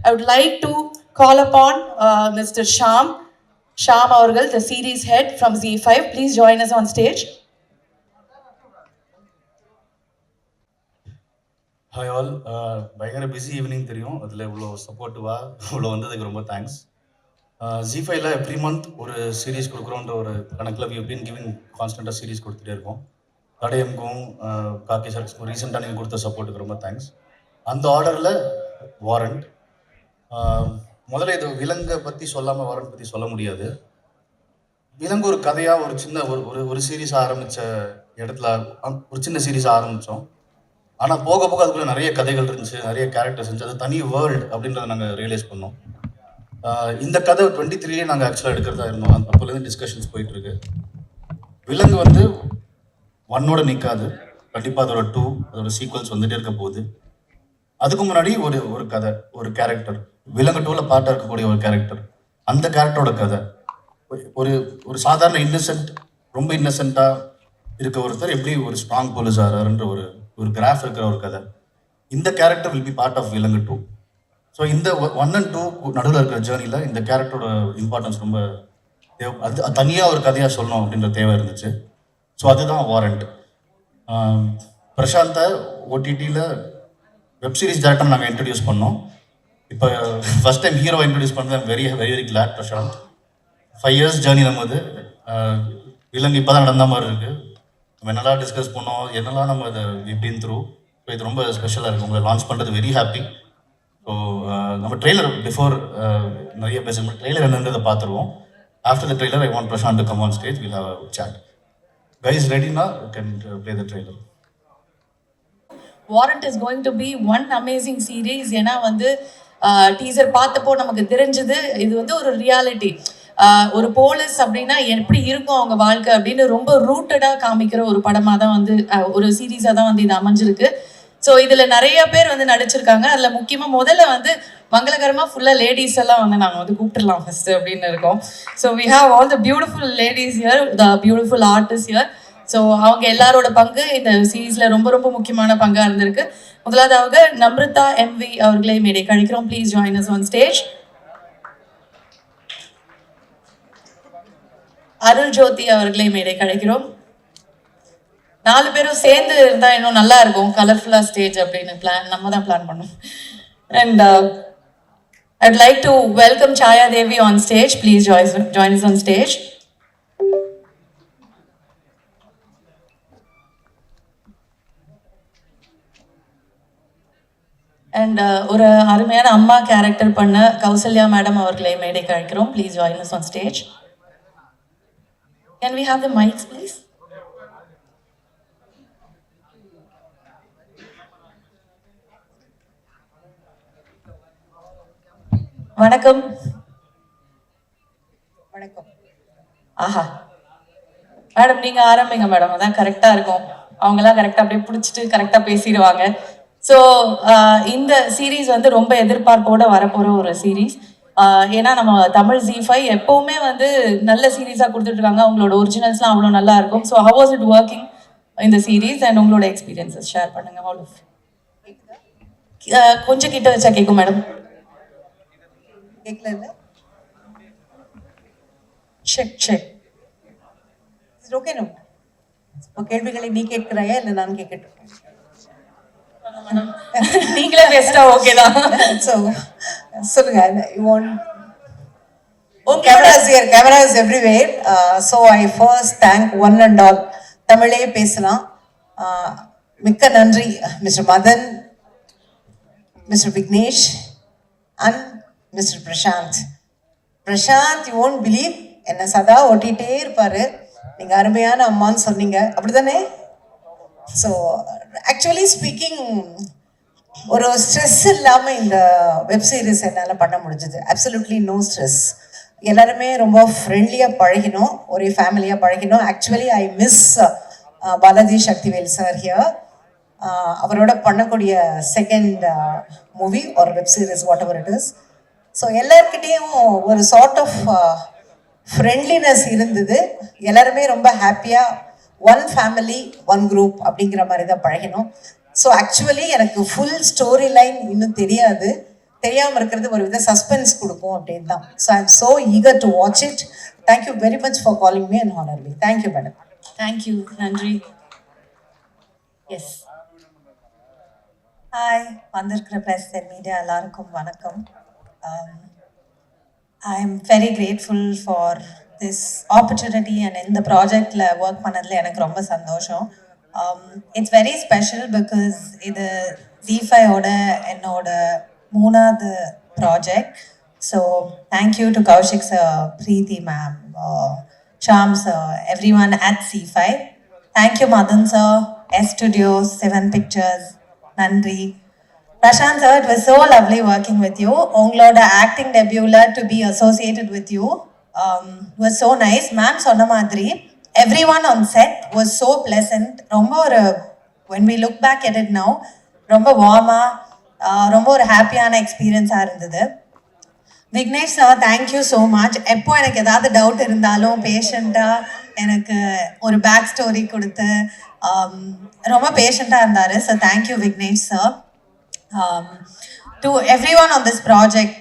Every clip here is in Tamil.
I would like to call upon Mr. Sham Aurgal, the series head from Z5. Please join us on stage. Hi all, பயங்கர பிஸி ஈவினிங் தெரியும். அதில் இவ்வளோ சப்போர்ட்டிவாக இவ்வளோ வந்ததுக்கு ரொம்ப தேங்க்ஸ். Z5ல எவ்ரி மந்த் ஒரு சீரீஸ் கொடுக்குறோன்ற ஒரு கணக்கில் வி பீன் கிவிங் கான்ஸ்டண்ட்டாக சீரீஸ் கொடுத்துட்டே இருக்கோம். கடையம்க்கும் காக்கி சார்க்கும் ரீசெண்டாக நீங்கள் கொடுத்த சப்போர்ட்டுக்கு ரொம்ப தேங்க்ஸ். அந்த ஆர்டரில் வாரண்ட். முதல்ல இது விலங்கை பற்றி சொல்லாமல் வாரண்ட் பற்றி சொல்ல முடியாது. விலங்கு ஒரு கதையாக ஒரு சின்ன ஒரு சீரீஸ் ஆரம்பித்த இடத்துல ஒரு சின்ன சீரீஸ் ஆரம்பித்தோம். ஆனால் போக போக அதுக்குள்ளே நிறைய கதைகள் இருந்துச்சு, நிறைய கேரக்டர்ஸ் இருந்துச்சு. அது தனி வேர்ல்டு அப்படின்றத நாங்கள் ரியலைஸ் பண்ணோம். இந்த கதை 23 நாங்கள் ஆக்சுவலாக எடுக்கிறதா இருந்தோம். அப்போலேருந்து டிஸ்கஷன்ஸ் போயிட்டுருக்கு. விலங்கு வந்து 1 நிற்காது, கண்டிப்பாக அதோட 2 அதோட சீக்வல்ஸ் வந்துட்டே இருக்க போகுது. அதுக்கு முன்னாடி ஒரு கதை, ஒரு கேரக்டர், விலங்கு 2ல பார்ட்டாக இருக்கக்கூடிய ஒரு கேரக்டர், அந்த கேரக்டரோட கதை. ஒரு சாதாரண இன்னசென்ட், ரொம்ப இன்னசென்ட்டாக இருக்க ஒருத்தர் எப்படி ஒரு ஸ்ட்ராங் போலீஸ் ஆகிறாருன்ற ஒரு கிராஃப் இருக்கிற ஒரு கதை. இந்த character will be part of Vilangu 2. So இந்த 1 and 2 நடுவில் இருக்கிற ஜேர்னியில் இந்த கேரக்டரோட இம்பார்ட்டன்ஸ் ரொம்ப அது தனியாக ஒரு கதையாக சொல்லணும் அப்படின்ற தேவை இருந்துச்சு. ஸோ அதுதான் வாரண்ட். பிரசாந்தை ஓடிடியில் வெப்சீரிஸ் டேரக்டர் நாங்கள் இன்ட்ரடியூஸ் பண்ணோம். இப்போ ஃபஸ்ட் டைம் ஹீரோ இன்ட்ரடியூஸ் பண்ணது very very very glad. Prashanth 5 years journey நம்ம விலங்கு இப்போ தான் நடந்த மாதிரி இருக்குது. நம்ம என்னெல்லாம் டிஸ்கஸ் பண்ணோம், என்னெல்லாம் நம்ம அதை பீன் த்ரூ. ஸோ இது ரொம்ப ஸ்பெஷலாக இருக்குது. உங்களை லான்ச் பண்ணுறது வெரி ஹாப்பி. ஸோ நம்ம ட்ரெய்லர் பிஃபோர் நிறைய பேச ட்ரெய்லர் என்னன்றதை பார்த்துருவோம். After the trailer I want Prashanth to come on stage, will have a chat. Guys ரெடினா can play the trailer. Warrant is going to be one amazing series. ஏன்னா வந்து டீசர் பார்த்தப்போ நமக்கு தெரிஞ்சது இது வந்து ஒரு ரியாலிட்டி. ஒரு போலீஸ் அப்படின்னா எப்படி இருக்கும் அவங்க வாழ்க்கை அப்படின்னு ரொம்ப ரூட்டடாக காமிக்கிற ஒரு படமாக தான் வந்து ஒரு சீரீஸாக தான் வந்து இது அமைஞ்சிருக்கு. ஸோ இதில் நிறைய பேர் வந்து நடிச்சிருக்காங்க. அதில் முக்கியமாக முதல்ல வந்து மங்களகரமாக ஃபுல்லாக லேடிஸ் எல்லாம் வந்து நாங்கள் வந்து கூப்பிட்டுலாம் ஃபஸ்ட்டு அப்படின்னு இருக்கோம். So we have all the beautiful ladies here, the beautiful artist here. So அவங்க எல்லாரோட பங்கு இந்த சீரீஸில் ரொம்ப ரொம்ப முக்கியமான பங்காக இருந்திருக்கு. முதலாவதாக நம்ருதா எம்வி அவர்களை மேடை கழிக்கிறோம். Please join us on stage. Arul Jyothi அவர்களை மேடை கழிக்கிறோம். 4 பேரும் சேர்ந்து இருந்தால் இன்னும் நல்லா இருக்கும், கலர்ஃபுல்லாக ஸ்டேஜ் அப்படின்னு நம்ம தான் பிளான் பண்ணோம். And I'd like to welcome Chaya Devi on stage. Please join us on stage. And ஒரு அருமையான அம்மா கேரக்டர் பண்ண கௌசல்யா மேடம் அவர்களை மேடை கழிக்கிறோம். Please join us on stage. Can we have the mics, please? வணக்கம். வணக்கம். ஆஹா மேடம், நீங்கள் ஆரம்பிங்க மேடம், அதான் கரெக்டாக இருக்கும். அவங்கெல்லாம் கரெக்டாக அப்படியே பிடிச்சிட்டு கரெக்டாக பேசிடுவாங்க. ஸோ இந்த சீரீஸ் வந்து ரொம்ப எதிர்பார்ப்போடு வரப்போகிற ஒரு சீரீஸ். ஏன்னா நம்ம தமிழ் Z5 எப்போவுமே வந்து நல்ல சீரீஸாக கொடுத்துட்ருக்காங்க. அவங்களோட ஒரிஜினல்ஸ்லாம் அவ்வளோ நல்லா இருக்கும். So how was it working இந்த சீரீஸ் அண்ட் உங்களோட எக்ஸ்பீரியன்ஸஸ் ஷேர் பண்ணுங்கள். ஆல் ஆஃப் கொஞ்சம் கிட்ட வச்சா கேட்கும் மேடம். கேட்கல. Check check. Okay no. கேள்விகளை நீ கேட்கிறாயா இல்லை நான் கேட்கட்டும்? நீங்களே பெஸ்டா ஓகே தான். ஸோ சொல்லுங்க. You want cameras everywhere. So I first thank one and all. தமிழே பேசலாம். மிக்க நன்றி mister Madan, mister Vignesh and mister Prashanth. You won't believe, என்னை சதா ஒட்டிகிட்டே இருப்பார். நீங்கள் அருமையான அம்மான்னு சொன்னீங்க, அப்படி தானே? ஸோ ஆக்சுவலி ஸ்பீக்கிங், ஒரு ஸ்ட்ரெஸ் இல்லாமல் இந்த வெப் சீரிஸ் என்னால் பண்ண முடிஞ்சது. Absolutely no stress. எல்லாருமே ரொம்ப ஃப்ரெண்ட்லியாக பழகினோம், ஒரே ஃபேமிலியாக பழகினோம். Actually I miss Balaji Sakthivel sir here. அவரோட பண்ணக்கூடிய செகண்ட் மூவி ஒரு web series, whatever it is. So எல்லாருக்கிட்டேயும் ஒரு சார்ட் ஆஃப் ஃப்ரெண்ட்லினஸ் இருந்தது. எல்லாருமே ரொம்ப ஹாப்பியாக ஒன் ஃபேமிலி ஒன் குரூப் அப்படிங்கிற மாதிரி தான் பழகினோம். ஸோ ஆக்சுவலி எனக்கு ஃபுல் ஸ்டோரி லைன் இன்னும் தெரியாது. தெரியாமல் இருக்கிறது ஒரு வித சஸ்பென்ஸ் கொடுக்கும் அப்படின்னு தான். So I am so eager to watch it. Thank you very much for calling me and honour me. Thank you madam. Thank you, நன்றி. எஸ், ஹாய், வந்திருக்கிற ப்ரெஸ் அண்ட் மீடியா எல்லாருக்கும் வணக்கம். I am very grateful for this opportunity and இந்த ப்ராஜெக்டில் ஒர்க் பண்ணதில் எனக்கு ரொம்ப சந்தோஷம். இட்ஸ் வெரி ஸ்பெஷல் பிகாஸ் இது Z5ஓட என்னோட 3வது project. So thank you to Koushik sir, Preethi ma'am, Sham sir, everyone at Z5. Thank you Madan sir, S studios, 7 Pictures, நன்றி. Prashanth sir, it was so lovely working with you. உங்களோட ஆக்டிங் டெபியூவில் to be associated with you was so nice. Ma'am சொன்ன மாதிரி everyone on set was so pleasant. ரொம்ப ஒரு when we look back at it now, ரொம்ப வார்மாக ரொம்ப ஒரு ஹாப்பியான எக்ஸ்பீரியன்ஸாக இருந்தது. Vignesh sir, thank you so much. எப்போ எனக்கு ஏதாவது டவுட் இருந்தாலும் பேஷண்ட்டாக எனக்கு ஒரு பேக் ஸ்டோரி கொடுத்து ரொம்ப பேஷண்ட்டாக இருந்தார். So thank you Vignesh sir. To everyone on this project,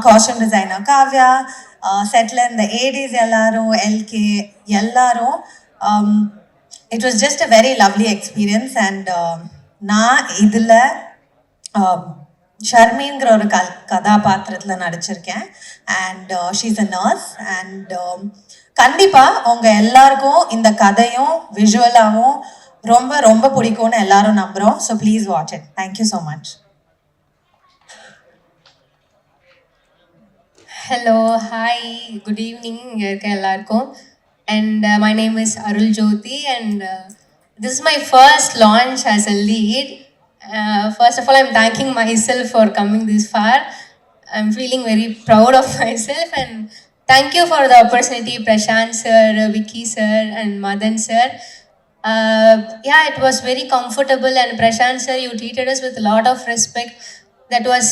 costume designer Kavya, செட்டில் இந்த ஏடிஸ் எல்லாரும், எல்கே எல்லாரும், it was just a very lovely experience. And நான் இதில் ஷர்மிங்கிற ஒரு கதாபாத்திரத்தில் நடிச்சிருக்கேன். And she's a nurse. And கண்டிப்பாக உங்கள் எல்லாருக்கும் இந்த கதையும் விஷுவலாகவும் ரொம்ப ரொம்ப பிடிக்கும்னு எல்லாரும் நம்புகிறோம். So please watch it. Thank you so much. Hello, hi, good evening இங்கே இருக்க எல்லாருக்கும். And my name is Arul Jothi and this is my first launch as a lead. First of all, I'm thanking myself for coming this far. I'm feeling very proud of myself and thank you for the opportunity, Prashant sir, Vicky sir and Madan sir. Yeah, it was very comfortable and Prashant sir, you treated us with a lot of respect. That was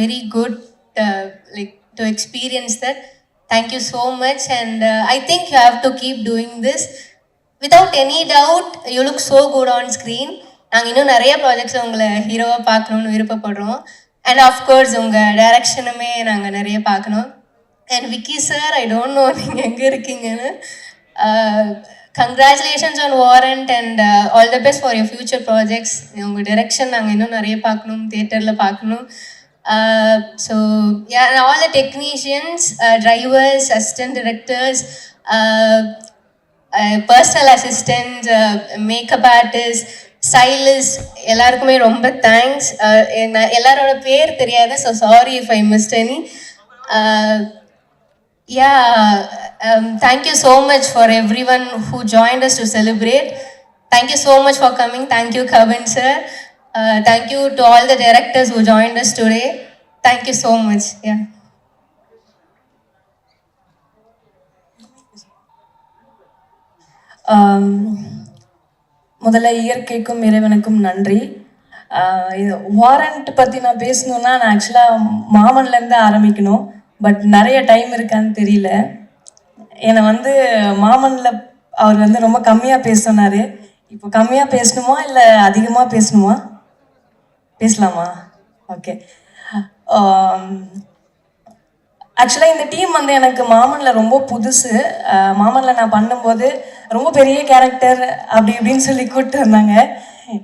very good, like to experience that. Thank you so much and I think you have to keep doing this. Without any doubt, you look so good on screen. நாங்கள் இன்னும் நிறைய ப்ராஜெக்ட்ஸில் உங்களை ஹீரோவாக பார்க்கணுன்னு விருப்பப்படுறோம். அண்ட் ஆஃப்கோர்ஸ் உங்கள் டைரக்ஷனுமே நாங்கள் நிறைய பார்க்கணும். And Vicky sir, I don't know நீங்கள் எங்கே இருக்கீங்கன்னு. Congratulations on warrant and all the best for your future projects. உங்கள் டைரக்ஷன் நாங்கள் இன்னும் நிறைய பார்க்கணும், தியேட்டரில் பார்க்கணும். So all the technicians, drivers, assistant directors, personal assistant, makeup artist, stylist எல்லாருக்குமே ரொம்ப தேங்க்ஸ். எல்லாரோட பேர் தெரியாது, so sorry if I missed any. Thank you so much for everyone who joined us to celebrate. Thank you so much for coming. Thank you, Kavan sir. Thank you to all the directors who joined us today. Thank you so much. Yeah. முதல்ல இயற்கைக்கும் இறைவனுக்கும் நன்றி. இது வாரண்ட் பற்றி நான் பேசணுன்னா நான் ஆக்சுவலாக மாமன்லேருந்து ஆரம்பிக்கணும். பட் நிறைய டைம் இருக்கான்னு தெரியல. என்னை வந்து மாமனில் அவர் வந்து ரொம்ப கம்மியாக பேச சொன்னார். இப்போ கம்மியாக பேசணுமா இல்லை அதிகமாக பேசணுமா? பேசலாமா? ஓகே. ஆக்சுவலாக இந்த டீம் வந்து எனக்கு மாமனில் ரொம்ப புதுசு. மாமனில் நான் பண்ணும்போது ரொம்ப பெரிய கேரக்டர் அப்படி இப்படின்னு சொல்லி கூப்பிட்டு வந்தாங்க.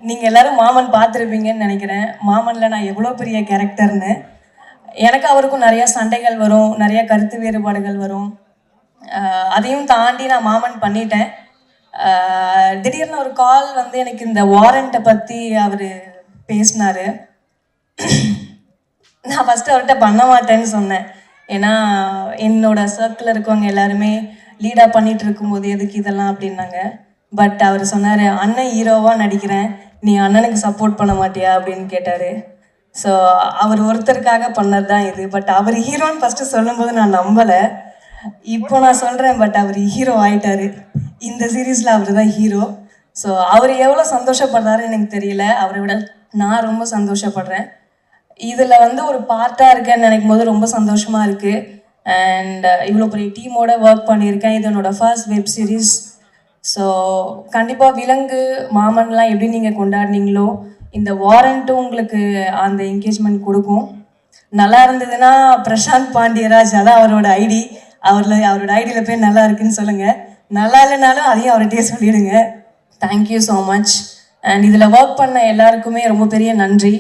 நீங்கள் எல்லோரும் மாமன் பார்த்துருப்பீங்கன்னு நினைக்கிறேன். மாமனில் நான் எவ்வளோ பெரிய கேரக்டர்னு. எனக்கு அவருக்கும் நிறையா சண்டைகள் வரும், நிறையா கருத்து வேறுபாடுகள் வரும். அதையும் தாண்டி நான் மாமன் பண்ணிட்டேன். திடீர்னு ஒரு கால் வந்து எனக்கு இந்த வாரண்ட்டை பற்றி அவர் பேசினார். நான் ஃபஸ்ட்டு அவர்கிட்ட பண்ண மாட்டேன்னு சொன்னேன். ஏன்னா என்னோடய சர்க்கிளில் இருக்கவங்க எல்லாருமே லீடாக பண்ணிகிட்டு இருக்கும்போது எதுக்கு இதெல்லாம் அப்படின்னாங்க. பட் அவர் சொன்னார், அண்ணன் ஹீரோவாக நடிக்கிறேன், நீ அண்ணனுக்கு சப்போர்ட் பண்ண மாட்டியா அப்படின்னு கேட்டார். ஸோ அவர் ஒருத்தருக்காக பண்ணது தான் இது. பட் அவர் ஹீரோன்னு ஃபஸ்ட்டு சொல்லும்போது நான் நம்பலை. இப்போ நான் சொல்கிறேன், பட் அவர் ஹீரோ ஆகிட்டார். இந்த சீரீஸில் அவர் தான் ஹீரோ. ஸோ அவர் எவ்வளோ சந்தோஷப்படுறாருன்னு எனக்கு தெரியல. அவரை விட நான் ரொம்ப சந்தோஷப்படுறேன். இதில் வந்து ஒரு பார்ட்டாக இருக்கேன்னு நினைக்கும் போது ரொம்ப சந்தோஷமாக இருக்குது. அண்ட் இவ்வளோ பெரிய டீமோட ஒர்க் பண்ணியிருக்கேன். இது என்னோடய ஃபர்ஸ்ட் வெப் சீரிஸ். ஸோ கண்டிப்பாக விலங்கு மாமன்லாம் எப்படி நீங்கள் கொண்டாடினீங்களோ இந்த வாரண்ட்டும் உங்களுக்கு அந்த என்கேஜ்மெண்ட் கொடுக்கும். நல்லா இருந்ததுன்னா பிரசாந்த் பாண்டியராஜ், அதான் அவரோட ஐடி. அவரோட ஐடியில் போய் நல்லா இருக்குன்னு சொல்லுங்கள். நல்லா இல்லைனாலும் அதையும் அவர்கிட்டயே சொல்லிடுங்க. Thank you so much. அண்ட் இதில் ஒர்க் பண்ண எல்லாருக்குமே ரொம்ப பெரிய நன்றி.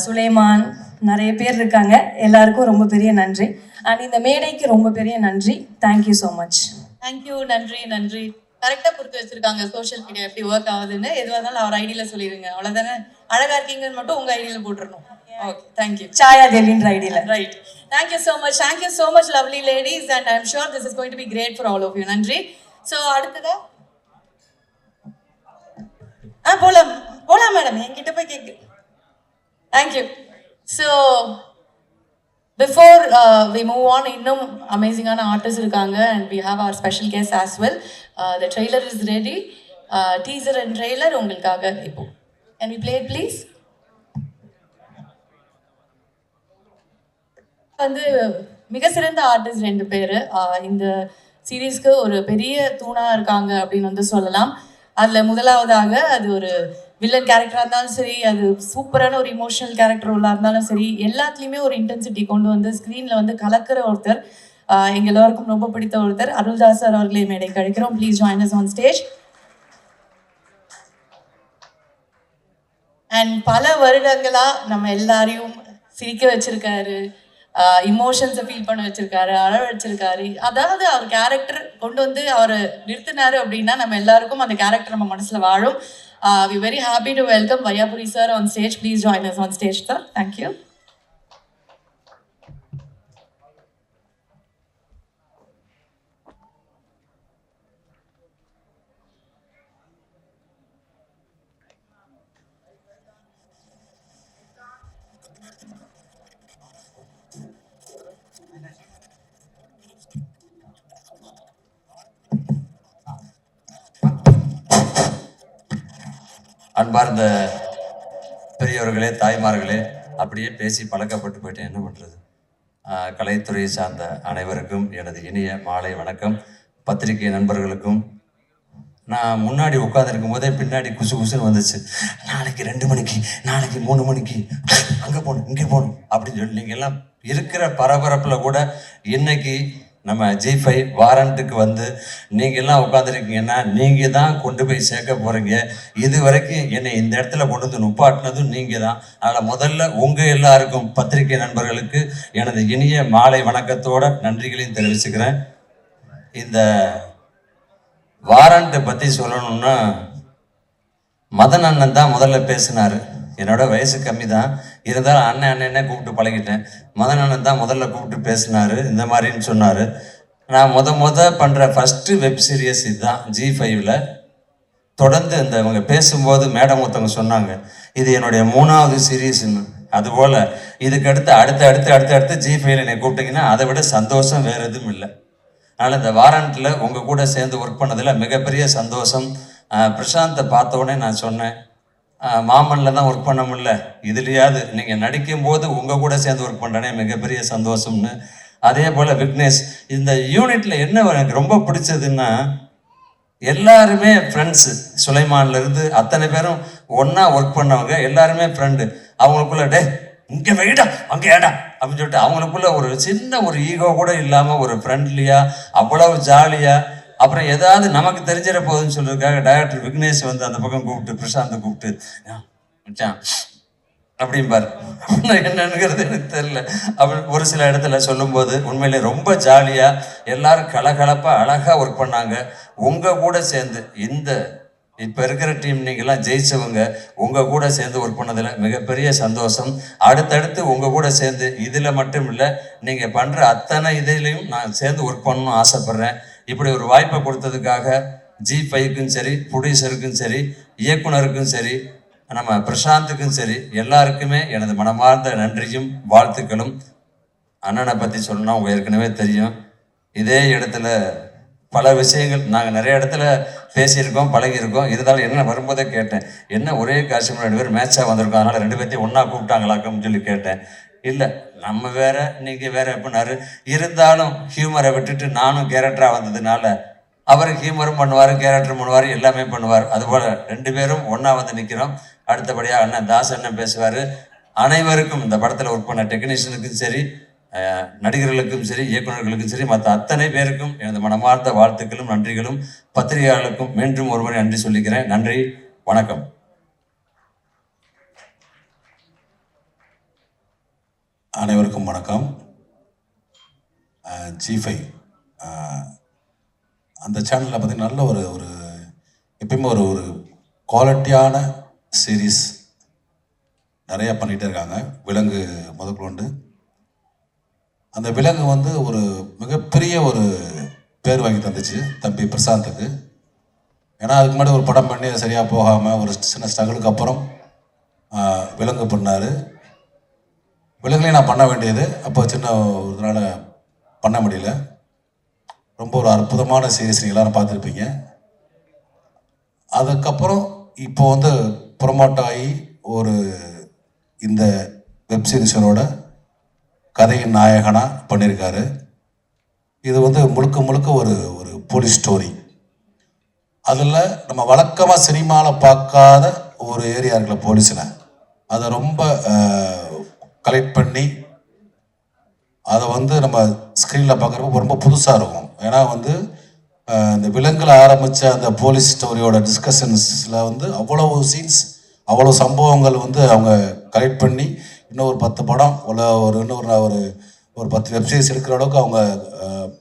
சுலைமான், நிறைய பேர் இருக்காங்க, எல்லாருக்கும் ரொம்ப பெரிய நன்றி. அண்ட் இந்த மேடைக்கு ரொம்ப பெரிய நன்றி. Thank you so much. தேங்க்யூ, நன்றி நன்றி. கரெக்டாக பொறுத்து வச்சிருக்காங்க சோஷியல் மீடியா எப்படி ஒர்க் ஆகுதுன்னு. எதுவாக இருந்தாலும் அவர் ஐடியில் சொல்லிடுங்க, அவ்வளோதானே. அழகாக இருக்கீங்கன்னு மட்டும் உங்கள் ஐடியில் போட்டுருணும். Okay, thank you. சாயா தேவின்ற ஐடியில். Right. Thank you so much. Thank you so much lovely ladies. And I am sure this is going to be great for all of you. நன்றி. ஸோ அடுத்ததா போலாம் போலாம் மேடம், என்கிட்ட போய் கேட்கு. Thank you. So before we move on, இன்னும் அமேசிங்கான ஆர்டிஸ்ட் இருக்காங்க. And we have our special guest as well. The trailer is ready. Teaser and trailer உங்களுக்காக இப்போ. Can we play it please? வந்து மிக சிறந்த ஆர்டிஸ்ட் 2 பேர் இந்த சீரீஸ்க்கு ஒரு பெரிய தூணாக இருக்காங்க அப்படின்னு வந்து சொல்லலாம். அதில் முதலாவதாக அது ஒரு வில்லன் கேரக்டராக இருந்தாலும் சரி, அது சூப்பரான ஒரு இமோஷனல் கேரக்டர் ரோலாக இருந்தாலும் சரி, எல்லாத்துலேயுமே ஒரு இன்டென்சிட்டி கொண்டு வந்து ஸ்க்ரீனில் வந்து கலக்கிற ஒருத்தர், எங்கள் எல்லாருக்கும் ரொம்ப பிடித்த ஒருத்தர், அருள்தாஸ் சார் அவர்களே மேடை கிடைக்கிறோம். Please join us on stage. And பல வருடங்களாக நம்ம எல்லாரையும் சிரிக்க வச்சிருக்காரு, இமோஷன்ஸை ஃபீல் பண்ண வச்சிருக்காரு, அழ வச்சிருக்காரு. அதாவது அவர் கேரக்டர் கொண்டு வந்து அவர் நிறுத்தினாரு அப்படின்னா நம்ம எல்லாருக்கும் அந்த கேரக்டர் நம்ம மனசில் வாழும். We very happy to welcome Vaiyapuri sir on stage. Please join us on stage sir. Thank you. அன்பார்ந்த பெரியவர்களே, தாய்மார்களே, அப்படியே பேசி பழக்கப்பட்டு போயிட்டேன், என்ன பண்ணுறது. கலைத்துறையை சார்ந்த அனைவருக்கும் எனது இனிய மாலை வணக்கம். பத்திரிகை நண்பர்களுக்கும். நான் முன்னாடி உட்காந்துருக்கும் போதே பின்னாடி குசு குசுன்னு வந்துச்சு. நாளைக்கு 2 மணிக்கு, நாளைக்கு 3 மணிக்கு, அங்கே போகணும், இங்கே போகணும் அப்படின்னு சொல்லி நீங்கள் எல்லாம் இருக்கிற பரபரப்பில் கூட இன்னைக்கு நம்ம G5 வாரண்ட்டுக்கு வந்து நீங்கள் எல்லாம் உட்காந்துருக்கீங்கன்னா நீங்கள் தான் கொண்டு போய் சேர்க்க போகிறீங்க. இது வரைக்கும் என்னை இந்த இடத்துல கொண்டு வந்து நுப்பாட்டினதும் நீங்கள் தான். அதனால் முதல்ல உங்கள் எல்லாருக்கும் பத்திரிகை நண்பர்களுக்கு எனது இனிய மாலை வணக்கத்தோட நன்றிகளையும் தெரிவிச்சுக்கிறேன். இந்த வாரண்ட்டை பற்றி சொல்லணும்னா மதன் அண்ணன் தான் முதல்ல பேசினார். என்னோட வயசு கம்மி தான், இருந்தாலும் அண்ணன்னே கூப்பிட்டு பழகிட்டேன். மதன் அண்ணன் தான் முதல்ல கூப்பிட்டு பேசினார், இந்த மாதிரின்னு சொன்னார். நான் பண்ணுற ஃபஸ்ட்டு வெப் சீரியஸ் இதுதான் G5ல். தொடர்ந்து இந்த இவங்க பேசும்போது மேடம் ஒருத்தவங்க சொன்னாங்க, இது என்னுடைய 3வது சீரீஸ்ன்னு. அதுபோல் இதுக்கு அடுத்து G5ல் என்னை கூப்பிட்டிங்கன்னா அதை விட சந்தோஷம் வேறு எதுவும் இல்லை. அதனால் இந்த வாரண்ட்டில் உங்கள் கூட சேர்ந்து ஒர்க் பண்ணதில் மிகப்பெரிய சந்தோஷம். பிரசாந்தை பார்த்தோன்னே நான் சொன்னேன், மாமனில் தான் ஒர்க் பண்ண முடியல, இதுலையாவது நீங்கள் நடிக்கும்போது உங்கள் கூட சேர்ந்து ஒர்க் பண்ணுறேனே மிகப்பெரிய சந்தோஷம்னு. அதே போல் விக்னேஷ், இந்த யூனிட்டில் என்ன எனக்கு ரொம்ப பிடிச்சதுன்னா எல்லாருமே ஃப்ரெண்ட்ஸு. சுலைமான்லேருந்து அத்தனை பேரும் ஒன்றா ஒர்க் பண்ணவங்க, எல்லாருமே ஃப்ரெண்டு. அவங்களுக்குள்ள டே இங்கே வெயிடா அங்கே ஏடா அப்படின்னு சொல்லிட்டு அவங்களுக்குள்ள ஒரு சின்ன ஒரு ஈகோ கூட இல்லாமல் ஒரு ஃப்ரெண்ட்லியாக அவ்வளவு ஜாலியாக. அப்புறம் ஏதாவது நமக்கு தெரிஞ்சிட போகுதுன்னு சொல்றதுக்காக டைரக்டர் விக்னேஷ் வந்து அந்த பக்கம் கூப்பிட்டு பிரசாந்தை கூப்பிட்டு மச்சான் அப்படிம்பார். என்னன்னுங்கிறது எனக்கு தெரியல. அப்படி ஒரு சில இடத்துல சொல்லும்போது உண்மையிலே ரொம்ப ஜாலியாக எல்லாரும் கலகலப்பாக அழகாக ஒர்க் பண்ணாங்க. உங்கள் கூட சேர்ந்து இந்த இப்போ இருக்கிற டீம் நீங்கள்லாம் ஜெயிச்சவங்க உங்கள் கூட சேர்ந்து ஒர்க் பண்ணதில் மிகப்பெரிய சந்தோஷம். அடுத்தடுத்து உங்கள் கூட சேர்ந்து இதில் மட்டும் இல்லை, நீங்கள் பண்ணுற அத்தனை இதிலையும் நான் சேர்ந்து ஒர்க் பண்ணணும்னு ஆசைப்பட்றேன். இப்படி ஒரு வாய்ப்பை கொடுத்ததுக்காக G5க்கும் சரி, ப்ரொடியூசருக்கும் சரி, இயக்குனருக்கும் சரி, நம்ம பிரசாந்துக்கும் சரி, எல்லாருக்குமே எனது மனமார்ந்த நன்றியும் வாழ்த்துக்களும். அண்ணனை பற்றி சொல்லணும்னா உங்கள் ஏற்கனவே தெரியும். இதே இடத்துல பல விஷயங்கள் நாங்கள் நிறைய இடத்துல பேசியிருக்கோம், பழகியிருக்கோம். இருந்தாலும் என்ன வரும்போதே கேட்டேன், என்ன ஒரே காட்சி 2 பேர் மேட்சாக வந்திருக்கோம், அதனால் 2 பேர்த்தையும் ஒன்றா கூப்பிட்டாங்களாக்குன்னு சொல்லி கேட்டேன். இல்லை நம்ம வேற நீங்கள் வேற அப்படின்னாரு. இருந்தாலும் ஹியூமரை விட்டுட்டு நானும் கேரக்டராக வந்ததுனால அவர் ஹியூமரும் பண்ணுவார், கேரக்டரும் பண்ணுவார், எல்லாமே பண்ணுவார். அதுபோல் 2 பேரும் ஒன்றா வந்து நிற்கிறோம். அடுத்தபடியாக அண்ணன் தாஸ் அண்ணன் பேசுவார். அனைவருக்கும் இந்த படத்தில் ஒர்க் பண்ண டெக்னீஷியனுக்கும் சரி, நடிகர்களுக்கும் சரி, இயக்குநர்களுக்கும் சரி, மற்ற அத்தனை பேருக்கும் எனது மனமார்ந்த வாழ்த்துக்களும் நன்றிகளும், பத்திரிகையாளர்களுக்கும் மீண்டும் ஒருமுறை நன்றி சொல்லிக்கிறேன். நன்றி, வணக்கம். அனைவருக்கும் வணக்கம். G5 அந்த சேனலில் பார்த்திங்கன்னா நல்ல ஒரு எப்பயுமே ஒரு குவாலிட்டியான சீரீஸ் நிறையா பண்ணிகிட்டே இருக்காங்க. விலங்கு முதற்கொண்டு அந்த விலங்கு வந்து ஒரு மிகப்பெரிய ஒரு பேர் வாங்கி தந்துச்சு தம்பி பிரசாந்துக்கு. ஏன்னா அதுக்கு முன்னாடி ஒரு படம் பண்ணி சரியாக போகாமல் ஒரு சின்ன ஸ்ட்ரகிளுக்கு அப்புறம் விலங்கு பண்ணார். விலங்குலையும் நான் பண்ண வேண்டியது அப்போ சின்ன ஒரு இதனால் பண்ண முடியல. ரொம்ப ஒரு அற்புதமான சீரீஸ் நீங்கள் எல்லாரும் பார்த்துருப்பீங்க. அதுக்கப்புறம் இப்போ வந்து ப்ரொமோட் ஆகி ஒரு இந்த வெப் சீரிஸனோட கதையின் நாயகனாக பண்ணியிருக்காரு. இது வந்து முழுக்க ஒரு போலீஸ் ஸ்டோரி. அதில் நம்ம வழக்கமாக சினிமாவில் பார்க்காத ஒரு ஏரியா இருக்குல்ல போலீஸில், அதை ரொம்ப கலெக்ட் பண்ணி அதை வந்து நம்ம ஸ்க்ரீனில் பார்க்குறப்ப ரொம்ப புதுசாக இருக்கும். ஏன்னா வந்து இந்த விலங்கில் ஆரம்பித்த அந்த போலீஸ் ஸ்டோரியோட டிஸ்கஷன்ஸில் வந்து அவ்வளோ சீன்ஸ், அவ்வளோ சம்பவங்கள் வந்து அவங்க கலெக்ட் பண்ணி இன்னும் ஒரு 10 படம் ஒரு 10 வெப்சீரிஸ் எடுக்கிற அளவுக்கு அவங்க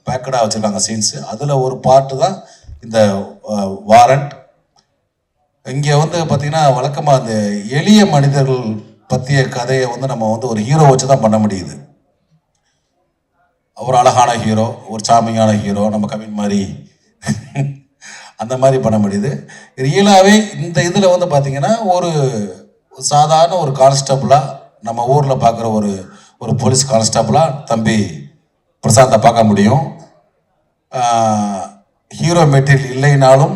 பேக்கடாக வச்சுருக்காங்க சீன்ஸு. அதில் ஒரு பார்ட்டு தான் இந்த வாரண்ட். இங்கே வந்து பார்த்திங்கன்னா வழக்கமாக அந்த எளிய மனிதர்கள் பற்றிய கதையை வந்து நம்ம வந்து ஒரு ஹீரோ வச்சு தான் பண்ண முடியுது. ஒரு அழகான ஹீரோ, ஒரு சாமியான ஹீரோ, நம்ம கவின் மாதிரி அந்த மாதிரி பண்ண முடியுது. ரியலாகவே இந்த இதில் வந்து பார்த்திங்கன்னா ஒரு சாதாரண ஒரு கான்ஸ்டபிளாக நம்ம ஊரில் பார்க்குற ஒரு போலீஸ் கான்ஸ்டபிளாக தம்பி பிரசாந்தை பார்க்க முடியும். ஹீரோ மெட்டீரியல் இல்லைனாலும்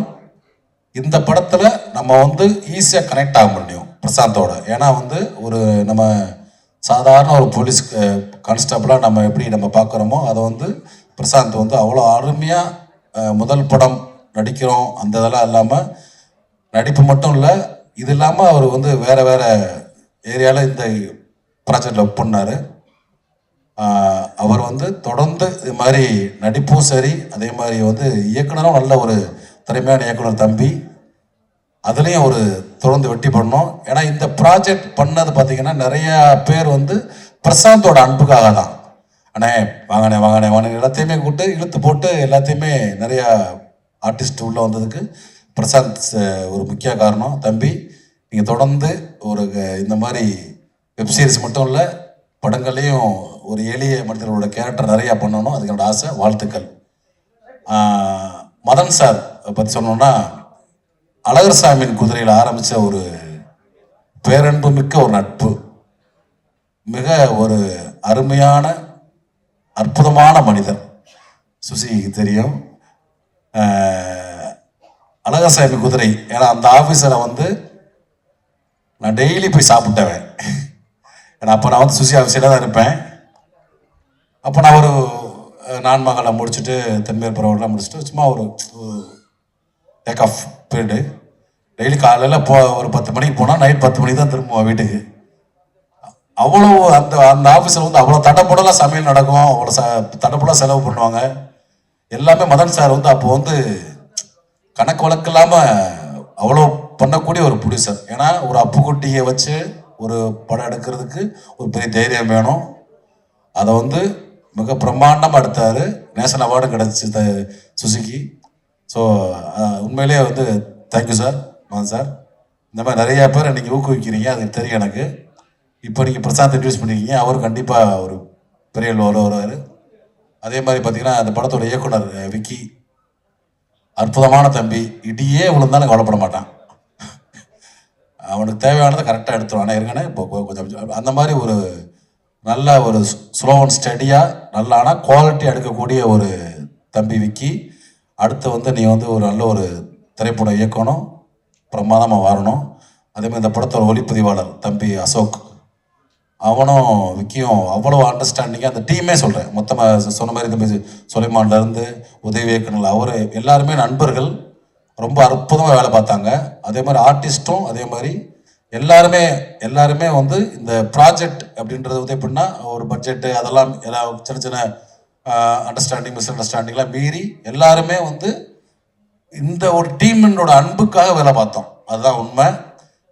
இந்த படத்தில் நம்ம வந்து ஈஸியாக கனெக்ட் ஆக முடியும் பிரசாந்தோட. ஏன்னா வந்து ஒரு நம்ம சாதாரண ஒரு போலீஸ் கான்ஸ்டபிளாக நம்ம எப்படி நம்ம பார்க்குறோமோ அதை வந்து பிரசாந்த் வந்து அவ்வளோ அருமையாக முதல் படம் நடிக்கிறோம் அந்த இதெல்லாம் இல்லாமல் நடிப்பு மட்டும் இல்லை, இது இல்லாமல் அவர் வந்து வேறு ஏரியாவில் இந்த ப்ராஜெக்டில் ஒர்க் பண்ணார். அவர் வந்து தொடர்ந்து இது மாதிரி நடிப்பும் சரி, அதே மாதிரி வந்து இயக்குனரும் நல்ல ஒரு திறமையான இயக்குனர் தம்பி, அதுலேயும் ஒரு தொடர்ந்து வெற்றி பண்ணோம். ஏன்னா இந்த ப்ராஜெக்ட் பண்ணது பார்த்திங்கன்னா நிறையா பேர் வந்து பிரசாந்தோட அன்புக்காக தான். அண்ணே வாங்கண்ணே எல்லாத்தையுமே கூப்பிட்டு இழுத்து போட்டு எல்லாத்தையுமே நிறையா ஆர்டிஸ்ட் உள்ளே வந்ததுக்கு பிரசாந்த் ஒரு முக்கிய காரணம். தம்பி நீங்கள் தொடர்ந்து இந்த மாதிரி வெப்சீரிஸ் மட்டும் இல்லை, படங்கள்லேயும் ஒரு எளிய மனிதர்களோட கேரக்டர் நிறையா பண்ணணும், அதுக்கு என்னோட ஆசை. வாழ்த்துக்கள். மதன் சார் பற்றி சொன்னோன்னா, அழகர் சாமியின் குதிரையில் ஆரம்பித்த ஒரு பேரன்பு மிக்க ஒரு நட்பு, மிக ஒரு அருமையான அற்புதமான மனிதர். சுசிக்கு தெரியும் அழகர் சாமி குதிரை. ஏன்னா அந்த ஆஃபீஸரை வந்து நான் டெய்லி போய் சாப்பிட்டவன். ஏன்னா அப்போ நான் வந்து சுசி ஆஃபீஸில் தான் இருப்பேன். அப்போ நான் ஒரு நான்மகளை முடிச்சுட்டு தென்மேற்கு பரவலாம் முடிச்சுட்டு சும்மா ஒரு டேக் ஆஃப் பீரியடு டெய்லி காலையில் ஒரு 10 மணிக்கு போனால் நைட் 10 மணிக்கு தான் திரும்புவோம் வீட்டுக்கு. அவ்வளோ அந்த ஆஃபீஸில் வந்து அவ்வளோ தடப்படலாம் சமையல் நடக்கும், அவ்வளோ தடப்படலாம் செலவு பண்ணுவாங்க எல்லாமே. மதன் சார் வந்து அப்போ வந்து கணக்கு வழக்கு இல்லாமல் அவ்வளோ பண்ணக்கூடிய ஒரு ப்ரொடியூசர். ஏன்னா ஒரு அப்புக்குட்டியை வச்சு ஒரு படம் எடுக்கிறதுக்கு ஒரு பெரிய தைரியம் வேணும். அதை வந்து மிக பிரம்மாண்டமாக எடுத்தார். நேஷனல் அவார்டும் கிடச்சி சுசுகி. ஸோ உண்மையிலேயே வந்து தேங்க்யூ சார், மதன் சார். இந்த மாதிரி நிறையா பேர் நீங்கள் ஊக்குவிக்கிறீங்க, அது தெரியும் எனக்கு. இப்போ நீங்கள் பிரசாந்த் இன்ட்ரடியூஸ் பண்ணியிருக்கீங்க, அவர் கண்டிப்பாக ஒரு பெரிய வருவார். அதே மாதிரி பார்த்தீங்கன்னா அந்த படத்தோட இயக்குனர் விக்கி அற்புதமான தம்பி. இடியே விழுந்தாலும் கவலைப்பட மாட்டான், அவனுக்கு தேவையானதை கரெக்டாக எடுத்துருவான். இருங்கண்ணே இப்போ கொஞ்சம் அந்த மாதிரி ஒரு நல்ல ஒரு ஸ்லோ அண்ட் ஸ்டடியாக நல்ல ஆனால் குவாலிட்டியாக எடுக்கக்கூடிய ஒரு தம்பி விக்கி. அடுத்து வந்து நீ வந்து ஒரு நல்ல ஒரு திரைப்படம் இயக்கணும், பிரமாதமாக வரணும். அதேமாதிரி இந்த படத்தோட ஒளிப்பதிவாளர் தம்பி அசோக், அவனும் விக்கியும் அவ்வளோ அண்டர்ஸ்டாண்டிங்காக அந்த டீமே சொல்கிறேன் மொத்தமாக சொன்ன மாதிரி தம்பி சுலைமான்லேருந்து உதவி இயக்குனர் அவர் எல்லாருமே நண்பர்கள், ரொம்ப அற்புதமாக வேலை பார்த்தாங்க. அதே மாதிரி ஆர்டிஸ்ட்டும் அதே மாதிரி எல்லாருமே எல்லாருமே வந்து இந்த ப்ராஜெக்ட் அப்படின்றது வந்து எப்படின்னா ஒரு பட்ஜெட்டு அதெல்லாம் எல்லாம் சின்ன சின்ன அண்டர்ஸ்டாண்டிங் மிஸ் அண்டர்ஸ்டாண்டிங்லாம் மீறி எல்லாருமே வந்து இந்த ஒரு டீமினோட அன்புக்காக வேலை பார்த்தோம். அதுதான் உண்மை.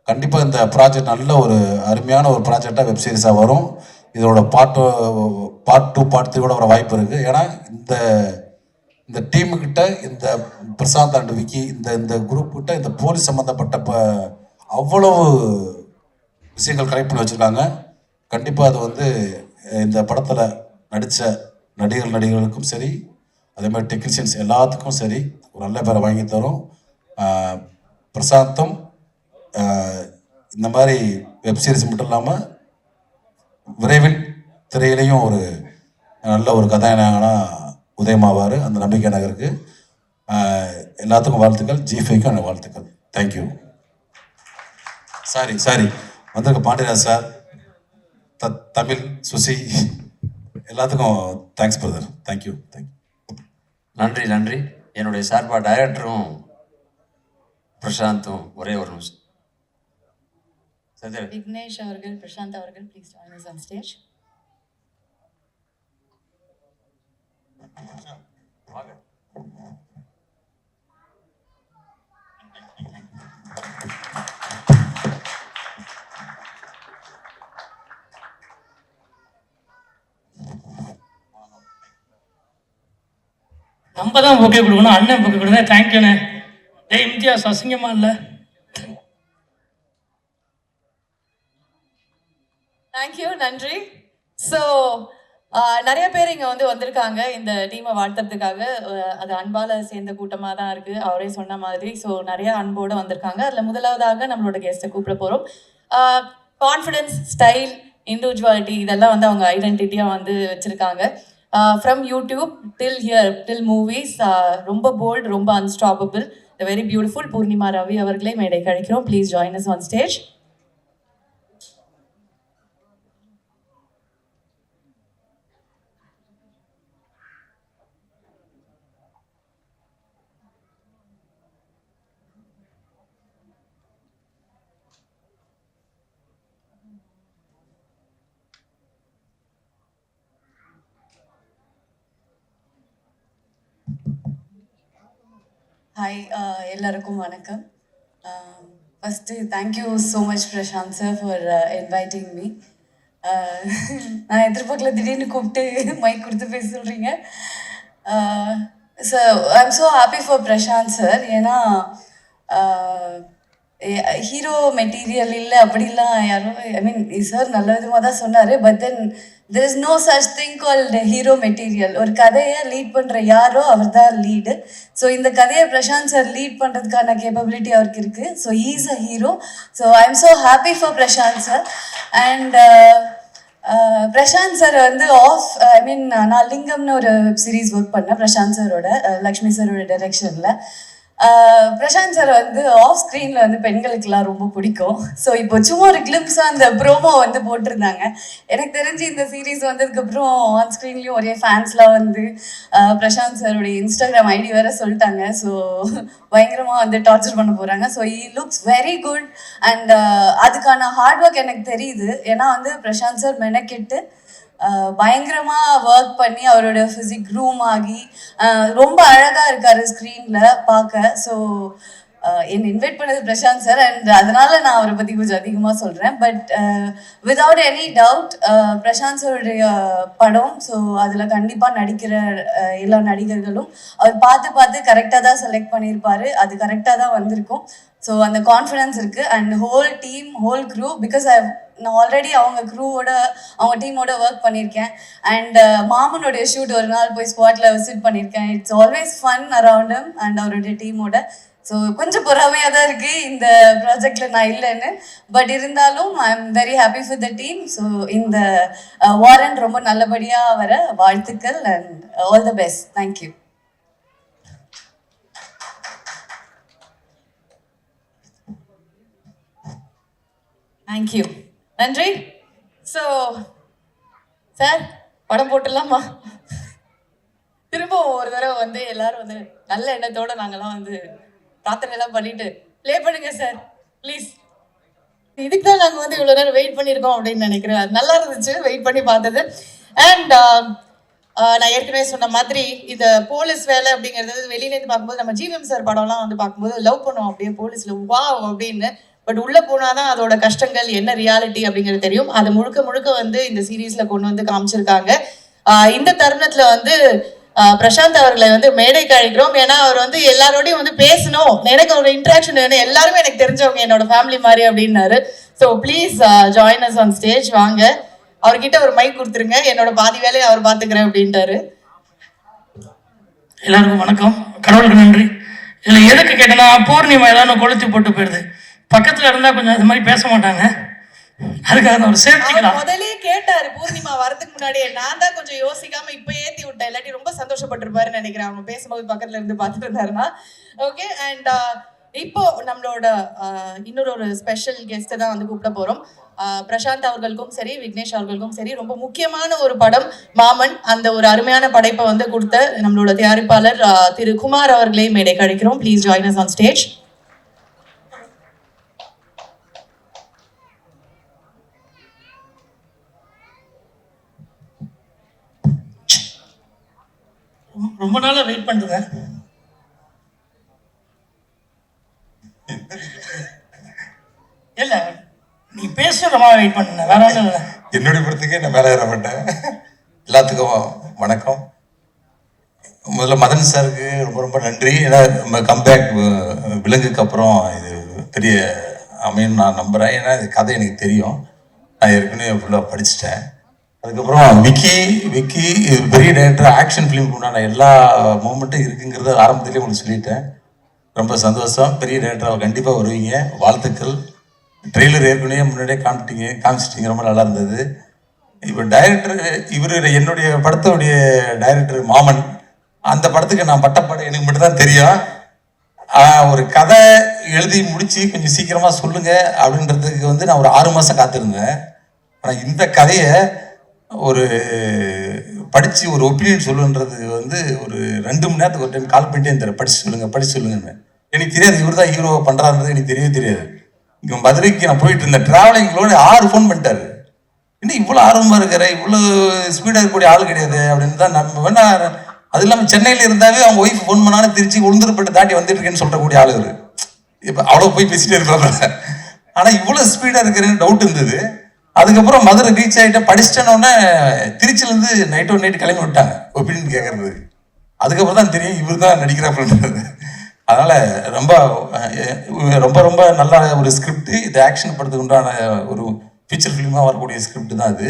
கண்டிப்பாக இந்த ப்ராஜெக்ட் நல்ல ஒரு அருமையான ஒரு ப்ராஜெக்டாக வெப் சீரிஸாக வரும். இதோட பார்ட் 2 பார்ட் 3 கூட வர வாய்ப்பு இருக்குது. ஏன்னா இந்த டீமுக்கிட்ட இந்த பிரசாந்த் அண்ட் விக்கி இந்த குரூப் கிட்ட இந்த போலீஸ் சம்மந்தப்பட்ட அவ்வளவு விஷயங்கள் கலெக்ட் பண்ணி வச்சுருக்காங்க. கண்டிப்பாக அது வந்து இந்த படத்தில் நடித்த நடிகர்களுக்கும் சரி, அதே மாதிரி டெக்னீஷியன்ஸ் எல்லாத்துக்கும் சரி ஒரு நல்ல பேரை வாங்கி தரும். பிரசாந்தும் இந்த மாதிரி வெப் சீரிஸ் மட்டும் இல்லாமல் விரைவில் திரையிலையும் ஒரு நல்ல ஒரு கதாநாயகனாக உதயமாவார். அந்த நம்பிக்கை நகருக்கு எல்லாத்துக்கும் வாழ்த்துக்கள். ஜி5க்கும் எனக்கு வாழ்த்துக்கள். தேங்க்யூ. சாரி வந்திருக்க பாண்டியராஜ் சார், தமிழ் சுசி எல்லாத்துக்கும் தேங்க்ஸ் பிரதர். தேங்க்யூ. நன்றி. என்னுடைய சார்பாக டைரக்டரும் பிரசாந்தும் ஒரே ஒரு நிமிஷம். விக்னேஷ் அவர்கள், பிரசாந்த் அவர்கள், please join us on stage. நம்ம தான் பொக்கே கொடுக்கணும், அண்ணன் பொக்கே கொடுக்கணும். தேங்க்யூண்ணே. இம்தியாஸ் அசிங்கமா இல்லை? தேங்க்யூ, நன்றி. ஸோ நிறைய பேர் இங்கே வந்திருக்காங்க இந்த டீமை வாழ்த்துறதுக்காக. அது அன்பால் சேர்ந்த கூட்டமாக தான் இருக்குது, அவரே சொன்ன மாதிரி. ஸோ நிறைய அன்போடு வந்திருக்காங்க. அதில் முதலாவதாக நம்மளோட கெஸ்ட்டை கூப்பிட போகிறோம். கான்ஃபிடென்ஸ், ஸ்டைல், இண்டிவிஜுவாலிட்டி இதெல்லாம் அவங்க ஐடென்டிட்டியாக வச்சுருக்காங்க. ஃப்ரம் யூடியூப் டில் மூவிஸ், ரொம்ப போல்ட், ரொம்ப unstoppable, the very beautiful Poornima Ravi அவர்களே மேடை கழிக்கிறோம். Please join us on stage. Hi, எல்லாருக்கும் வணக்கம். First thank you so much Prashanth sir for inviting me. நான் எதிர்பார்க்கல, திடீர்னு கூப்பிட்டு மைக் கொடுத்து பேச சொல்கிறீங்க. So I am so happy for Prashanth sir. ஏன்னா ஹீரோ மெட்டீரியல் இல்லை அப்படிலாம் யாரும், ஐ மீன் சார் நல்ல விதமாக தான் சொன்னார். But then there is no such thing called hero material. ஒரு கதையை லீட் பண்ணுற யாரோ அவர் தான் லீடு. ஸோ இந்த கதையை பிரசாந்த் சார் லீட் பண்ணுறதுக்கான கேப்பபிலிட்டி அவருக்கு இருக்குது. So he is a hero. So I am so happy for Prashanth sir. And Prashanth sir I mean நான் லிங்கம்னு ஒரு வெப் சீரிஸ் ஒர்க் பண்ணேன் பிரசாந்த் சாரோட, லக்ஷ்மி சாரோட டைரக்ஷனில். பிரசாந்த் சார் ஆஃப் ஸ்க்ரீனில் பெண்களுக்கெல்லாம் ரொம்ப பிடிக்கும். ஸோ இப்போ சும்மா ஒரு கிளிம்ஸாக அந்த ப்ரோமோ போட்டிருந்தாங்க. எனக்கு தெரிஞ்சு இந்த சீரீஸ் வந்ததுக்கப்புறம் ஆன் ஸ்க்ரீன்லேயும் ஒரே ஃபேன்ஸ்லாம் பிரசாந்த் சாரோடைய இன்ஸ்டாகிராம் ஐடி வேறு சொல்லிட்டாங்க. ஸோ பயங்கரமாக டார்ச்சர் பண்ண போகிறாங்க. So he looks very good. And அதுக்கான ஹார்ட் ஒர்க் எனக்கு தெரியுது. ஏன்னா பிரசாந்த் சார் மெனக்கெட்டு பயங்கரமாக ஒர்க் பண்ணி அவரோட ஃபிசிக் ரூம் ஆகி ரொம்ப அழகாக இருக்கார் ஸ்க்ரீனில் பார்க்க. ஸோ என்னை இன்வைட் பண்ணது பிரசாந்த் சார். அண்ட் அதனால நான் அவரை பற்றி கொஞ்சம் அதிகமாக சொல்கிறேன். But without any doubt Prashanth சாருடைய படம், ஸோ அதில் கண்டிப்பாக நடிக்கிற எல்லா நடிகர்களும் அவர் பார்த்து கரெக்டாக தான் செலக்ட் பண்ணியிருப்பார். அது கரெக்டாக தான் வந்திருக்கும். ஸோ அந்த கான்ஃபிடன்ஸ் இருக்குது. And whole team, whole crew, because நான் ஆல்ரெடி அவங்க க்ரூவோட அவங்க டீமோட ஒர்க் பண்ணியிருக்கேன். அண்ட் மாமனோடைய ஷூட் ஒரு நாள் போய் ஸ்பாட்டில் விசிட் பண்ணியிருக்கேன். It's always fun around him and அவருடைய டீமோட. ஸோ கொஞ்சம் பொறாமையாக தான் இருக்குது இந்த ப்ராஜெக்டில் நான் இல்லைன்னு. பட் இருந்தாலும் ஐ am very happy for the team. So இந்த வாரண்ட் ரொம்ப நல்லபடியாக வர வாழ்த்துக்கள் and all the best. Thank you. Thank you, நன்றி. ஸோ சார் படம் போட்டுடலாமா? திரும்ப ஒரு தடவை எல்லாரும் நல்ல எண்ணத்தோடு நாங்கள்லாம் பிரார்த்தனை எல்லாம் பண்ணிட்டு ப்ளே பண்ணுங்க சார் ப்ளீஸ். இதுக்கு தான் நாங்கள் வந்து இவ்வளோ நேரம் வெயிட் பண்ணியிருக்கோம் அப்படின்னு நினைக்கிறேன். அது நல்லா இருந்துச்சு வெயிட் பண்ணி பார்த்தது. அண்ட் நான் ஏற்கனவே சொன்ன மாதிரி இந்த போலீஸ் வேலை அப்படிங்கிறது வெளியிலேருந்து பார்க்கும்போது நம்ம ஜிவிஎம் சார் படம்லாம் வந்து பார்க்கும்போது லவ் பண்ணுவோம் அப்படியே போலீஸில் வா அப்படின்னு. பட் உள்ளே போனால் தான் அதோட கஷ்டங்கள் என்ன ரியாலிட்டி அப்படிங்கிறது தெரியும். அதை முழுக்க முழுக்க வந்து இந்த சீரீஸில் கொண்டு வந்து காமிச்சிருக்காங்க. இந்த தருணத்தில் வந்து பிரசாந்த் அவர்களை வந்து மேடைக்கு அழைக்கிறோம். ஏன்னா அவர் வந்து எல்லாரோடையும் வந்து பேசணும், எனக்கு ஒரு இன்ட்ராக்ஷன் வேணும், எல்லாருமே எனக்கு தெரிஞ்சவங்க, என்னோட ஃபேமிலி மாதிரி அப்படின்னாரு. So please join us on stage. வாங்க, அவர்கிட்ட ஒரு மைக் கொடுத்துருங்க, என்னோட பாதி வேலையை அவர் பார்த்துக்கிறேன் அப்படின்ட்டாரு. எல்லாருக்கும் வணக்கம், கடவுளுக்கு நன்றி. இதில் எதுக்கு கேட்டேன்னா, பூர்ணிமா ஏதாவது கொளுத்தி போட்டு போயிடுது. பக்கத்தில் இருந்தால் கொஞ்சம் அது மாதிரி பேச மாட்டாங்க, அதுக்காக ஒரு சேஃப்டிக்கலாம். முதலே கேட்டாரு பூர்ணிமா வரதுக்கு முன்னாடியே, நான் தான் கொஞ்சம் யோசிக்காம இப்ப ஏத்தி விட்டேன், இல்லாட்டி ரொம்ப சந்தோஷப்பட்டிருப்பாருன்னு நினைக்கிறேன் அவங்க பேசும்போது பக்கத்துல இருந்து பார்த்துட்டு இருந்தாருன்னா. ஓகே, அண்ட் இப்போ நம்மளோட இன்னொரு ஒரு ஸ்பெஷல் கெஸ்ட்டை தான் வந்து கூப்பிட போறோம். பிரசாந்த் அவர்களுக்கும் சரி, விக்னேஷ் அவர்களுக்கும் சரி, ரொம்ப முக்கியமான ஒரு படம் மாமன். அந்த ஒரு அருமையான படைப்பை வந்து கொடுத்த நம்மளோட தயாரிப்பாளர் திரு குமார் அவர்களை மேடைக்கு அழைக்கிறோம். Please join us on stage. ரொம்ப நாளா வெயிட் பண்ணுங்க. இல்ல நீ பேச ரொம்ப வெயிட் பண்ணுங்க, வேற ஒன்றும் இல்லை. என்னுடைய படத்துக்கே நான் மேலே ஏற மாட்டேன். எல்லாத்துக்கும் வணக்கம். முதல்ல மதன் சாருக்கு ரொம்ப ரொம்ப நன்றி. ஏன்னா நம்ம கம்பேக் விலங்குக்கு அப்புறம் இது பெரிய அமையும் நான் நம்புகிறேன். ஏன்னா இது கதை எனக்கு தெரியும், நான் ஏற்கனவே ஃபுல்லாக படிச்சுட்டேன். அதுக்கப்புறம் விக்கி இது பெரிய டைரக்டர், ஆக்ஷன் ஃபிலிமுக்கு உண்டான எல்லா மூமெண்ட்டும் இருக்குங்கிறத ஆரம்பத்திலே உங்களுக்கு சொல்லிட்டேன். ரொம்ப சந்தோஷம். பெரிய டைரக்டர் கண்டிப்பாக வருவீங்க, வாழ்த்துக்கள். ட்ரெய்லர் ஏற்கனவே முன்னாடியே காமிச்சிட்டிங்க, ரொம்ப நல்லா இருந்தது. இப்போ டைரக்டர் இவர் என்னுடைய படத்தோடைய டைரக்டர் மாமன். அந்த படத்துக்கு நான் பட்டப்பாடு எனக்கு மட்டும்தான் தெரியும். ஒரு கதை எழுதி முடித்து கொஞ்சம் சீக்கிரமாக சொல்லுங்கள் அப்படின்றதுக்கு வந்து நான் ஒரு 6 மாதம் காத்திருந்தேன். ஆனால் இந்த கதையை ஒரு படித்து ஒரு ஒப்பீனியன் சொல்லுன்றது வந்து ஒரு 2 மணி நேரத்துக்கு ஒரு டைம் கால் பண்ணிட்டே இருந்தார், படித்து சொல்லுங்கன்னு. எனக்கு தெரியாது இவர் தான் ஹீரோ பண்ணுறாருன்றது எனக்கு தெரியவே தெரியாது. இங்கே மதுரைக்கு நான் போயிட்டு இருந்தேன், ட்ராவலிங்களோட 6 ஃபோன் பண்ணிட்டாரு. இன்னும் இவ்வளோ ஆர்வமாக இருக்கிற, இவ்வளோ ஸ்பீடாக இருக்கக்கூடிய ஆள் கிடையாது அப்படின்னு தான் நம்ம வேணா. அது இல்லாமல் சென்னையில் இருந்தாவே அவங்க ஒய்ஃப் ஃபோன் பண்ணாலும் திருச்சி உளுந்தூர்பேட்டை தாண்டி வந்துட்டு இருக்கேன்னு சொல்லக்கூடிய ஆள் இவர். இப்போ அவ்வளோ போய் பேசிட்டே இருப்பாங்க. ஆனால் இவ்வளோ ஸ்பீடாக இருக்கிறேன்னு டவுட் இருந்தது. அதுக்கப்புறம் மதுரை ரீச் ஆகிட்ட படிச்சிட்டேன்னொன்னே திருச்சியிலேருந்து நைட்டு கிளம்பி விட்டாங்க ஒப்பீனியன் கேட்கறது. அதுக்கப்புறம் தான் தெரியும் இவர் தான் நடிக்கிறாப்புன்றது. அதனால் ரொம்ப ரொம்ப ரொம்ப நல்ல ஒரு ஸ்கிரிப்ட். இது ஆக்ஷன் படத்துக்கு உண்டான ஒரு ஃபீச்சர் ஃபிலிமாக வரக்கூடிய ஸ்கிரிப்ட் தான் அது.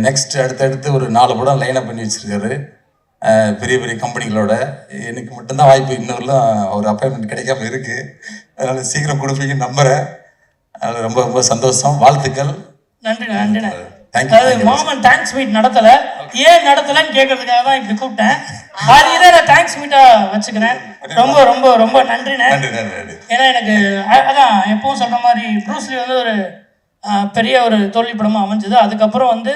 நெக்ஸ்ட் அடுத்தடுத்து ஒரு 4 படம் லைனப் பண்ணி வச்சுருக்காரு பெரிய பெரிய கம்பெனிகளோட. எனக்கு மட்டும்தான் வாய்ப்பு, இன்னொருலாம் ஒரு அப்பாயின்மெண்ட் கிடைக்காம இருக்குது. அதனால் சீக்கிரம் கொடுப்பீங்கன்னு நம்புகிறேன். அதனால் ரொம்ப ரொம்ப சந்தோஷம், வாழ்த்துக்கள். நன்றிண்ணே. அதாவது மாமன் தேங்க்ஸ் மீட் நடத்தல, ஏன் நடத்தலன்னு கேட்கறதுக்காக தான் இப்படி கூப்பிட்டேன். அது நான் தேங்க்ஸ் மீட்டா வச்சுக்கிறேன். ரொம்ப ரொம்ப ரொம்ப நன்றிண்ணே. ஏன்னா எனக்கு அதான் எப்பவும் சொல்ற மாதிரி ப்ரூஸ்லி வந்து ஒரு பெரிய ஒரு தோல்வி படமா அமைஞ்சது. அதுக்கப்புறம் வந்து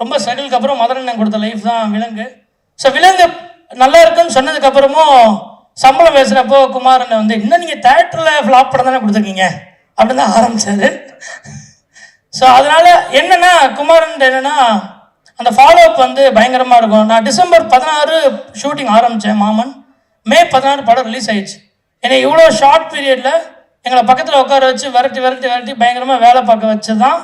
ரொம்ப ஸ்ட்ரகிளுக்கு அப்புறம் மதன் கொடுத்த லைஃப் தான் விலங்கு. ஸோ விலங்கு நல்லா இருக்குன்னு சொன்னதுக்கு அப்புறமும் சம்பளம் பேசுகிறப்போ குமாரனை வந்து இன்னும் நீங்கள் தேட்டரில் ஃப்ளாப் படம் தானே கொடுத்துருக்கீங்க அப்படின்னு தான் ஆரம்பித்தார். ஸோ அதனால் என்னென்னா குமாரன் என்னென்னா அந்த ஃபாலோஅப் வந்து பயங்கரமாக இருக்கும். நான் டிசம்பர் 16 ஷூட்டிங் ஆரம்பித்தேன் மாமன், மே 16 படம் ரிலீஸ் ஆயிடுச்சு. ஏன்னா இவ்வளோ ஷார்ட் பீரியடில் எங்களை பக்கத்தில் உட்கார வச்சு விரட்டி பயங்கரமாக வேலை பார்க்க வச்சு தான்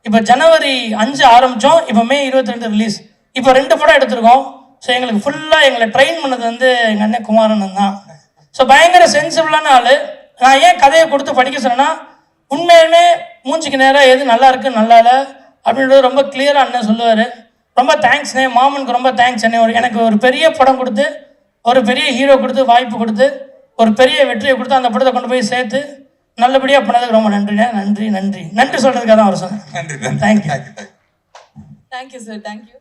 இப்போ ஜனவரி 5 ஆரம்பித்தோம், இப்போ மே 22 ரிலீஸ். இப்போ 2 படம் எடுத்திருக்கோம். ஸோ எங்களுக்கு ஃபுல்லாக எங்களை ட்ரெயின் பண்ணது வந்து எங்கள் அண்ணன் குமாரன் தான். ஸோ பயங்கர சென்சிபிளான ஆள். நான் ஏன் கதையை கொடுத்து படிக்க சொன்னேன்னா, உண்மையுமே மூஞ்சிக்கு நேராக எது நல்லா இருக்குது நல்லா இல்லை அப்படின்றது ரொம்ப கிளியராக அண்ணன் சொல்லுவார். ரொம்ப தேங்க்ஸ்ண்ணே, மாமனுக்கு ரொம்ப தேங்க்ஸ் அண்ணே. எனக்கு ஒரு பெரிய படம் கொடுத்து, ஒரு பெரிய ஹீரோ கொடுத்து, வாய்ப்பு கொடுத்து, ஒரு பெரிய வெற்றியை கொடுத்து அந்த படத்தை கொண்டு போய் சேர்த்து நல்லபடியாக பண்ணதுக்கு ரொம்ப நன்றிண்ணே. நன்றி சொல்கிறதுக்காக தான் அவர் சொன்னேன். தேங்க்யூ. Thank you sir, thank you.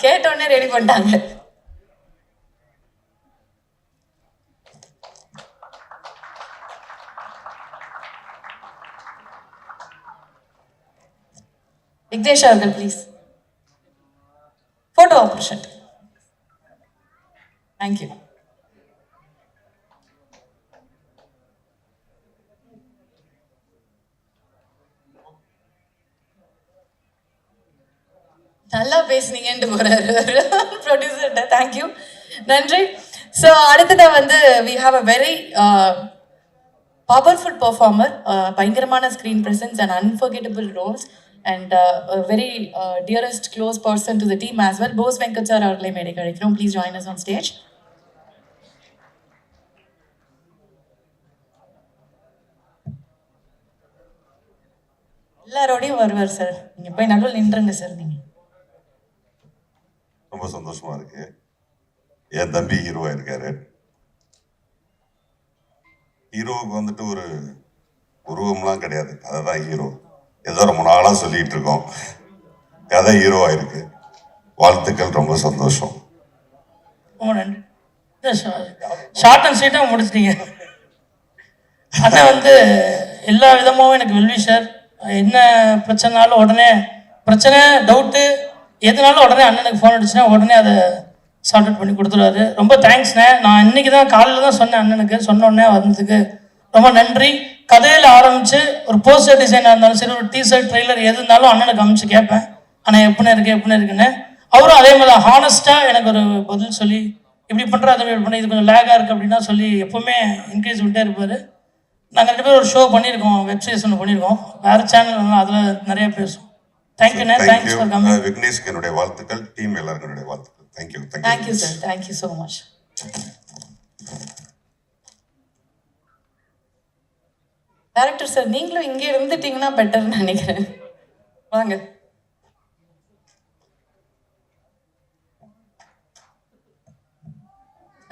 கேட்டோடனே ரெடி பண்ணிட்டாங்க. விக்னேஷ் அவர்கள் ப்ளீஸ். Photo operation. தேங்க்யூ. நல்லா பேசுனீங்கன்ட்டு போகிறாரு ப்ரொடியூசர்கிட்ட. தேங்க்யூ, நன்றி. ஸோ அடுத்ததாக வந்து we have a very powerful performer, பயங்கரமான screen presence and unforgettable roles, and a very dearest close person to the team as well. Bose Venkat sir அவர்களை மேடை கழிக்கிறோம். Please join us on stage. எல்லாரோடையும் வருவார் சார். நீங்கள் போய் நடுவில் நின்றுங்க சார். நீங்கள் ரொம்ப சந்தோஷமா இருக்கு. என் தம்பி ஹீரோவா இருக்காரு. ஹீரோவுக்கு வந்துட்டு ஒரு உருவம்லாம் கிடையாது, கதை தான் ஹீரோ. ஏதோ ரொம்ப நாளாக சொல்லிட்டு இருக்கோம், கதை ஹீரோவா இருக்கு. வாழ்த்துக்கள், ரொம்ப சந்தோஷம். ரொம்ப நன்றி. ஷார்ட் அண்ட் ஸ்வீட்டாக முடிச்சிட்டீங்க. அண்ணன் வந்து எல்லா விதமாகவும் எனக்கு வெல்விஷர். என்ன பிரச்சனைனாலும் உடனே பிரச்சனை டவுட்டு எதுனாலும் உடனே அண்ணனுக்கு ஃபோன் அடிச்சுன்னா உடனே அதை சார்ட் அவுட் பண்ணி கொடுத்துருவாரு. ரொம்ப தேங்க்ஸ்ண்ணே. நான் இன்றைக்கி தான் காலையில் தான் சொன்னேன் அண்ணனுக்கு, சொன்னோடனே வந்ததுக்கு ரொம்ப நன்றி. கதையில் ஆரம்பித்து ஒரு போஸ்டர் டிசைனாக இருந்தாலும் சரி, ஒரு டீசர்ட் ட்ரெய்லர் எது இருந்தாலும் அண்ணனுக்கு அனுப்பிச்சு கேட்பேன், ஆனால் எப்படி இருக்குன்னு. அவரும் அதே மாதிரி ஹானஸ்ட்டாக எனக்கு ஒரு பதில் சொல்லி இப்படி பண்ணுற அதை இப்படி பண்ண, இது கொஞ்சம் லேகாக இருக்குது அப்படின்னா சொல்லி எப்போவுமே என்கரேஜ் பண்ணிட்டே இருப்பார். நாங்கள் 2 பேரும் ஒரு ஷோ பண்ணியிருக்கோம், வெப்சீரிஸ் ஒன்று பண்ணியிருக்கோம், வேறு சேனல், அதில் நிறைய பேசுவோம். தேங்க்யூண்ணே, தேங்க்ஸ் ஃபார் கமிங். விக்னேஷ்க்கு என்னுடைய வாழ்த்துக்கள், டீம் எல்லாருக்கும் என்னுடைய வாழ்த்துக்கள். Thank you. Thank you sir, thank you so much. Director sir, நீங்களும் இங்கே இருந்துட்டீங்கன்னா பெட்டர்னு நினைக்கிறேன். வாங்க.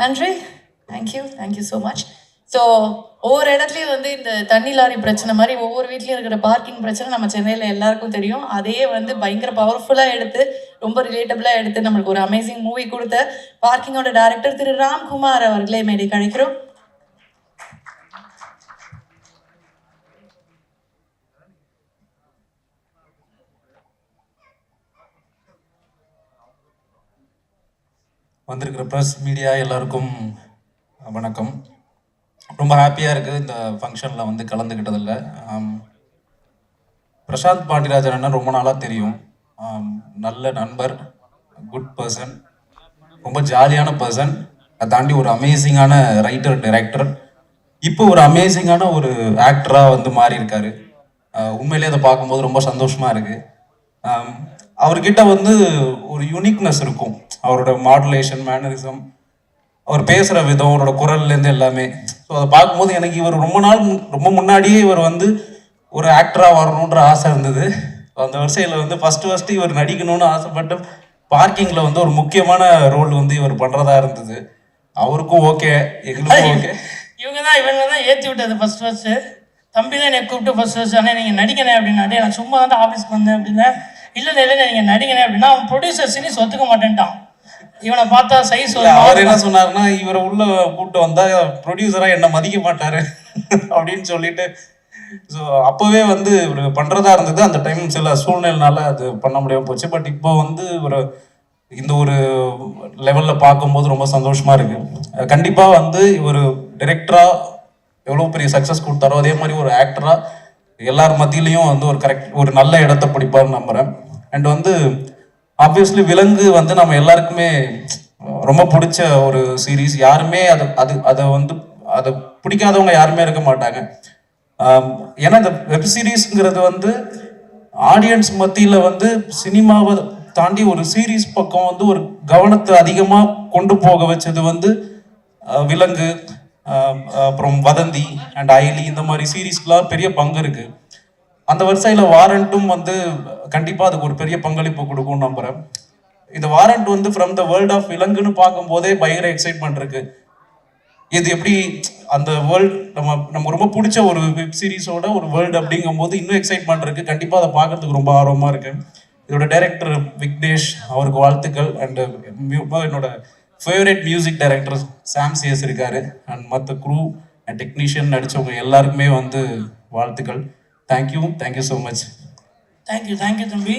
நன்றி, தேங்க்யூ ஸோ மச். ஸோ ஒவ்வொரு இடத்துலையும் வந்து இந்த தண்ணி லாரி பிரச்சனை மாதிரி ஒவ்வொரு வீட்லேயும் இருக்கிற பார்க்கிங் பிரச்சனை நம்ம சென்னையில் எல்லாருக்கும் தெரியும். அதே வந்து பயங்கர பவர்ஃபுல்லாக எடுத்து, ரொம்ப ரிலேட்டபிளாக எடுத்து நம்மளுக்கு ஒரு அமேசிங் மூவி கொடுத்த பார்க்கிங்கோட டைரக்டர் திரு ராம்குமார் அவர்களே மேடை கழிக்கிறோம். வந்திருக்கிற ப்ரெஸ் மீடியா எல்லாருக்கும் வணக்கம். ரொம்ப ஹாப்பியாக இருக்குது இந்த ஃபங்க்ஷனில் வந்து கலந்துக்கிட்டதில்ல. பிரசாந்த் பாண்டியராஜன் அண்ணன் ரொம்ப நாளாக தெரியும். நல்ல நண்பர், குட் பர்சன், ரொம்ப ஜாலியான பர்சன். அதை தாண்டி ஒரு அமேசிங்கான ரைட்டர், டைரக்டர், இப்போ ஒரு அமேசிங்கான ஒரு ஆக்டராக வந்து மாறி இருக்காரு. உண்மையிலே அதை பார்க்கும்போது ரொம்ப சந்தோஷமாக இருக்குது. அவர்கிட்ட வந்து ஒரு யூனிக்னஸ் இருக்கும். அவரோட மாடுலேஷன், மேனரிசம், அவர் பேசுகிற விதம், அவரோட குரல்லேருந்து எல்லாமே. ஸோ அதை பார்க்கும்போது எனக்கு இவர் ரொம்ப முன்னாடியே இவர் வந்து ஒரு ஆக்டராக வரணுன்ற ஆசை இருந்தது. அந்த வரிசையில் வந்து ஃபஸ்ட்டு இவர் நடிக்கணும்னு ஆசைப்பட்டு பார்க்கிங்கில் வந்து ஒரு முக்கியமான ரோல் வந்து இவர் பண்ணுறதா இருந்தது. அவருக்கும் ஓகே, எங்களுக்கும் ஓகே. இவங்க தான் ஏற்றி விட்டது ஃபஸ்ட்டு. தம்பி தான் என்னை கூப்பிட்டு ஃபஸ்ட்டு ஆனால் நீங்கள் நடிக்கணே அப்படின்னாட்டே, நான் சும்மா தான் ஆஃபீஸ்க்கு வந்தேன் அப்படின்னா, இல்லை நீங்கள் நடிக்கணே அப்படின்னா அவன் ப்ரொடியூசர் சீனிஸ் ஒத்துக்க மாட்டேன்ட்டான். இவனை பார்த்தா சைஸ். அவர் என்ன சொன்னாருன்னா, இவரை உள்ள கூப்பிட்டு வந்தா ப்ரொடியூசரா என்ன மதிக்க மாட்டாரு அப்படின்னு சொல்லிட்டு. ஸோ அப்போவே வந்து ஒரு பண்ணுறதா இருந்தது. அந்த டைம் சில சூழ்நிலைனால அது பண்ண முடியாமல் போச்சு. பட் இப்போ வந்து இந்த ஒரு லெவலில் பார்க்கும்போது ரொம்ப சந்தோஷமாக இருக்குது. கண்டிப்பாக வந்து ஒரு டைரக்டராக எவ்வளோ பெரிய சக்ஸஸ் கொடுத்தாரோ அதே மாதிரி ஒரு ஆக்டராக எல்லார் மத்தியிலையும் வந்து ஒரு நல்ல இடத்த பிடிப்பார்னு நம்புகிறேன். அண்ட் வந்து ஆப்வியஸ்லி விலங்கு வந்து நம்ம எல்லாருக்குமே ரொம்ப பிடிச்ச ஒரு சீரீஸ். யாருமே அதை பிடிக்காதவங்க யாருமே இருக்க மாட்டாங்க. ஏன்னா இந்த வெப் சீரீஸ்ங்கிறது வந்து ஆடியன்ஸ் மத்தியில் வந்து சினிமாவை தாண்டி ஒரு சீரீஸ் பக்கம் வந்து ஒரு கவனத்தை அதிகமாக கொண்டு போக வச்சது வந்து விலங்கு, அப்புறம் வதந்தி அண்ட் ஐலி, இந்த மாதிரி சீரீஸ்க்குலாம் பெரிய பங்கு இருக்குது. அந்த வரிசையில் வாரண்ட்டும் வந்து கண்டிப்பாக அதுக்கு ஒரு பெரிய பங்களிப்பு கொடுக்கும்னு நம்புகிறேன். இந்த வாரண்ட் வந்து ஃப்ரம் த வேர்ல்ட் ஆஃப் விலங்குன்னு பார்க்கும்போதே பயங்கர எக்ஸைட்மெண்ட் இருக்கு. இது எப்படி அந்த வேர்ல்டு நம்ம ரொம்ப பிடிச்ச ஒரு வெப் சீரிஸோட ஒரு வேர்ல்டு அப்படிங்கும் போது இன்னும் எக்ஸைட்மெண்ட் இருக்கு. கண்டிப்பாக அதை பார்க்கறதுக்கு ரொம்ப ஆர்வமாக இருக்கு. இதோட டைரக்டர் விக்னேஷ், அவருக்கு வாழ்த்துக்கள். அண்ட் என்னோட ஃபேவரட் மியூசிக் டைரக்டர் சாம் சிஎஸ் இருக்காரு. அண்ட் மற்ற க்ரூ அண்ட் டெக்னீஷியன் நடித்தவங்க எல்லாருக்குமே வந்து வாழ்த்துக்கள். Thank you so much. தேங்க்யூ தம்பி.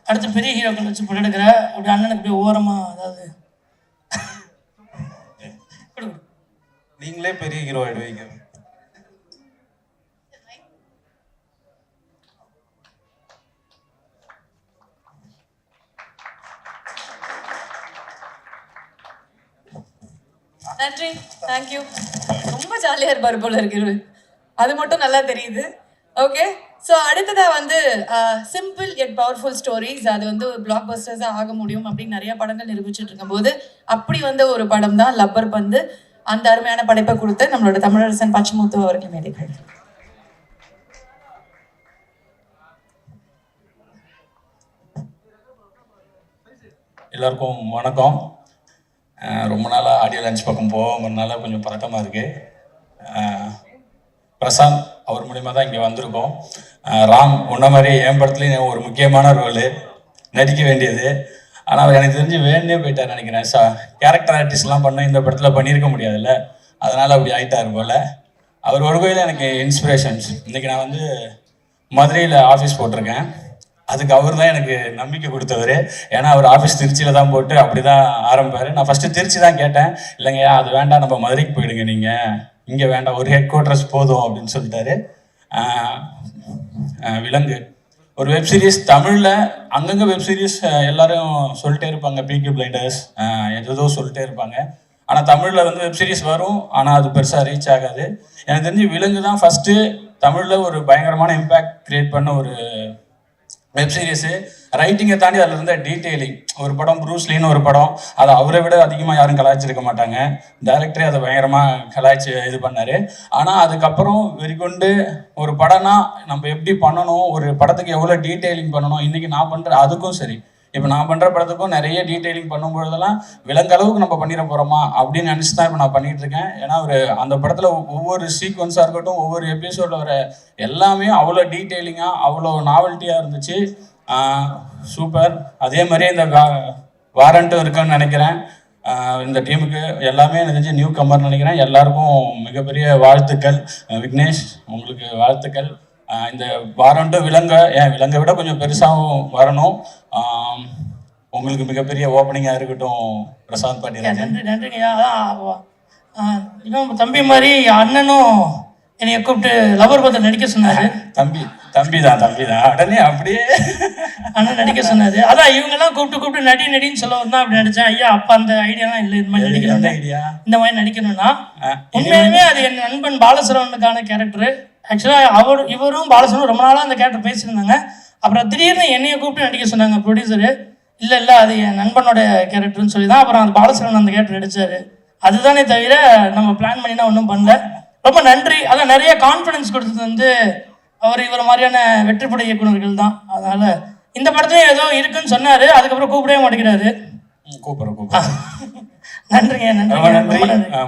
அடுத்து பெரிய ஹீரோக்கள் வச்சு படம் எடுக்கிற அப்படி அண்ணனுக்கு போய் ஓரமாக அதாவது நீங்களே பெரிய ஹீரோ ஆயிடுவீங்க. நன்றி, தேங்க்யூ. ரொம்ப ஜாலியாக இருப்பார் போல இருக்கு, அது மட்டும் நல்லா தெரியுது. ஓகே, ஸோ அடுத்ததாக வந்து சிம்பிள் எட் பவர்ஃபுல் ஸ்டோரிஸ், அது வந்து பிளாக் பஸ்டர்ஸாக ஆக முடியும் அப்படின்னு நிறைய படங்கள் நிரூபிச்சுட்டு இருக்கும்போது அப்படி வந்த ஒரு படம் தான் லப்பர் பந்து. அந்த அருமையான படைப்பை கொடுத்து நம்மளோட தமிழரசன் பச்சமுத்து அவர்கள் மேடைகள். எல்லாருக்கும் வணக்கம். ரொம்ப நாளாக ஆடியோ லான்ச் பக்கம் போகிறதுனால கொஞ்சம் பதட்டமாக இருக்குது. பிரசாந்த் அவர் மூலிமா தான் இங்கே வந்திருக்கோம். ராம் உன்ன மாதிரி என் படத்துலேயும் ஒரு முக்கியமான ரோலு நடிக்க வேண்டியது. ஆனால் அவர் எனக்கு தெரிஞ்சு வேண்டே போயிட்டார் நினைக்கிறேன். கேரக்டர் ஆர்டிஸ்ட்லாம் பண்ண இந்த படத்தில் பண்ணியிருக்க முடியாதுல்ல, அதனால் அப்படி ஆகிட்டார் போல். அவர் ஒரு கோயில் எனக்கு இன்ஸ்பிரேஷன்ஸ். இன்றைக்கி நான் வந்து மதுரையில் ஆஃபீஸ் போட்டிருக்கேன். அதுக்கு அவர் தான் எனக்கு நம்பிக்கை கொடுத்தவர். ஏன்னா அவர் ஆஃபீஸ் திருச்சியில் தான் போட்டு அப்படி தான் ஆரம்பிப்பார். நான் ஃபஸ்ட்டு திருச்சி தான் கேட்டேன். இல்லைங்கய்யா அது வேண்டாம், நம்ம மதுரைக்கு போயிடுங்க, நீங்கள் இங்கே வேண்டாம், ஒரு ஹெட் குவார்ட்டர்ஸ் போதும் அப்படின்னு சொல்லிட்டாரு. விலங்கு ஒரு வெப் சீரிஸ் தமிழில் அங்கங்கே வெப் சீரிஸ் எல்லாரும் சொல்லிட்டே இருப்பாங்க, பீக்கி பிளைண்டர்ஸ் ஏதோ சொல்லிட்டே இருப்பாங்க. ஆனால் தமிழில் வந்து வெப் சீரிஸ் வரும், ஆனால் அது பெருசாக ரீச் ஆகாது. எனக்கு தெரிஞ்சு விலங்கு தான் ஃபஸ்ட்டு தமிழில் ஒரு பயங்கரமான இம்பேக்ட் க்ரியேட் பண்ண ஒரு வெப் சீரிஸு. ரைட்டிங்கை தாண்டி அதில் இருந்த டீட்டெயிலிங். ஒரு படம் ப்ரூஸ்லின்னு ஒரு படம், அதை அவரை விட அதிகமாக யாரும் கலாய்ச்சிருக்க மாட்டாங்க. டைரக்டரே அதை பயங்கரமாக கலாய்ச்சி இது பண்ணார். ஆனால் அதுக்கப்புறம் வெறிகொண்டு ஒரு படம்னா நம்ம எப்படி பண்ணணும், ஒரு படத்துக்கு எவ்வளோ டீட்டெயிலிங் பண்ணணும், இன்றைக்கி நான் பண்ணுற அதுக்கும் சரி, இப்போ நான் பண்ணுற படத்துக்கும் நிறைய டீட்டெயிலிங் பண்ணும்பொழுதெல்லாம் விலங்களவுக்கு நம்ம பண்ணிட போகிறோமா அப்படின்னு நினச்சி தான் இப்போ நான் பண்ணிகிட்டு இருக்கேன். ஏன்னா ஒரு அந்த படத்தில் ஒவ்வொரு சீக்வன்ஸாக இருக்கட்டும், ஒவ்வொரு எபிசோடில் வர எல்லாமே அவ்வளோ டீட்டெயிலிங்காக அவ்வளோ நாவல்ட்டியாக இருந்துச்சு. சூப்பர். அதே மாதிரியே இந்த வாரண்ட்டும் இருக்குன்னு நினைக்கிறேன். இந்த டீமுக்கு எல்லாமே எனக்கு தெரிஞ்சு நியூ கம்மர் நினைக்கிறேன். எல்லாருக்கும் மிகப்பெரிய வாழ்த்துக்கள். விக்னேஷ் உங்களுக்கு வாழ்த்துக்கள். இந்த வாரண்ட்டும் விலங்கை விட கொஞ்சம் பெருசாகவும் வரணும். உங்களுக்கு மிகப்பெரிய ஓப்பனிங்காக இருக்கட்டும் பிரசாந்த் பாண்டியராஜன். நன்றி, நன்றிங்கய்யா. அதான் இன்னும் தம்பி மாதிரி அண்ணனும் என்னைய கூப்பிட்டு லவர் பத்திரம் நடிக்க சொன்னாரு. தம்பி தான் உடனே அப்படியே அண்ணன் நடிக்க சொன்னாரு. அதான் இவங்கெல்லாம் கூப்பிட்டு நடின்னு சொல்ல வந்தா அப்படி நடிச்சேன். ஐயா அப்ப அந்த ஐடியாலாம் இல்லை, இந்த மாதிரி நடிக்கணும், ஐடியா இந்த மாதிரி நடிக்கணும்னா. உண்மையுமே அது என் நண்பன் பாலசரவனுக்கான கேரக்டர். ஆக்சுவலாக இவரும் பாலசரவனும் ரொம்ப நாளாக அந்த கேரக்டர் பேசியிருந்தாங்க. அப்புறம் திடீர்னு என்னைய கூப்பிட்டு நடிக்க சொன்னாங்க ப்ரொடியூசரு. இல்லை அது என் நண்பனோட கேரக்டர்னு சொல்லி தான் அப்புறம் அந்த பாலசரவன் அந்த கேரக்டர் நடித்தார். அதுதானே தவிர நம்ம பிளான் பண்ணினா ஒன்றும் பண்ணல. ரொம்ப நன்றி. அதான் நிறைய கான்ஃபிடன்ஸ் கொடுத்தது வந்து இவர் மாதிரியான வெற்றிப்படை இயக்குநர்கள் தான். அதனால இந்த படத்துலையும் ஏதோ இருக்குன்னு சொன்னார், அதுக்கப்புறம் கூப்பிடவே மாட்டேங்கிறாரு. கூப்பிட்றேன். நன்றிங்க, ரொம்ப நன்றி.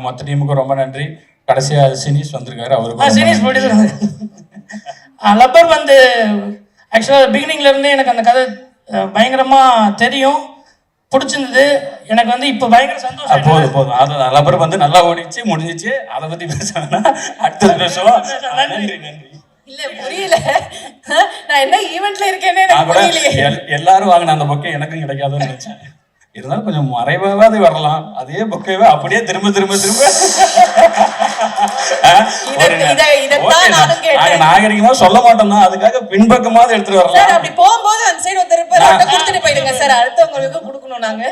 மொத்த டீமுக்கும் ரொம்ப நன்றி. கடைசியாக சினீஸ் வந்திருக்காரு, அவருக்கு சினீஸ் ப்ரொடியூசர். லப்பர் வந்து ஆக்சுவலாக பிகினிங்ல இருந்தே எனக்கு அந்த கதை பயங்கரமாக தெரியும், பிடிச்சிருந்தது. எனக்கு வந்து இப்போ பயங்கர சந்தோஷம். போதும் அது லப்பர் வந்து நல்லா ஓடிச்சு, முடிஞ்சிச்சு. அதை பற்றி பேசுனா அடுத்தது பேசுவோம். நன்றி. இல்ல புரியல, நான் என்ன ஈவெண்ட்ல இருக்கேனே எனக்கு புரியலையே. எல்லாரும் வாங்கின அந்த பொக்கே எனக்கும் கிடைக்காதுன்னு நினைச்சேன். இருந்தாலும் கொஞ்சம் மறைவாவது வரலாம். அதே பொக்கையவே அப்படியே திரும்ப நாகரிகமா சொல்ல மாட்டோம் தான், அதுக்காக பின்பக்கமாவது எடுத்துட்டு வரலாம். அப்படி போகும்போது அந்த சைடு ஒருத்தர் கொடுத்துட்டு போயிடுங்க சார், அடுத்தவங்களுக்கு கொடுக்கணும் நாங்க.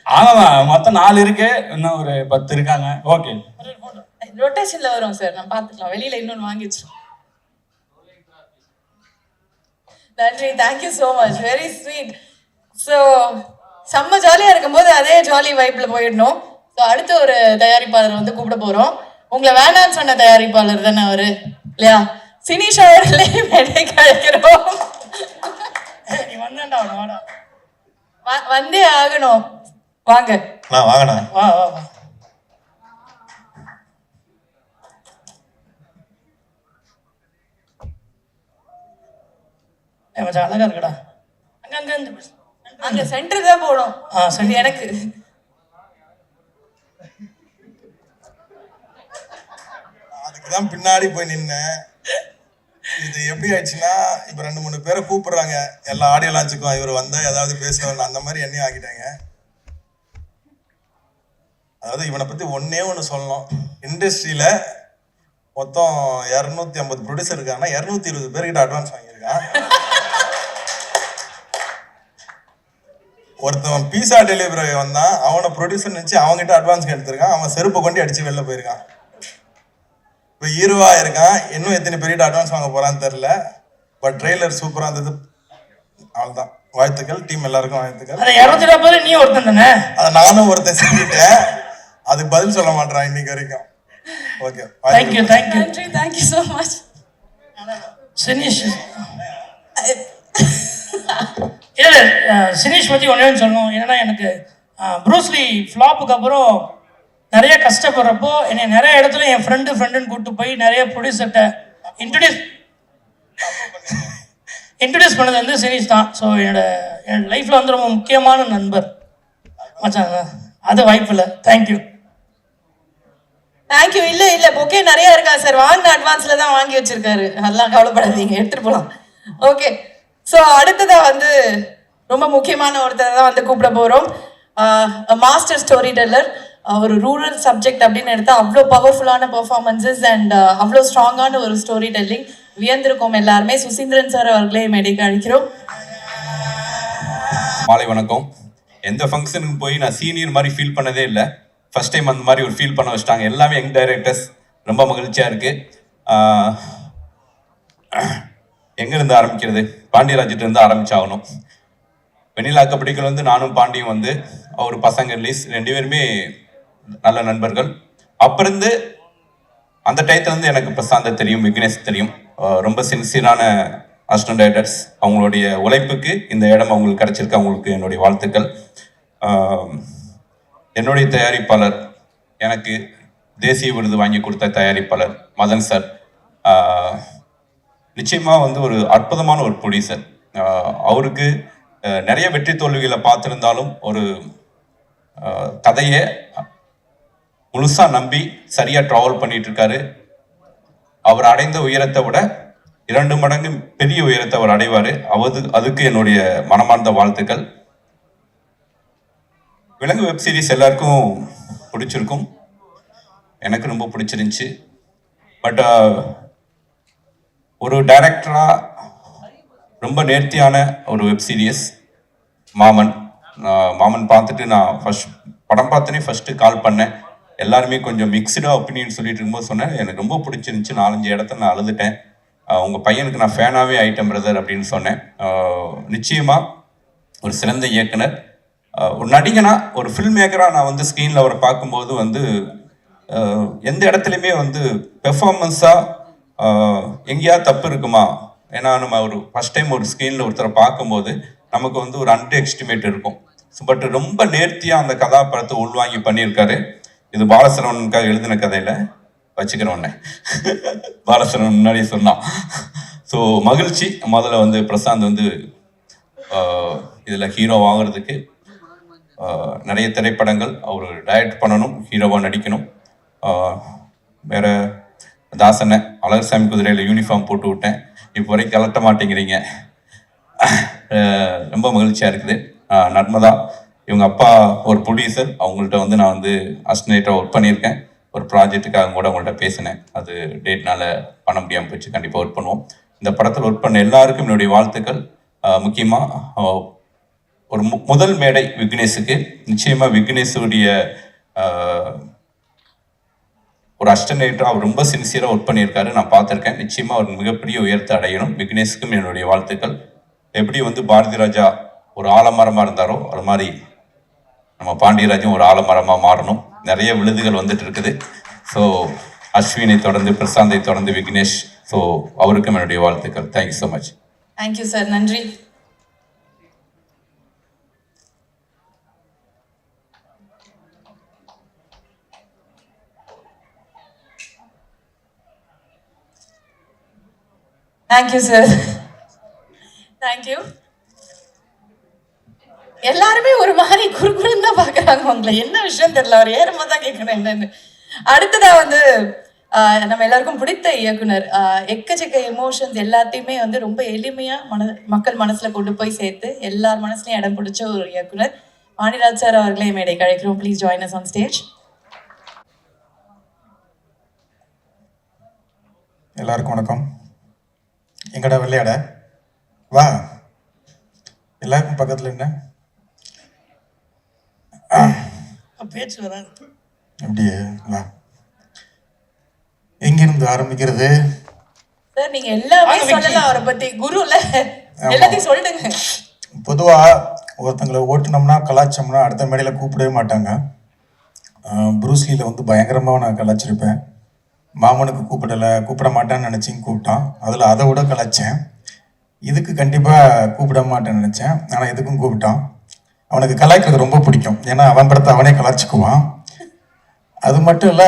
ஆமா, மொத்தம் 4 இருக்கு, இன்னும் ஒரு 10 இருக்காங்க. ஓகே, ரொட்டேஷன்ல வரும் சார், நான் பாத்துக்கலாம். வெளியில இன்னொன்னு வாங்கி வச்சிருக்கோம். நன்றி, thank you so much, very sweet. So செம்ம ஜாலியாக இருக்கும்போது அதே ஜாலி வைப்பில் போயிடணும். ஸோ அடுத்த ஒரு தயாரிப்பாளர் வந்து கூப்பிட போகிறோம். உங்களை வேணான்னு சொன்ன தயாரிப்பாளர் தானே அவர் இல்லையா? சினிஷா அவர்களே மேடை கழிக்கிறோம். வந்தே ஆகணும், வாங்க வாங்கண்ணா. வா. அழகா இருக்கடா. அங்க சென்டர் தான் போடும். சரி, எனக்கு அதுக்குதான் பின்னாடி போய் நின்னேன். இது எப்படி ஆயிடுச்சுன்னா, இப்ப 2-3 பேரை கூப்பிடுறாங்க எல்லா ஆடியோ லான்ச்சுக்கும், இவர் வந்தா ஏதாவது பேசுவாங்க, அந்த மாதிரி என்னையும் ஆக்கிட்டாங்க. அதாவது இவனை பத்தி ஒண்ணு சொல்லணும். இண்டஸ்ட்ரியில மொத்தம் 250 ப்ரொடியூசர் இருக்காங்கன்னா 220 பேர்கிட்ட அட்வான்ஸ் வாங்கியிருக்கான். ஒருத்தவன் பீஸா டெலிவரி வந்தான், அவனை ப்ரொடியூசர் நினச்சி அவங்ககிட்ட அட்வான்ஸ் எடுத்திருக்கான், அவன் செருப்பை கொண்டு அடித்து வெளில போயிருக்கான். இப்போ ஹீரோவாக இருக்கான், இன்னும் எத்தனை பேர்கிட்ட அட்வான்ஸ் வாங்க போகிறான்னு தெரில. பட் ட்ரெய்லர் சூப்பராக இருந்தது. அவ்வளோதான், வாழ்த்துக்கள், டீம் எல்லாருக்கும் வாழ்த்துக்கள். அதை 240 நீ ஒருத்தன் தானே? அதை நானும் ஒருத்தன் செஞ்சுட்டேன், அதுக்கு பதில் சொல்ல மாட்டேறான் இன்னைக்கு வரைக்கும். Okay, thank you thank you thank you so much. Sinish இல்லை, சினிஷ் பற்றி ஒன்றே சொல்லணும். என்னென்னா எனக்கு ப்ரூஸ்லி ஃப்ளாப்புக்கு அப்புறம் நிறைய கஷ்டப்படுறப்போ என்னை நிறைய இடத்துல என் ஃப்ரெண்டுன்னு கூப்பிட்டு போய் நிறைய ப்ரொடியூசர்கிட்ட இன்ட்ரடியூஸ் பண்ணது வந்து சினிஷ் தான். ஸோ என்னோட லைஃப்பில் வந்து ரொம்ப முக்கியமான நண்பர் மச்சாங்க. அது வாய்ப்பு இல்லை. Thank you thank you. இல்லை பொக்கே நிறைய இருக்கா சார், வாங்கின அட்வான்ஸில் தான் வாங்கி வச்சிருக்காரு, அதெல்லாம் கவலைப்படாதீங்க, எடுத்துகிட்டு போகலாம். ஓகே, ஸோ அடுத்ததாக வந்து ரொம்ப முக்கியமான ஒருத்தர் தான் வந்து கூப்பிட போகிறோம். Master story teller. ஒரு ரூரல் சப்ஜெக்ட் அப்படின்னு எடுத்தால் அவ்வளோ பவர்ஃபுல்லான பெர்ஃபார்மன்ஸஸ் அண்ட் அவ்வளோ ஸ்ட்ராங்கான ஒரு ஸ்டோரி டெல்லிங். வியந்திருக்கோம் எல்லாருமே. சுசீந்திரன் சார் அவர்களே மேடைக்கு அழைக்கிறோம். மாலை வணக்கம். எந்த ஃபங்க்ஷனுக்கு போய் நான் சீனியர் மாதிரி ஃபீல் பண்ணதே இல்லை. ஃபர்ஸ்ட் டைம் அந்த மாதிரி ஒரு ஃபீல் பண்ண வச்சிட்டாங்க. எல்லாமே யங் டைரக்டர்ஸ், ரொம்ப மகிழ்ச்சியாக இருக்குது. எங்கேருந்து ஆரம்பிக்கிறது? பாண்டியராஜிட்டிருந்து ஆரம்பிச்சாகணும். வெண்ணிலா கபடிகள் வந்து நானும் பாண்டியும் வந்து அவர் பசங்க ரிலீஸ் 2 பேருமே நல்ல நண்பர்கள். அப்பிருந்து அந்த டயத்துலேருந்து எனக்கு பிரசாந்த தெரியும், விக்னேஷ் தெரியும். ரொம்ப சின்சியரான அசிஸ்டன்ட் டைரக்டர்ஸ். அவங்களுடைய உழைப்புக்கு இந்த இடம் அவங்களுக்கு கிடச்சிருக்கு. அவங்களுக்கு என்னுடைய வாழ்த்துக்கள். என்னுடைய தயாரிப்பாளர், எனக்கு தேசிய விருது வாங்கி கொடுத்த தயாரிப்பாளர் மதன் சார் நிச்சயமாக வந்து ஒரு அற்புதமான ஒரு ப்ரொடியூசர். அவருக்கு நிறைய வெற்றி தோல்விகளை பார்த்துருந்தாலும் ஒரு கதையை முழுசாக நம்பி சரியாக ட்ராவல் பண்ணிட்டு இருக்காரு. அவர் அடைந்த உயரத்தை விட 2 மடங்கு பெரிய உயரத்தை அவர் அடைவார். அதுக்கு என்னுடைய மனமார்ந்த வாழ்த்துக்கள். விலங்கு வெப் சீரிஸ் எல்லாருக்கும் பிடிச்சிருக்கும், எனக்கு ரொம்ப பிடிச்சிருந்துச்சு. பட் ஒரு டைரக்டராக ரொம்ப நேர்த்தியான ஒரு வெப் சீரியஸ் மாமன் பார்த்துட்டு நான் படம் பார்த்தோன்னே ஃபஸ்ட்டு கால் பண்ணேன். எல்லாருமே கொஞ்சம் மிக்சடாக ஒப்பீனியன் சொல்லிட்டு இருக்கும்போது சொன்னேன், எனக்கு ரொம்ப பிடிச்சிருந்துச்சி. 4-5 இடத்துல நான் அழுதுட்டேன். உங்கள் பையனுக்கு நான் ஃபேனாகவே ஆயிட்டேன் பிரதர் அப்படின்னு சொன்னேன். நிச்சயமாக ஒரு சிறந்த இயக்குனர், ஒரு நடிகனா, ஒரு ஃபில்ம் மேக்கராக நான் வந்து ஸ்க்ரீனில் அவரை பார்க்கும்போது வந்து எந்த இடத்துலையுமே வந்து பெர்ஃபார்மன்ஸாக எங்கேயாவது தப்பு இருக்குமா? ஏன்னா நம்ம ஒரு ஃபஸ்ட் டைம் ஒரு ஸ்க்ரீனில் ஒருத்தரை பார்க்கும்போது நமக்கு வந்து ஒரு அண்டர் எஸ்டிமேட் இருக்கும். பட் ரொம்ப நேர்த்தியாக அந்த கதாபாத்திரத்தை உள்வாங்கி பண்ணியிருக்காரு. இது பாலசரவனுக்காக எழுதின கதையில் வச்சுக்கிறோன்னே பாலசரவன் முன்னாடியே சொன்னான். ஸோ மகிழ்ச்சி. முதல்ல வந்து பிரசாந்த் வந்து இதில் ஹீரோ ஆகிறதுக்கு நிறைய திரைப்படங்கள் அவர் டைரக்ட் பண்ணணும், ஹீரோவாக நடிக்கணும். வேறு தாசனை அழகர்சாமி குதிரையில் யூனிஃபார்ம் போட்டு விட்டேன், இப்போ வரைக்கும் கலட்ட மாட்டேங்கிறீங்க. ரொம்ப மகிழ்ச்சியாக இருக்குது. நர்மதா, இவங்க அப்பா ஒரு ப்ரொடியூசர், அவங்கள்ட்ட வந்து நான் வந்து அசிஸ்டன்டாக ஒர்க் பண்ணியிருக்கேன். ஒரு ப்ராஜெக்ட்டுக்காக கூட அவங்கள்ட்ட பேசினேன், அது டேட்னால பண்ண முடியாமல் போச்சு. கண்டிப்பாக ஒர்க் பண்ணுவோம். இந்த படத்தில் ஒர்க் பண்ண எல்லாருக்கும் என்னுடைய வாழ்த்துக்கள். முக்கியமாக ஒரு முதல் மேடை விக்னேஷுக்கு. நிச்சயமாக விக்னேஷுடைய ஒரு அசிஸ்டன்ட் அவர் ரொம்ப சின்சியராக ஒர்க் பண்ணியிருக்காரு, நான் பார்த்துருக்கேன். நிச்சயமாக அவர் மிகப்பெரிய உயர்த்தை அடையணும். விக்னேஷுக்கும் என்னுடைய வாழ்த்துக்கள். எப்படி வந்து பாரதி ராஜா ஒரு ஆலமரமாக இருந்தாரோ அது மாதிரி நம்ம பாண்டியராஜும் ஒரு ஆலமரமாக மாறணும். நிறைய விருதுகள் வந்துட்டு இருக்குது. ஸோ அஸ்வினை தொடர்ந்து, பிரசாந்தை தொடர்ந்து விக்னேஷ். ஸோ அவருக்கும் என்னுடைய வாழ்த்துக்கள். Thank you so much. Thank you sir, நன்றி. Thank you sir. தேங்க்யூ. எல்லாருமே ஒரு மாதிரி குறுகுறுன்னு தான் பார்க்குறாங்க உங்களை, என்ன விஷயம் தெரியல. அவர் ஏறும்போது தான் கேட்கணும் என்னன்னு. அடுத்ததா வந்து நம்ம எல்லாருக்கும் பிடித்த இயக்குனர், எக்கச்சக்க எமோஷன்ஸ் எல்லாத்தையுமே வந்து ரொம்ப எளிமையாக மக்கள் மனசில் கொண்டு போய் சேர்த்து எல்லார் மனசுலையும் இடம் பிடிச்ச ஒரு இயக்குனர் வாணிராஜ் சார் அவர்களே மேடைக்கு அழைக்கிறோம். Please join us on stage. எல்லாருக்கும் வணக்கம். எங்கடா விளையாட வா, எல்லாருக்கும் பக்கத்தில் என்ன பேச்சு வராது. அப்படியே வா. எங்கிருந்து ஆரம்பிக்கிறது? சார் நீங்க எல்லாமே சொல்லலாம் அவரை பத்தி. குருல எல்லாத்தையும் சொல்லிடுங்க. பொதுவாக ஒருத்தங்களை ஓட்டுனோம்னா கலாச்சோம்னா அடுத்த மேடையில் கூப்பிடவே மாட்டாங்க. ப்ரூஸ்லியில் வந்து பயங்கரமாக நான் கலாச்சிருப்பேன். மாமனுக்கு கூப்பிட மாட்டான்னு நினச்சிங்க கூப்பிட்டான். அதில் அதை விட கலாச்சேன். இதுக்கு கண்டிப்பாக கூப்பிட மாட்டேன்னு நினச்சேன். ஆனால் இதுக்கும் கூப்பிட்டான். அவனுக்கு கலாய்க்கிறது ரொம்ப பிடிக்கும். ஏன்னா அவன் படத்தை அவனே கலாய்ச்சிக்குவான். அது மட்டும் இல்லை,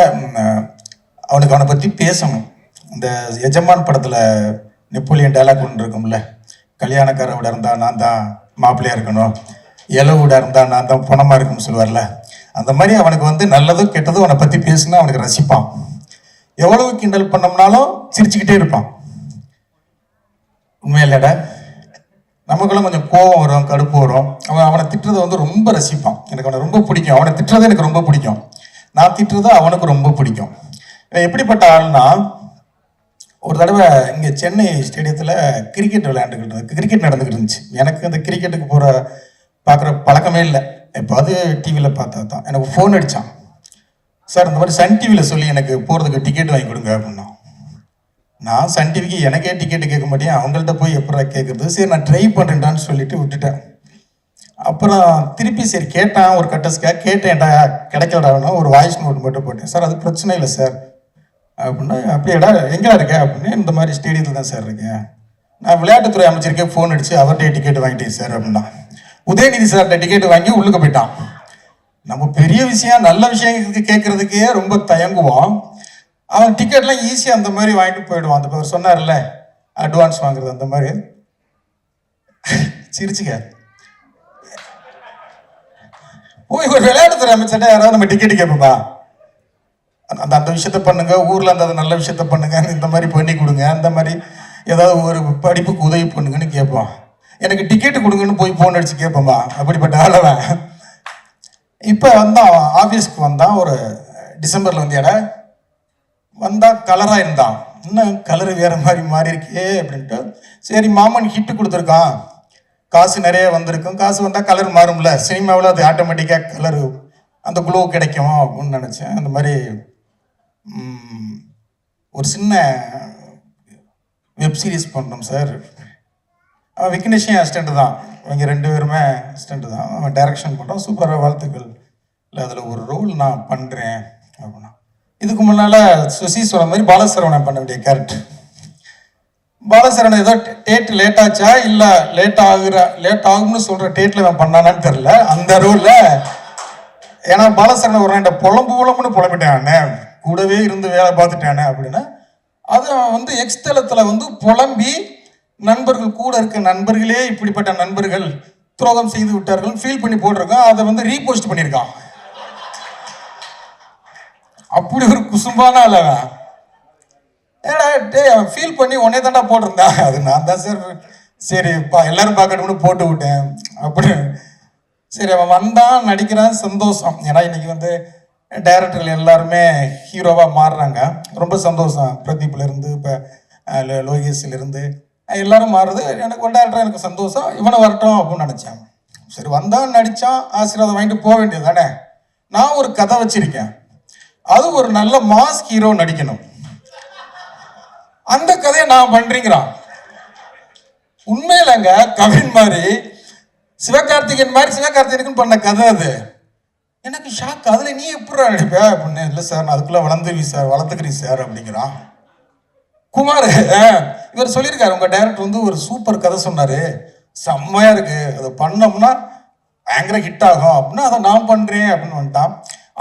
அவனுக்கு அவனை பற்றி பேசணும். இந்த எஜமான் படத்தில் நெப்போலியன் டைலாக் ஒன்று இருக்கும்ல, கல்யாணக்கார விட இருந்தால் நான் தான் மாப்பிள்ளையாக இருக்கணும், இளவு விட இருந்தால் நான் தான் பணமாக இருக்கணும்னு சொல்லுவார்ல. அந்த மாதிரி அவனுக்கு வந்து நல்லதும் கெட்டதும் அவனை பற்றி பேசுனா அவனுக்கு ரசிப்பான். எவ்வளவு கிண்டல் பண்ணோம்னாலும் சிரிச்சுக்கிட்டே இருப்பான். உண்மையில்லடா, நமக்குள்ள கொஞ்சம் கோவம் வரும், கடுப்பு வரும். அவனை திட்டுறதை வந்து ரொம்ப ரசிப்பான். எனக்கு அவனை ரொம்ப பிடிக்கும். அவனை திட்டுறது எனக்கு ரொம்ப பிடிக்கும். நான் திட்டுறது அவனுக்கு ரொம்ப பிடிக்கும். எப்படிப்பட்ட ஆள்னா, ஒரு தடவை இங்கே சென்னை ஸ்டேடியத்தில் கிரிக்கெட் கிரிக்கெட் நடந்துக்கிட்டு இருந்துச்சு. எனக்கு அந்த கிரிக்கெட்டுக்கு பார்க்குற பழக்கமே இல்லை. எப்போது டிவியில் பார்த்தா தான். எனக்கு ஃபோன் அடித்தான். சார் இந்த மாதிரி சன் டிவியில் சொல்லி எனக்கு போகிறதுக்கு டிக்கெட் வாங்கி கொடுங்க அப்படின்னா. நான் சன் டிவிக்கு எனக்கே டிக்கெட்டு கேட்க மாட்டேன், அவங்கள்ட்ட போய் எப்படா கேட்குறது. சரி நான் ட்ரை பண்ணுறேன்டான்னு சொல்லிட்டு விட்டுட்டேன். அப்புறம் திருப்பி சரி கேட்டான், ஒரு கட்டஸ்க்காக கேட்டேன்டா, கிடைக்கலடான்னா ஒரு வாய்ஸ் நோட் மட்டும் போட்டேன். சார் அது பிரச்சனை இல்லை சார் அப்படின்னா. அப்படியேடா எங்கடா இருக்கேன் அப்படின்னு. இந்த மாதிரி ஸ்டேடியத்தில் தான் சார் இருக்கேன். நான் விளையாட்டுத்துறை அமைச்சருக்கே ஃபோன் அடித்து அவர்கிட்ட டிக்கெட் வாங்கிட்டேன் சார் அப்படின்னா. உதயநிதி சார்கிட்ட டிக்கெட் வாங்கி உள்ளுக்கு போயிட்டான். நம்ம பெரிய விஷயம் நல்ல விஷயங்களுக்கு கேட்கறதுக்கே ரொம்ப தயங்குவோம். அவன் டிக்கெட்லாம் ஈஸியாக அந்த மாதிரி வாங்கிட்டு போயிடுவான். அந்த அவர் சொன்னார்ல அட்வான்ஸ் வாங்குறது, அந்த மாதிரி சிரிச்சுக்க. போய் ஒரு விளையாட்டுத்துறை அமைச்சர்கிட்ட யாராவது நம்ம டிக்கெட்டு கேட்போமா? அந்த விஷயத்த பண்ணுங்க, ஊரில் அந்த நல்ல விஷயத்த பண்ணுங்க, இந்த மாதிரி பண்ணி கொடுங்க, அந்த மாதிரி ஏதாவது ஒரு படிப்புக்கு உதவி பண்ணுங்கன்னு கேட்பான். எனக்கு டிக்கெட்டு கொடுங்கன்னு போய் ஃபோன் அடிச்சு கேட்போமா? அப்படிப்பட்ட ஆளவன். இப்போ வந்தான், ஆஃபீஸ்க்கு வந்தான். ஒரு டிசம்பரில் வந்தியாடா வந்தால் கலராக இருந்தான். இன்னும் கலரு வேறு மாதிரி மாறி இருக்கே அப்படின்ட்டு. சரி மாமன் ஹிட்டு கொடுத்துருக்கான், காசு நிறைய வந்திருக்கும், காசு வந்தால் கலர் மாறும்ல, சினிமாவில் அது ஆட்டோமேட்டிக்காக கலரு அந்த குளோ கிடைக்கும் அப்படின்னு நினச்சேன். அந்த மாதிரி ஒரு சின்ன வெப் சீரிஸ் பண்ணோம் சார். அவன் விக்னேஷன் அசிஸ்டண்ட் தான், இவங்க 2 பேருமே அசிஸ்டண்ட்டு தான். அவன் டைரக்ஷன் பண்ணுறான், சூப்பராக வாழ்த்துக்கள். இல்லை அதில் ஒரு ரோல் நான் பண்ணுறேன் அப்படின்னா. இதுக்கு முன்னால் சுசி சொன்ன மாதிரி பாலசரவணன் பண்ண வேண்டிய கேரக்டர். பாலசரவணன் ஏதோ டேட் லேட் ஆச்சா இல்லை லேட் ஆகும்னு சொல்கிற டேட்டில் அவன் பண்ணானான்னு தெரில அந்த ரோலில். ஏன்னா பாலசரவணன் ஒரு என்கிட்ட புலம்புன்னு புலம்பிட்டானே, கூடவே இருந்து வேலை பார்த்துட்டானே அப்படின்னா. அது அவன் வந்து எக்ஸ்தலத்தில் வந்து புலம்பி நண்பர்கள் கூட இருக்க நண்பர்களே இப்படிப்பட்ட நண்பர்கள் துரோகம் செய்து விட்டார்கள் ஃபீல் பண்ணி போட்டிருக்கான். அதை வந்து ரீபோஸ்ட் பண்ணியிருக்கான். அப்படி ஒரு குசும்பான அளவன். ஏடா டே அவன் ஃபீல் பண்ணி உடனே தாண்டா போட்டிருந்தான். அது நான் தான் சார், சரிப்பா எல்லாரும் பார்க்கணும்னு போட்டு விட்டேன் அப்படி. சரி அவன் வந்தான், நடிக்கிறான், சந்தோஷம். ஏன்னா இன்னைக்கு வந்து டைரக்டர்கள் எல்லாருமே ஹீரோவாக மாறுறாங்க, ரொம்ப சந்தோஷம். பிரதீப்லேருந்து இப்போ லோகேஷ்லேருந்து எல்லாரும் மாறுறது. எனக்கு ஒரு டேரக்டர் எனக்கு சந்தோஷம். இவனை வரட்டும் அப்படின்னு நினச்சேன். சரி வந்தான், நடித்தான், ஆசீர்வாதம் வாங்கிட்டு போக வேண்டியது தானே. நான் ஒரு கதை வச்சிருக்கேன், அது ஒரு நல்ல மாஸ் ஹீரோ நடிக்கணும். அந்த கதையை நான் பண்றீங்கிறான். உண்மையிலங்க கவின் மாதிரி சிவகார்த்திகேயன் மாதிரி சிவகார்த்திகேயனுக்கு பண்ண கதை அது. எனக்கு ஷாக். அதில் நீ எப்படி நடிப்ப அப்படின்னு. இல்லை சார் நான் அதுக்குள்ளே வளர்த்துக்கிறீங்க சார் அப்படிங்கிறான். குமார் இவர் சொல்லியிருக்காரு, உங்கள் டைரக்டர் வந்து ஒரு சூப்பர் கதை சொன்னார், செம்மையாக இருக்குது, அதை பண்ணோம்னா பயங்கர ஹிட் ஆகும் அப்படின்னா அதை நான் பண்ணுறேன் அப்படின்னு வந்துட்டான்.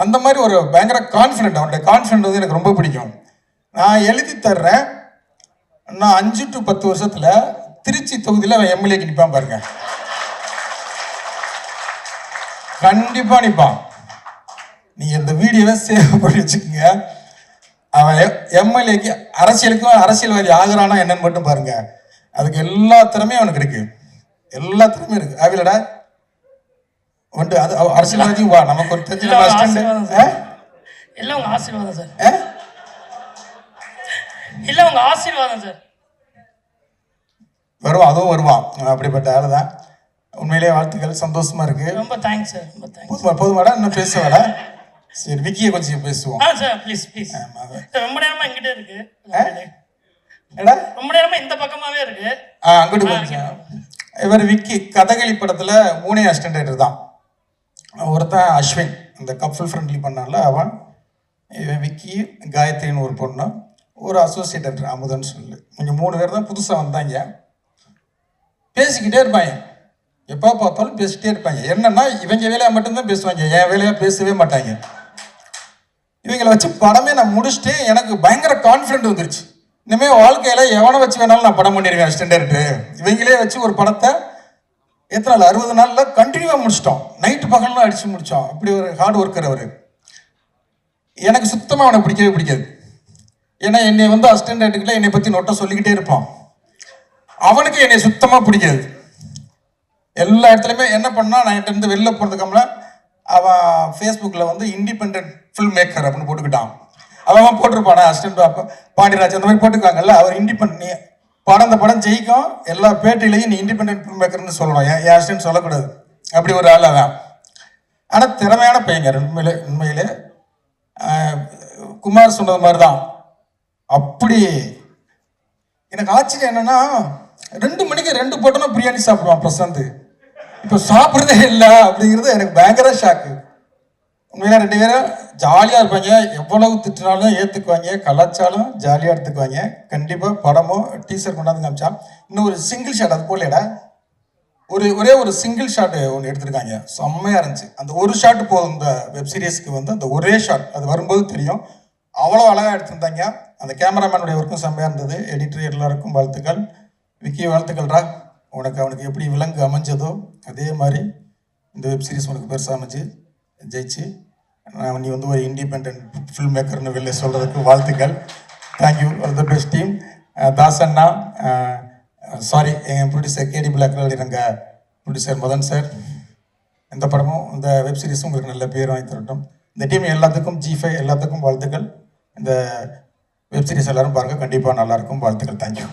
அந்த மாதிரி ஒரு பயங்கர கான்ஃபிடென்ட். அவனுடைய கான்ஃபிடென்ட் வந்து எனக்கு ரொம்ப பிடிக்கும். நான் எழுதி தர்றேன், நான் 5 to 10 வருஷத்தில் திருச்சி தொகுதியில் அவன் எம்எல்ஏக்கு நிற்பான் பாருங்க. கண்டிப்பாக நிற்பான். நீங்கள் இந்த வீடியோவை சேவ் பண்ணி வச்சுக்கோங்க. அவன் எம்எல்ஏக்கு அரசியலுக்கும் அரசியல்வாதி ஆகிறானா என்னன்னு மட்டும் பாருங்க. அதுக்கு எல்லா திறமையும் அவனுக்கு இருக்கு, எல்லா திறமையும் இருக்கு. ஆவிலடா வந்து அது அரசியல்வாதி வா, நமக்கு ஒரு தெரிஞ்ச எல்லாம் உங்க ஆசீர்வாதம் சார், இல்லை உங்க ஆசீர்வாதம் சார். வருவான், அதுவும் வருவான். அப்படிப்பட்ட ஆள் தான். உண்மையிலேயே வாழ்த்துக்கள், சந்தோஷமா இருக்கு. ரொம்ப தேங்க்ஸ் சார், ரொம்ப தேங்க்ஸ். போதுமாடா இன்னும் பேசுவாடா? சரி, விக்கியை கொஞ்சம் பேசுவோம். Sir please please. ரொம்ப நேரமா எங்கிட்ட இருக்கு. ஏடா ரொம்ப நேரமா இந்த பக்கமாவே இருக்கு. அங்கிட்டு கொஞ்சம். இவர் விக்கி கதகளி படத்துல 3 அசிஸ்டன்ட் தான். ஒருத்தன் அஸ்வின், இந்த கப்பல் ஃப்ரெண்ட்லி பண்ணால அவன். இவன் விக்கி, காயத்ரின்னு ஒரு பொண்ணு, ஒரு அசோசியேட் அமுதன்னு சொல்லு. இங்கே 3 பேர் தான் புதுசாக வந்தாங்க. பேசிக்கிட்டே இருப்பாங்க, எப்போ பார்த்தாலும் பேசிக்கிட்டே இருப்பாங்க. என்னன்னா இவங்க வேலையாக மட்டும்தான் பேசுவாங்க, என் வேலையாக பேசவே மாட்டாங்க. இவங்களை வச்சு படமே நான் முடிச்சுட்டு எனக்கு பயங்கர கான்ஃபிடென்ட் வந்துருச்சு. இனிமேல் வாழ்க்கையில் எவனை வச்சு வேணாலும் நான் படம் பண்ணிடுவேன் அசிஸ்டன்ட் டைரக்டர். இவங்களே வச்சு ஒரு படத்தை எத்தனை நாள் 60 நாளில் கண்டினியூவாக முடிச்சிட்டோம். நைட்டு பகல்லாம் அடித்து முடித்தோம். இப்படி ஒரு ஹார்ட் ஒர்க்கர் அவர். எனக்கு சுத்தமாக அவனை பிடிக்கவே பிடிக்காது. ஏன்னா என்னை வந்து அசிஸ்டன்ட் டைரக்டர்ல என்னை பற்றி நோட்டை சொல்லிக்கிட்டே இருப்பான். அவனுக்கு என்னை சுத்தமாக பிடிக்காது. எல்லா இடத்துலையுமே என்ன பண்ணால் நான் என்கிட்ட இருந்து வெளில போகிறதுக்காமல அவன் ஃபேஸ்புக்கில் வந்து இண்டிபெண்ட் ஃபில்ம் மேக்கர் அப்படின்னு போட்டுக்கிட்டான். அவன் போட்டிருப்பானா அசிஸ்டன்ட் பாண்டியராஜ் அந்த மாதிரி போட்டுக்காங்கல்ல. அவர் இண்டிபெண்ட் படம், அந்த படம் ஜெயிக்கும், எல்லா பேட்டிலையும் நீ இண்டிபெண்ட் ஃபில்ம் மேக்கர்னு சொல்லணும், என் அசிஸ்டன்ட் சொல்லக்கூடாது. அப்படி ஒரு ஆள் அவன். ஆனால் திறமையான பையங்க உண்மையிலே. குமார் சொன்னது மாதிரி தான். அப்படி எனக்கு ஆச்சரியம் என்னன்னா 2 மணிக்கு 2 போட்டோன்னா பிரியாணி சாப்பிடுவான் பிரசாந்த். இப்போ சாப்பிட்றதே இல்லை அப்படிங்கிறது எனக்கு பயங்கர ஷாக்கு. உண்மையில 2 பேரும் ஜாலியாக இருப்பாங்க. எவ்வளவு திட்டினாலும் ஏற்றுக்குவாங்க, கலாச்சாரம் ஜாலியாக எடுத்துக்குவாங்க. கண்டிப்பாக படமோ டீசர் கொண்டாந்து காமிச்சா இன்னும் ஒரு சிங்கிள் ஷாட், அது போலடா ஒரே ஒரு சிங்கிள் ஷாட்டு ஒன்று எடுத்திருக்காங்க, செம்மையாக இருந்துச்சு. அந்த ஒரு ஷாட்டு போதும் இந்த வெப் சீரிஸ்க்கு வந்து. அந்த ஒரே ஷாட் அது வரும்போது தெரியும், அவ்வளோ அழகாக எடுத்திருந்தாங்க. அந்த கேமராமேனுடைய ஒர்க்கும் செம்மையாக இருந்தது. எடிட்டர் எல்லாருக்கும் வாழ்த்துக்கள். விக்கி வாழ்த்துக்கள்ரா. அவனுக்கு எப்படி விலங்கு அமைஞ்சதோ அதே மாதிரி இந்த வெப் சீரிஸ் உனக்கு பெருசாக அமைஞ்சு ஜெயிச்சு நீ வந்து ஒரு இண்டிபெண்ட் ஃபில்ம் மேக்கர்னு வெளில சொல்கிறதுக்கு வாழ்த்துக்கள். Thank you, all the best team. தாசண்ணா, சாரி, என் ப்ரொடியூசர் கேடி பிளாக்ல இருங்க, ப்ரொடியூசர் மதன் சார். இந்த படமும் இந்த வெப் சீரிஸும் உங்களுக்கு நல்ல பேர் வாங்கி தரட்டும். இந்த டீம் எல்லாத்துக்கும் G5 எல்லாத்துக்கும் வாழ்த்துக்கள். இந்த வெப் சீரிஸ் எல்லாரும் பாருங்கள், கண்டிப்பாக நல்லாயிருக்கும். வாழ்த்துக்கள். Thank you.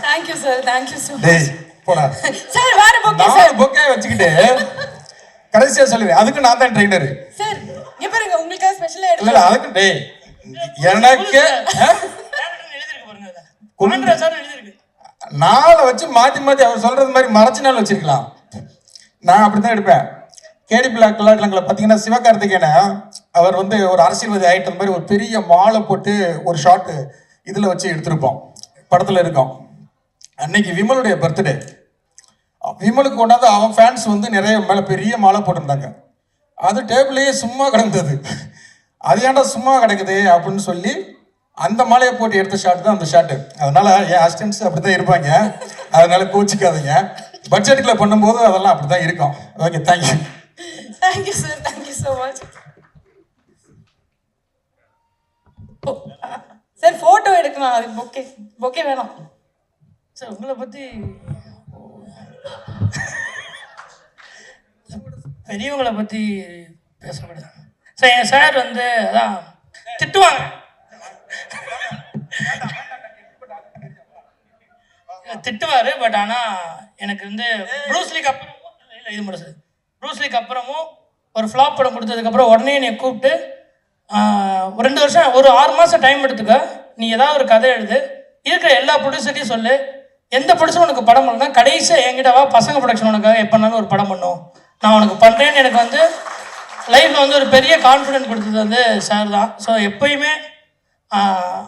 Thank you sir, thank you so much. டேய் போடா சார், வேற பொக்கே சார். பொக்கே வச்சுக்கிட்டு கடைசியாக சொல்லுவேன், அதுக்கு நான் தான் ட்ரெயினர் சார். இங்க பாருங்க, உங்களுக்காக ஸ்பெஷலா இல்லை இல்லை, அதுக்கு டேய் எனக்கு நாளை வச்சு மாற்றி அவர் சொல்றது மாதிரி மறைச்சு நாள் வச்சிருக்கலாம். நான் அப்படித்தான் எடுப்பேன். கேடி பிளாக் கலாட்லங்களை பார்த்தீங்கன்னா சிவகார்த்திகேயனை அவர் வந்து ஒரு அரசியல்வாதி ஆகிட்ட மாதிரி ஒரு பெரிய மாலை போட்டு ஒரு ஷாட்டு இதில் வச்சு எடுத்திருப்போம், படத்தில் இருக்கோம். அன்னைக்கு விமலுடைய பர்த்டே, விமலுக்கு கொண்டாந்து அவன் ஃபேன்ஸ் வந்து நிறைய மேலே பெரிய மாலை போட்டிருந்தாங்க. அது டேபிளையே சும்மா கிடந்தது. அது ஏன்டா சும்மா கிடக்குது அப்படின்னு சொல்லி அந்த மாலையை போட்டு எடுத்த ஷாட் தான் அந்த ஷாட்டு. அதனால என் அசிஸ்டன்ஸ் அப்படி தான் இருப்பாங்க, அதனால கோச்சிக்காதீங்க. பட்ஜெட்டில் பண்ணும்போது அதெல்லாம் அப்படி தான் இருக்கும். Okay, thank you. Thank you sir, thank you so much. Sir photo எடுக்கலாம், அது பொக்கே வேணாம் சார். உங்களை பற்றி பெரியவங்களை பற்றி பேசக்கூடாது சார். என் சார் வந்து அதான் திட்டுவாங்க, திட்டுவார். பட் ஆனால் எனக்கு வந்து ப்ரூஸ்லிக்கு அப்புறமும் இல்லை இது மட்டும் சார், ப்ரூஸ்லிக்கு அப்புறமும் ஒரு ஃப்ளாப் படம் கொடுத்ததுக்கப்புறம் உடனே என்னை கூப்பிட்டு 2 வருஷம் ஒரு 6 மாதம் டைம் எடுத்துக்க, நீ ஏதாவது ஒரு கதை எழுது, இருக்கிற எல்லா ப்ரொடியூசர்ட்டையும் சொல்லு, எந்த ப்ரொடியூசரும் உனக்கு படம் பண்ணா கடைசியாக என்கிட்ட வா, பசங்க ப்ரொடக்ஷன் உனக்காக எப்போனாலும் ஒரு படம் பண்ணும், நான் உனக்கு பண்ணுறேன்னு எனக்கு வந்து லைஃப்பில் வந்து ஒரு பெரிய கான்ஃபிடென்ட் கொடுத்தது வந்து சார் தான். ஸோ எப்போயுமே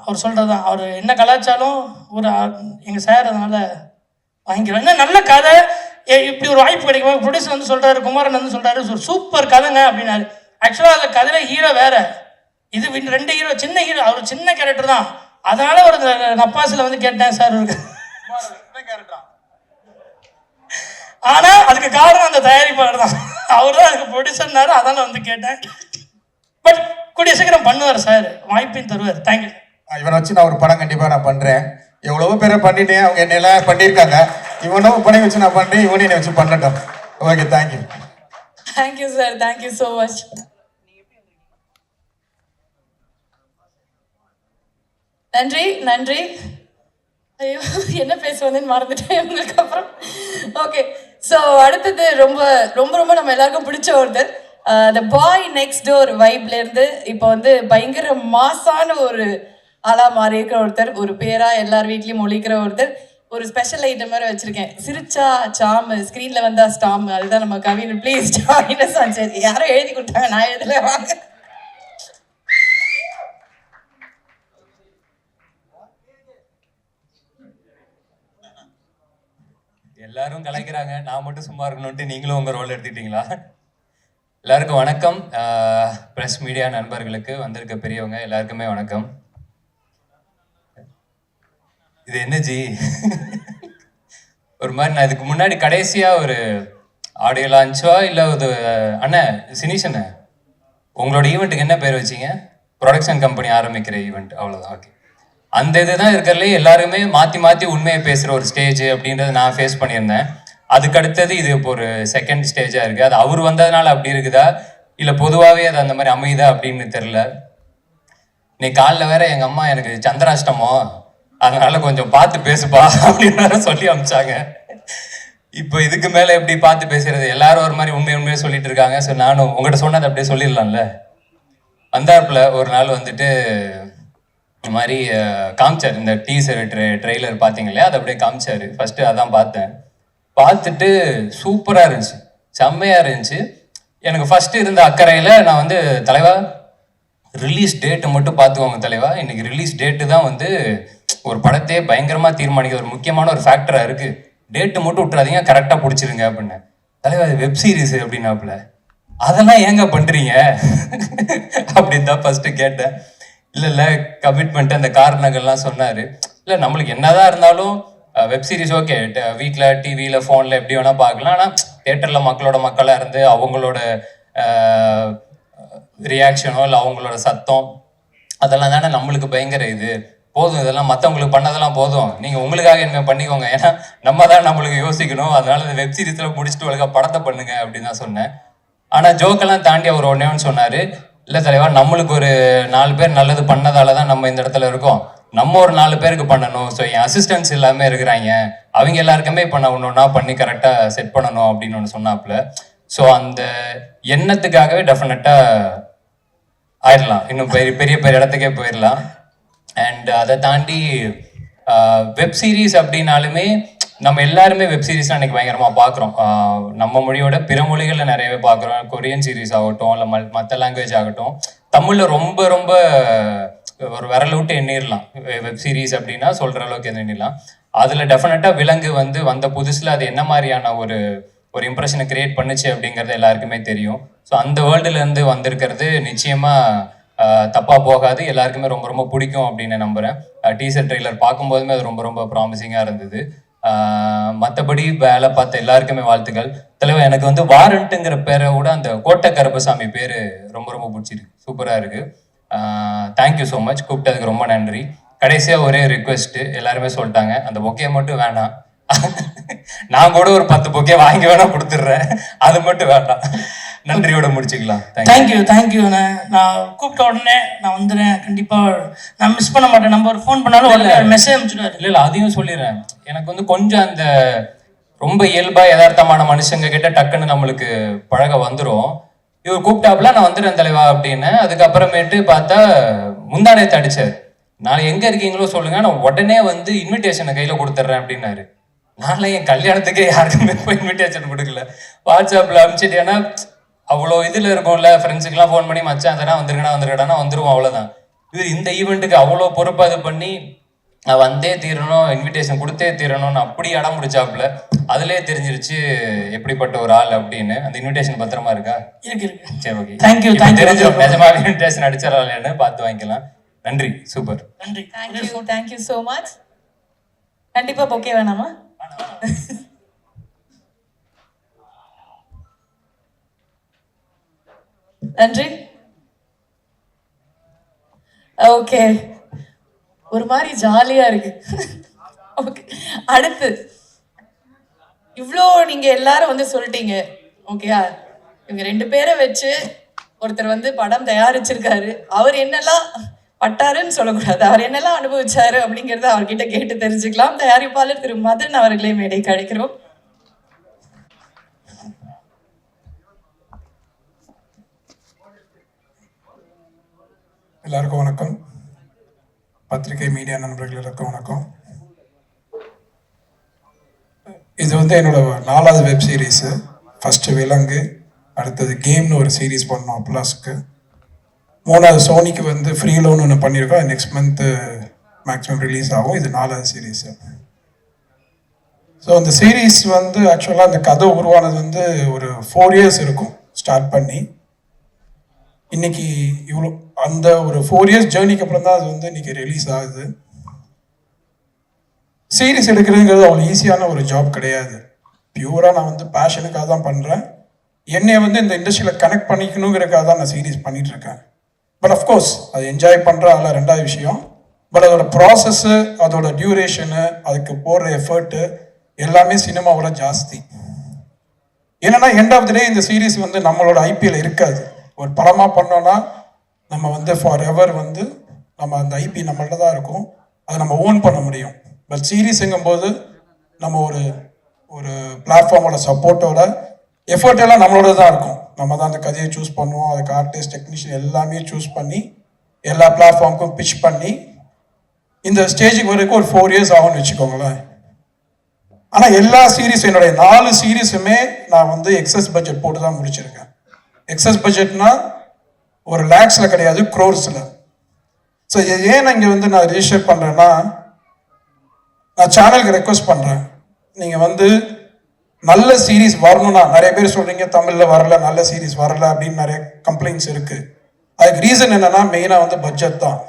அவர் சொல்கிறது தான், அவர் என்ன கலாச்சாரம் ஒரு எங்கள் சார் அதனால் வாங்கிக்கிறோம். இன்னும் நல்ல கதை, இப்படி ஒரு வாய்ப்பு கிடைக்கும். ப்ரொடியூசர் வந்து சொல்கிறாரு, குமாரன் வந்து சொல்கிறாரு, ஒரு சூப்பர் கதைங்க அப்படின்னாரு. ஆக்சுவலாக அந்த கதையில் ஹீரோ வேறு, இது 2 ஹீரோ, சின்ன ஹீரோ, அவர் சின்ன கேரக்டர் தான். அதனால ஒரு நப்பாசில் வந்து கேட்டேன் சார் இருக்கு. ஆனா அதுக்கு காரணம் அந்த தயாரிப்பாளர் தான், அவர் தான் அதுக்கு ப்ரொடியூசர்னாரு. அதனால வந்து கேட்டேன். பட் கூடிய சீக்கிரம் பண்ணுவார் சார், வாய்ப்பையும் தருவார். தேங்க்யூ. இவனை வச்சு நான் ஒரு படம் கண்டிப்பாக நான் பண்ணுறேன். எவ்வளவோ பேரை பண்ணிட்டேன், அவங்க என்ன எல்லாம் பண்ணியிருக்காங்க. இவனும் படம் வச்சு நான் பண்ணுறேன், இவனையும் என்னை வச்சு பண்ணட்டும். Okay, thank you. Thank you sir, thank you so much. நன்றி. ஐயோ என்ன பேசுவதுன்னு மறந்துட்டேன் உங்களுக்கு அப்புறம். ஓகே, ஸோ அடுத்தது ரொம்ப ரொம்ப ரொம்ப நம்ம எல்லாருக்கும் பிடிச்ச ஒருத்தர், த பாய் நெக்ஸ்ட் டோர் வைப்லேருந்து இப்போ வந்து பயங்கர மாசான ஒரு ஆளாக மாறி இருக்கிற ஒருத்தர், ஒரு பேராக எல்லார் வீட்லேயும் ஒழிக்கிற ஒருத்தர். ஒரு ஸ்பெஷல் ஐட்டம் மாதிரி வச்சுருக்கேன், சிரிச்சா சாமு, ஸ்க்ரீனில் வந்தால் ஸ்டாமு. அதுதான் நம்ம கவின். Please join. சரி, யாரோ எழுதி கொடுத்தாங்க, நான் எழுதல. வாங்க. எல்லாரும் கலாய்க்கிறாங்க, நான் மட்டும் சும்மா இருக்கணும்ட்டு நீங்களும் உங்கள் ரோல் எடுத்துக்கிட்டீங்களா? எல்லாருக்கும் வணக்கம். ப்ரெஸ் மீடியா நண்பர்களுக்கு, வந்திருக்க பெரியவங்க எல்லாருக்குமே வணக்கம். இது என்ன ஜி ஒரு மாதிரி, நான் இதுக்கு முன்னாடி கடைசியாக ஒரு ஆடியோ லான்ச்சோ இல்லை ஒரு அண்ணன் சினிஷ் அண்ணன் உங்களோட ஈவெண்ட்டுக்கு என்ன பேர் வச்சிங்க? ப்ரொடக்ஷன் கம்பெனி ஆரம்பிக்கிற ஈவெண்ட், அவ்வளோதான். ஓகே, அந்த இதுதான் இருக்கிறதுலே எல்லாருமே மாற்றி மாற்றி உண்மையை பேசுகிற ஒரு ஸ்டேஜ் அப்படின்றத நான் ஃபேஸ் பண்ணியிருந்தேன். அதுக்கு அடுத்தது இது இப்போ ஒரு செகண்ட் ஸ்டேஜாக இருக்குது. அது அவர் வந்ததுனால அப்படி இருக்குதா இல்லை பொதுவாகவே அது அந்த மாதிரி அமையுதா அப்படின்னு தெரில. நீ காலைல வேற எங்கள் அம்மா எனக்கு சந்திராஷ்டமோ, அதனால கொஞ்சம் பார்த்து பேசுப்பா அப்படின்னு சொல்லி அனுப்பிச்சாங்க. இப்போ இதுக்கு மேலே எப்படி பார்த்து பேசுறது? எல்லாரும் ஒரு மாதிரி உண்மையாக சொல்லிட்டு இருக்காங்க. ஸோ நானும் உங்கள்கிட்ட சொன்னதை அப்படியே சொல்லிடலாம்ல. வந்தாப்புல ஒரு நாள் வந்துட்டு இந்த மாதிரி காமிச்சார், இந்த டீசர் ட்ரெய்லர் பார்த்தீங்க இல்லையா, அதை அப்படியே காமிச்சார். ஃபஸ்ட்டு அதான் பார்த்தேன். பார்த்துட்டு சூப்பராக இருந்துச்சு, செம்மையாக இருந்துச்சு. எனக்கு ஃபஸ்ட்டு இருந்த அக்கறையில் நான் வந்து, தலைவா ரிலீஸ் டேட்டு மட்டும் பார்த்துக்கோங்க தலைவா, இன்னைக்கு ரிலீஸ் டேட்டு தான் வந்து ஒரு படத்தையே பயங்கரமாக தீர்மானிக்கிற ஒரு முக்கியமான ஒரு ஃபேக்டராக இருக்குது. டேட்டு மட்டும் விட்டுறாதீங்க, கரெக்டாக பிடிச்சிருங்க அப்படின்னு. தலைவா அது வெப் சீரிஸ் அப்படின்னாப்புல. அதெல்லாம் ஏங்க பண்ணுறீங்க அப்படின்னு தான் ஃபஸ்ட்டு கேட்டேன். இல்லை கமிட்மெண்ட் அந்த காரணங்கள்லாம் சொன்னார். இல்லை நம்மளுக்கு என்னதான் இருந்தாலும் வெப் சீரிஸ் ஓகே, வீட்டில் டிவியில் ஃபோனில் எப்படி வேணால் பார்க்கலாம். ஆனால் தேட்டரில் மக்களாக இருந்து அவங்களோட ரியாக்ஷனோ இல்லை அவங்களோட சத்தம் அதெல்லாம் தானே நம்மளுக்கு பயங்கர இது. போதும், இதெல்லாம் மற்றவங்களுக்கு பண்ணதெல்லாம் போதும், நீங்கள் உங்களுக்காக என்ன பண்ணிக்கோங்க. ஏன்னா நம்ம தான் நம்மளுக்கு யோசிக்கணும். அதனால இந்த வெப் சீரிஸில் முடிச்சுட்டு ஒழுங்காக படத்தை பண்ணுங்க அப்படின்னு தான் சொன்னேன். ஆனால் ஜோக்கெல்லாம் தாண்டி அவர் ஒன்றேன்னு சொன்னார், இல்லை தலைவா நம்மளுக்கு ஒரு 4 பேர் நல்லது பண்ணதால தான் நம்ம இந்த இடத்துல இருக்கோம், நம்ம ஒரு 4 பேருக்கு பண்ணணும். ஸோ என் அசிஸ்டன்ஸ் எல்லாமே இருக்கிறாங்க, அவங்க எல்லாருக்குமே இப்போ நான் ஒன்று ஒன்றா பண்ணி கரெக்டாக செட் பண்ணணும் அப்படின்னு ஒன்று சொன்னாப்புல. ஸோ அந்த எண்ணத்துக்காகவே டெஃபினட்டாக ஆயிடலாம், இன்னும் பெரிய பெரிய பெரிய இடத்துக்கே போயிடலாம். அண்ட் அதை தாண்டி வெப் சீரிஸ் அப்படின்னாலுமே நம்ம எல்லாருமே வெப் சீரிஸ்லாம் அன்றைக்கி பயங்கரமாக பார்க்குறோம். நம்ம மொழியோட பிற மொழிகளில் நிறையவே பார்க்குறோம். கொரியன் சீரிஸ் ஆகட்டும், இல்லை மற்ற லாங்குவேஜ் ஆகட்டும். தமிழில் ரொம்ப ரொம்ப ஒரு விரல் விட்டு எண்ணிடலாம் வெப் சீரிஸ் அப்படின்னா, சொல்கிற அளவுக்கு எண்ணிடலாம். அதில் டெஃபினட்டாக விலங்கு வந்து வந்த புதுசில் அது என்ன மாதிரியான ஒரு இம்ப்ரெஷனை கிரியேட் பண்ணுச்சு அப்படிங்கிறது எல்லாருக்குமே தெரியும். ஸோ அந்த வேர்ல்டுலேருந்து வந்திருக்கிறது நிச்சயமாக தப்பாக போகாது, எல்லாருக்குமே ரொம்ப ரொம்ப பிடிக்கும் அப்படின்னு நம்புகிறேன். டீசர் ட்ரெய்லர் பார்க்கும்போதுமே அது ரொம்ப ரொம்ப ப்ராமிசிங்காக இருந்தது. மற்றபடி வேலை பார்த்த எல்லாருக்குமே வாழ்த்துக்கள். தலைவர் எனக்கு வந்து வாரண்ட்டுங்கிற பேரை விட அந்த கோட்டை கருப்பசாமி பேர் ரொம்ப ரொம்ப பிடிச்சிருக்கு, சூப்பராக இருக்குது. தேங்க்யூ ஸோ மச், கூப்பிட்டதுக்கு ரொம்ப நன்றி. கடைசியாக ஒரே ரிக்வெஸ்ட்டு, எல்லாருமே சொல்லிட்டாங்க அந்த பொக்கே மட்டும் வேணாம், நான் கூட ஒரு 10 பொக்கே வாங்கி வேணா கொடுத்துட்றேன், அது மட்டும் வேண்டாம். நன்றியோட முடிச்சுக்கலாம். தேங்க்யூ. நான் கூப்பிட்ட உடனே நான் வந்துடுறேன், கண்டிப்பாக நான் மிஸ் பண்ண மாட்டேன். நம்ம ஒரு ஃபோன் பண்ணாலும் உடனே மெசேஜ் அனுப்பிச்சுடுவார். இல்லை அதையும் சொல்லிடுறேன். எனக்கு வந்து கொஞ்சம் அந்த ரொம்ப இயல்பாக யதார்த்தமான மனுஷங்க கிட்ட டக்குன்னு நம்மளுக்கு பழக வந்துடும். இவர் கூப்பிட்டாப்புல நான் வந்துடுறேன் தலைவா அப்படின்னு. அதுக்கப்புறமேட்டு பார்த்தா முந்தானத்தை அடிச்சார், நாளை எங்கே இருக்கீங்களோ சொல்லுங்க, நான் உடனே வந்து இன்விடேஷனை கையில் கொடுத்துட்றேன் அப்படின்னாரு. நான்லாம் என் கல்யாணத்துக்கே யாருக்குமே போய் இன்விடேஷன் கொடுக்கல, வாட்ஸ்அப்பில் அனுப்பிச்சிட்டு. ஏன்னா அவ்வளோ இதில் இருக்கும்ல, ஃப்ரெண்ட்ஸுக்கெல்லாம் ஃபோன் பண்ணி மச்சான் தானே வந்துருக்கடா வந்துருவோம், அவ்வளோதான். இது இந்த ஈவெண்ட்டுக்கு அவ்வளோ பொறுப்பாக இது பண்ணி நான் வந்தே தீரணும், இன்விடேஷன் கொடுத்தே தீரணும்னு அப்படி இடம் முடிச்சாப்புல. அதுலேயே தெரிஞ்சிருச்சு எப்படிப்பட்ட ஒரு ஆள் அப்படின்னு. அந்த இன்விடேஷன் பத்திரமா இருக்கா? இருக்கு. சரி, ஓகே. தேங்க்யூ. தெரிஞ்சிடும் நிஜமாக இன்விடேஷன் அடிச்சிடறான்னு பார்த்து வாங்கிக்கலாம். நன்றி, சூப்பர். நன்றி. Thank you so much. கண்டிப்பாக பொக்கே வேணாமா? நன்றி. ஓகே, ஒரு மாதிரி ஜாலியா இருக்கு. ஓகே, அடுத்து இவ்வளோ நீங்க எல்லாரும் வந்து சொல்லிட்டீங்க, ஓகேயா? இவங்க 2 பேரை வச்சு ஒருத்தர் வந்து படம் தயாரிச்சிருக்காரு. அவர் என்னெல்லாம் பட்டாருன்னு சொல்லக்கூடாது, அவர் என்னெல்லாம் அனுபவிச்சாரு அப்படிங்கிறத அவர்கிட்ட கேட்டு தெரிஞ்சுக்கலாம். தயாரிப்பாளர் திரு மதன் அவர்களை மேடைக்கு அழைக்கிறோம். எல்லாருக்கும் வணக்கம். பத்திரிகை மீடியா நண்பர்களுக்கும் வணக்கம். இது வந்து என்னோட 4வது வெப் சீரிஸு. ஃபஸ்ட்டு விலங்கு, அடுத்தது கேம்னு ஒரு சீரீஸ் பண்ணோம் அப்லாஸ்க்கு. 3வது சோனிக்கு வந்து ஃப்ரீ லோன் ஒன்று பண்ணியிருக்கோம். நெக்ஸ்ட் மந்த்து மேக்ஸிமம் ரிலீஸ் ஆகும். இது 4வது சீரீஸு. ஸோ அந்த சீரீஸ் வந்து ஆக்சுவலாக அந்த கதை உருவானது வந்து ஒரு 4 இயர்ஸ் இருக்கும் ஸ்டார்ட் பண்ணி. இன்னைக்கு இவ்வளோ அந்த ஒரு 4 இயர்ஸ் ஜேர்னிக்கு அப்புறம் தான் அது வந்து இன்னைக்கு ரிலீஸ் ஆகுது. சீரீஸ் எடுக்கிறதுங்கிறது அவ்வளோ ஈஸியான ஒரு ஜாப் கிடையாது. பியூராக நான் வந்து பேஷனுக்காக தான் பண்ணுறேன். என்னை வந்து இந்த இண்டஸ்ட்ரியில் கனெக்ட் பண்ணிக்கணுங்கிறதுக்காக தான் நான் சீரீஸ் பண்ணிகிட்ருக்கேன். பட் அஃப்கோர்ஸ் அது என்ஜாய் பண்ணுற அதில் 2வது விஷயம். பட் அதோட ப்ராசஸ்ஸு, அதோட டியூரேஷனு, அதுக்கு போடுற எஃபர்ட்டு எல்லாமே சினிமாவோட ஜாஸ்தி. ஏன்னா எண்ட் ஆஃப் த டே இந்த சீரீஸ் வந்து நம்மளோட ஐபிஎல் இருக்காது. ஒரு படமாக பண்ணோன்னா நம்ம வந்து ஃபார் எவர் வந்து நம்ம அந்த ஐபி நம்மள்ட்ட தான் இருக்கும், அதை நம்ம ஓன் பண்ண முடியும். பட் சீரீஸுங்கும்போது நம்ம ஒரு ஒரு பிளாட்ஃபார்மோட சப்போர்ட்டோட எஃபர்ட் எல்லாம் நம்மளோட தான் இருக்கும். நம்ம தான் அந்த கதையை சூஸ் பண்ணுவோம், அதுக்கு ஆர்டிஸ்ட் டெக்னீஷியன் எல்லாமே சூஸ் பண்ணி எல்லா பிளாட்ஃபார்முக்கும் பிச் பண்ணி இந்த ஸ்டேஜுக்கு வரைக்கும் ஒரு 4 இயர்ஸ் ஆகும்னு வச்சுக்கோங்களேன். ஆனால் எல்லா சீரீஸ் என்னுடைய 4 சீரீஸுமே நான் வந்து எக்ஸஸ் பட்ஜெட் போட்டு தான் முடிச்சிருக்கேன். எக்ஸஸ் பட்ஜெட்னா ஒரு லேக்ஸில் கிடையாது, க்ரோர்ஸில். ஸோ ஏன் நான் இங்கே வந்து நான் ரிஜிஸ்டர் பண்ணுறேன்னா, நான் சேனலுக்கு ரெக்வஸ்ட் பண்ணுறேன், நீங்கள் வந்து நல்ல சீரீஸ் வரணும்னா, நிறைய பேர் சொல்கிறீங்க தமிழில் வரல, நல்ல சீரீஸ் வரல அப்படின்னு நிறைய கம்ப்ளைண்ட்ஸ் இருக்குது. அதுக்கு ரீசன் என்னென்னா மெயினாக வந்து பட்ஜெட் தான்.